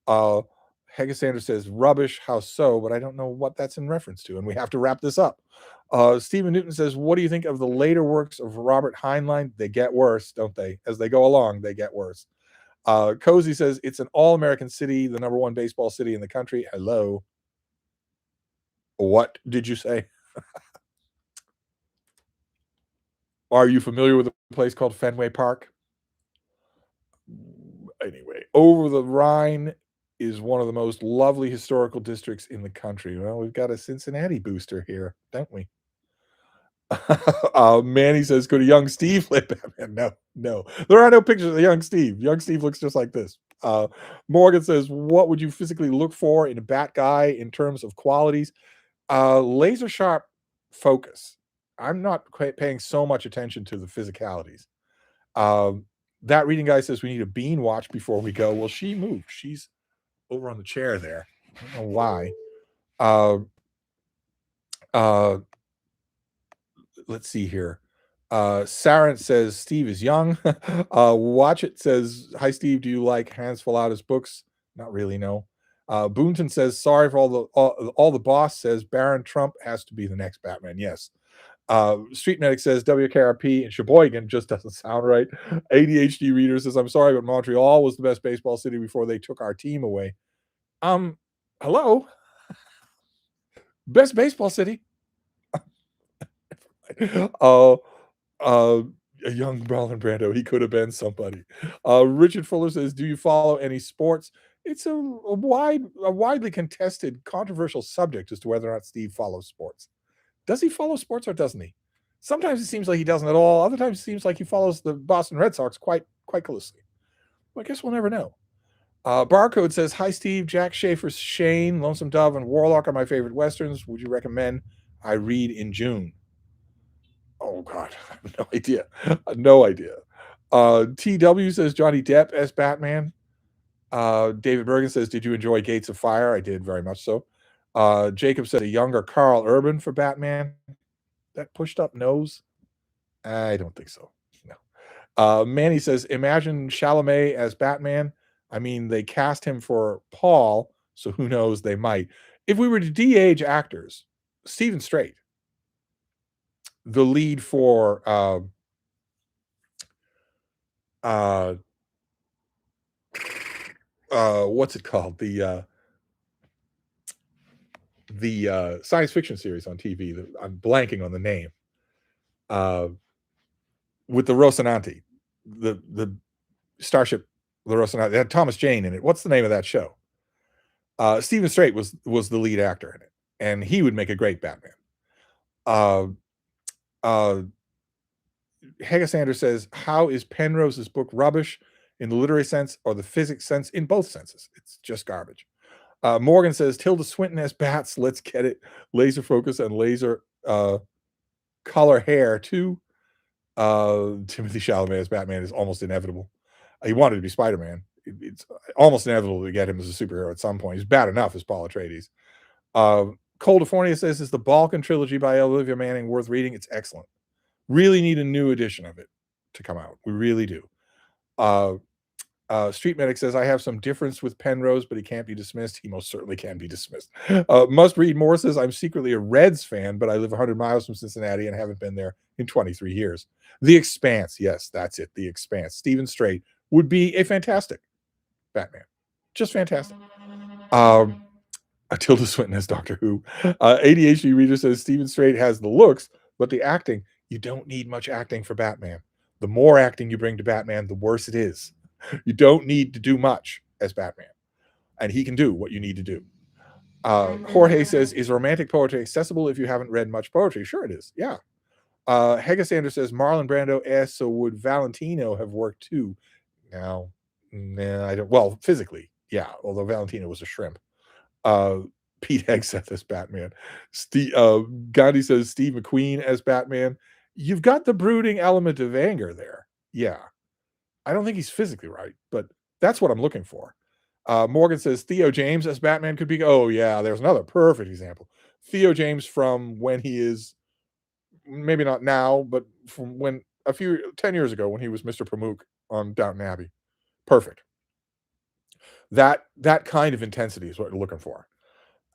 Speaker 1: Hegasander says, rubbish. How so? But I don't know what that's in reference to. And we have to wrap this up. Stephen Newton says, what do you think of the later works of Robert Heinlein? They get worse, don't they? As they go along, they get worse. Cozy says, it's an all-American city, the number one baseball city in the country. Hello. What did you say? Are you familiar with a place called Fenway Park? Anyway, Over the Rhine is one of the most lovely historical districts in the country. Well, we've got a Cincinnati booster here, don't we? Manny says, "Could a young Steve play Batman?" No, no. There are no pictures of the young Steve. Young Steve looks just like this. Morgan says, "What would you physically look for in a Bat guy in terms of qualities?" Laser sharp focus. I'm not quite paying so much attention to the physicalities. Um, that reading guy says we need a bean watch before we go. Well, she moved. She's over on the chair there. I don't know why. Uh, uh, let's see here. Saren says Steve is young. Watch it says, "Hi Steve, do you like Hans Falauta's books?" Not really, no. Boonton says, "Sorry for all the boss says Baron Trump has to be the next Batman." Yes. Street Medic says WKRP and Sheboygan just doesn't sound right. ADHD reader says, "I'm sorry, but Montreal was the best baseball city before they took our team away." Um, hello, best baseball city. uh, uh, a young Marlon Brando. He could have been somebody. Richard Fuller says, "Do you follow any sports?" It's a widely contested, controversial subject as to whether or not Steve follows sports. Does he follow sports or doesn't he? Sometimes it seems like he doesn't at all. Other times it seems like he follows the Boston Red Sox quite closely. Well, I guess we'll never know. Barcode says, "Hi Steve, Jack Schaefer's Shane, Lonesome Dove, and Warlock are my favorite westerns. Would you recommend I read in June?" Oh God, I have no idea. No idea. TW says Johnny Depp as Batman. David Bergen says, "Did you enjoy Gates of Fire?" I did very much so. Jacob said a younger Carl Urban for Batman. That pushed up nose. I don't think so. No. Manny says, "Imagine Chalamet as Batman." I mean, they cast him for Paul, so who knows? They might. If we were to de-age actors, Stephen Strait, the lead for uh, what's it called? The science fiction series on TV. I'm blanking on the name. Uh, with the Rocinante, the Starship, the Rocinante. They had Thomas Jane in it. What's the name of that show? Stephen Strait was the lead actor in it, and he would make a great Batman. Uh, uh, Hegasander says, "How is Penrose's book rubbish in the literary sense or the physics sense? In both senses, it's just garbage." Morgan says, "Tilda Swinton as bats. Let's get it. Laser focus and laser color hair too." Timothy Chalamet as Batman is almost inevitable. He wanted to be Spider-Man. It's almost inevitable to get him as a superhero at some point. He's bad enough as Paul Atreides. Coldifornia says, "Is the Balkan trilogy by Olivia Manning worth reading?" It's excellent. Really need a new edition of it to come out. We really do. Uh, Street Medic says, "I have some difference with Penrose, but he can't be dismissed." He most certainly can be dismissed. Must Read More says, "I'm secretly a Reds fan, but I live 100 miles from Cincinnati and haven't been there in 23 years." The Expanse. Yes, that's it. The Expanse. Stephen Strait would be a fantastic Batman. Just fantastic. Tilda Swinton as Doctor Who. ADHD reader says Stephen Strait has the looks, but the acting, you don't need much acting for Batman. The more acting you bring to Batman, the worse it is. You don't need to do much as Batman, and he can do what you need to do. Jorge says, "Is romantic poetry accessible if you haven't read much poetry?" Sure, it is. Yeah. Hegasander says, "Marlon Brando asks, so would Valentino have worked too?" No, no, I don't. Well, physically, yeah. Although Valentino was a shrimp. Uh, Pete Hegseth as Batman. Gandhi says Steve McQueen as Batman. You've got the brooding element of anger there. Yeah. I don't think he's physically right, but that's what I'm looking for. Morgan says Theo James as Batman could be. Oh, yeah. There's another perfect example. Theo James from when he is, maybe not now, but from when 10 years ago when he was Mr. Pamuk on Downton Abbey. Perfect. That kind of intensity is what we're looking for.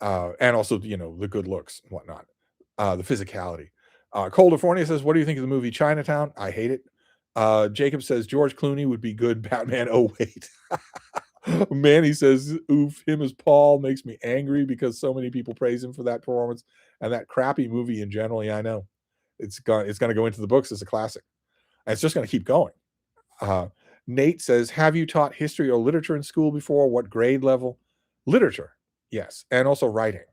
Speaker 1: And also, the good looks and whatnot, the physicality. Coldifornia says, "What do you think of the movie Chinatown?" I hate it. Jacob says George Clooney would be good Batman. Oh wait, Manny says, "Oof, him as Paul makes me angry because so many people praise him for that performance and that crappy movie in general." Yeah, I know. It's going to go into the books as a classic, and it's just going to keep going. Uh, Nate says, "Have you taught history or literature in school before? What grade level?" Literature, yes, and also writing.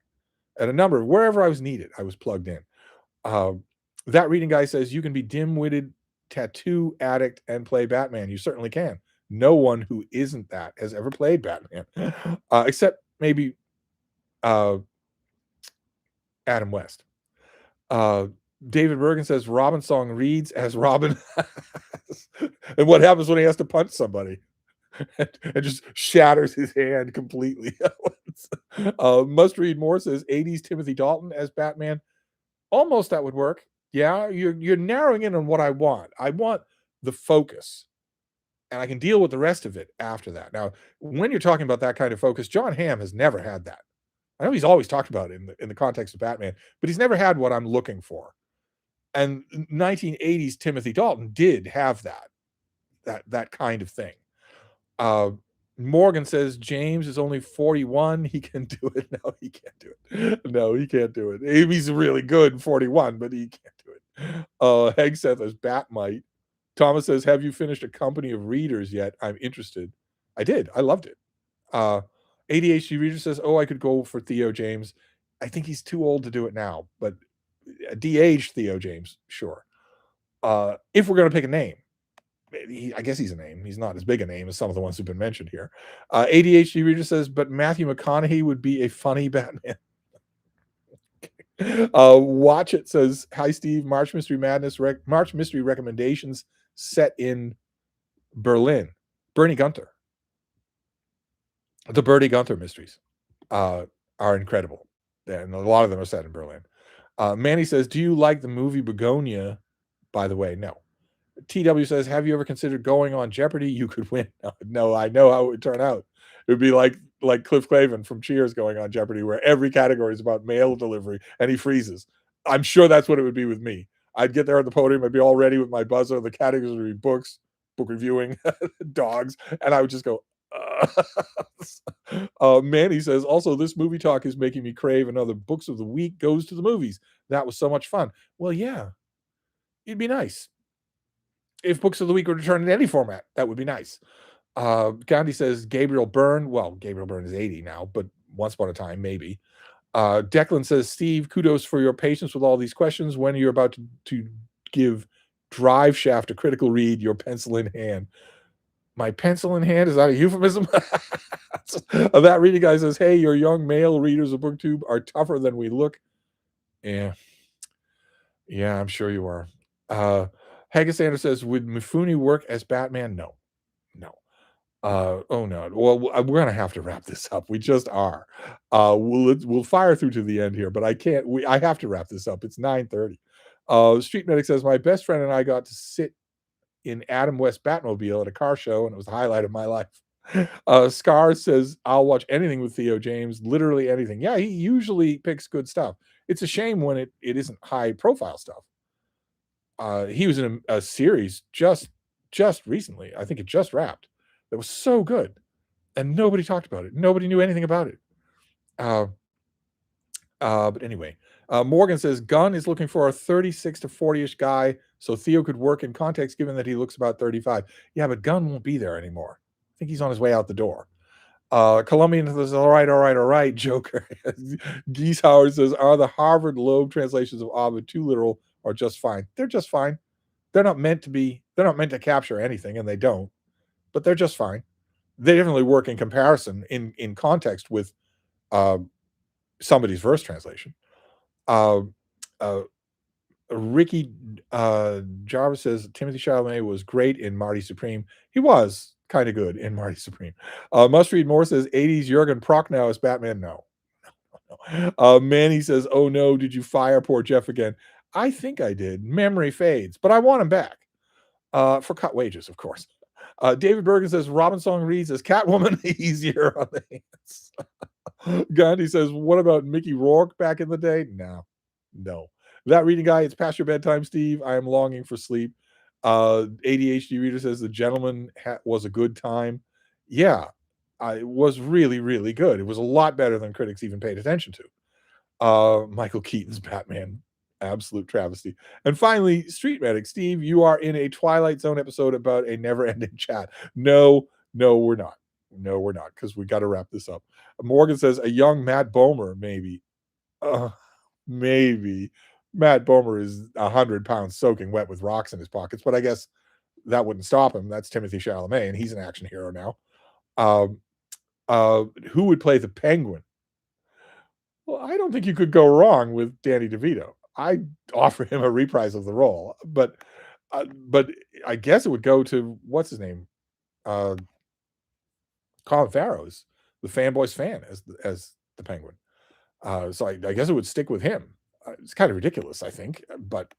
Speaker 1: At a number, wherever I was needed, I was plugged in. Uh, That reading guy says you can be dim-witted, tattoo addict, and play Batman. You certainly can. No one who isn't that has ever played Batman, except maybe uh, Adam West. Uh, David Bergen says Robin Song reads as Robin, and what happens when he has to punch somebody? And just shatters his hand completely. Must read more says 80s Timothy Dalton as Batman. Almost that would work. Yeah, you're narrowing in on what I want. I want the focus, and I can deal with the rest of it after that. Now, when you're talking about that kind of focus, John Hamm has never had that. I know he's always talked about it in the context of Batman, but he's never had what I'm looking for. And 1980s Timothy Dalton did have that kind of thing. Uh, Morgan says James is only 41. He can do it. No, he can't do it. No, he can't do it. He's really good 41, but he can't do it. Hegseth as Batmite. Thomas says, have you finished A Company of Readers yet? I'm interested. I did. I loved it. ADHD Reader says, oh, I could go for Theo James. I think he's too old to do it now, but de-aged Theo James, sure. If we're going to pick a name, I guess he's a name. He's not as big a name as some of the ones who've been mentioned here. ADHD Reader says, but Matthew McConaughey would be a funny Batman. Watch It says, hi, Steve. March Mystery Madness, March Mystery recommendations set in Berlin. Bernie Gunther. The Bernie Gunther mysteries are incredible. And a lot of them are set in Berlin. Manny says, do you like the movie Begonia? By the way, no. TW says, have you ever considered going on Jeopardy? You could win. No, I know how it would turn out. It would be like Cliff Clavin from Cheers going on Jeopardy, where every category is about mail delivery, and he freezes. I'm sure that's what it would be with me. I'd get there at the podium, I'd be all ready with my buzzer. The categories would be books, book reviewing, dogs, and I would just go. Manny says, also, this movie talk is making me crave another Books of the Week goes to the movies. That was so much fun. Well, yeah, it'd be nice. If Books of the Week were to return in any format, that would be nice. Gandhi says Gabriel Byrne. Well, Gabriel Byrne is 80 now, but once upon a time, maybe. Declan says, Steve, kudos for your patience with all these questions. When you're about to give Drive Shaft a critical read, your pencil in hand. My pencil in hand? Is that a euphemism? That reading guy says, hey, your young male readers of BookTube are tougher than we look. Yeah, I'm sure you are. Hagasander says, would Mifune work as Batman? No. Oh no. Well, we're gonna have to wrap this up. We just are. We'll fire through to the end here, but I can't. I have to wrap this up. It's 9:30. Street Medic says, my best friend and I got to sit in Adam West Batmobile at a car show, and it was the highlight of my life. Scar says, I'll watch anything with Theo James, literally anything. Yeah, he usually picks good stuff. It's a shame when it isn't high profile stuff. He was in a series just recently. I think it just wrapped. That was so good, and nobody talked about it. Nobody knew anything about it. But anyway, Morgan says Gunn is looking for a 36 to 40-ish guy, so Theo could work in context, given that he looks about 35. Yeah, but Gunn won't be there anymore. I think he's on his way out the door. Colombian says, all right, Joker. Geese Howard says, are the Harvard Loeb translations of Ovid too literal or just fine? They're just fine. They're not meant to capture anything, and they don't, but they're just fine. They definitely work in comparison in context with somebody's verse translation. Ricky Jarvis says Timothy Chalamet was great in Marty Supreme. He was kind of good in Marty Supreme. Must Read More says 80s Jurgen Prochnow as Batman. No. Manny says, oh no, did you fire poor Jeff again? I think I did. Memory fades, but I want him back for cut wages, of course. David Bergen says Robin Song reads as Catwoman, easier on the hands. Gandhi says, what about Mickey Rourke back in the day? No. That reading guy, it's past your bedtime, Steve. I am longing for sleep. ADHD Reader says the gentleman was a good time. Yeah, it was really, really good. It was a lot better than critics even paid attention to. Michael Keaton's Batman, absolute travesty. And finally, Street Medic, Steve, you are in a Twilight Zone episode about a never-ending chat. No, we're not. No, we're not, because we got to wrap this up. Morgan says a young Matt Bomer, maybe. Maybe. Matt Bomer is 100 pounds soaking wet with rocks in his pockets, but I guess that wouldn't stop him. That's Timothy Chalamet, and he's an action hero now. Um, who would play the Penguin? Well, I don't think you could go wrong with Danny DeVito. I'd offer him a reprise of the role, but I guess it would go to what's his name, uh, Colin Farrell's the fanboy's fan as the Penguin. So I guess it would stick with him. It's kind of ridiculous, I think, but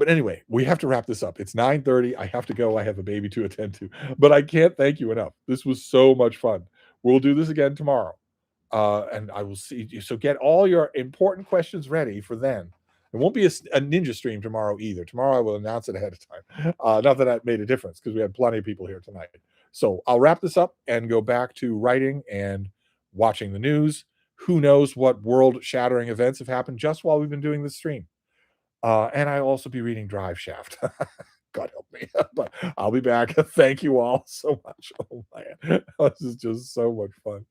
Speaker 1: anyway, we have to wrap this up. It's 9:30. I have to go. I have a baby to attend to, but I can't thank you enough. This was so much fun. We'll do this again tomorrow, and I will see you. So get all your important questions ready for then. It won't be a ninja stream tomorrow either. Tomorrow I will announce it ahead of time. Not that that made a difference because we had plenty of people here tonight. So I'll wrap this up and go back to writing and watching the news. Who knows what world shattering events have happened just while we've been doing this stream? And I'll also be reading Drive Shaft. God help me. But I'll be back. Thank you all so much. Oh man, this is just so much fun.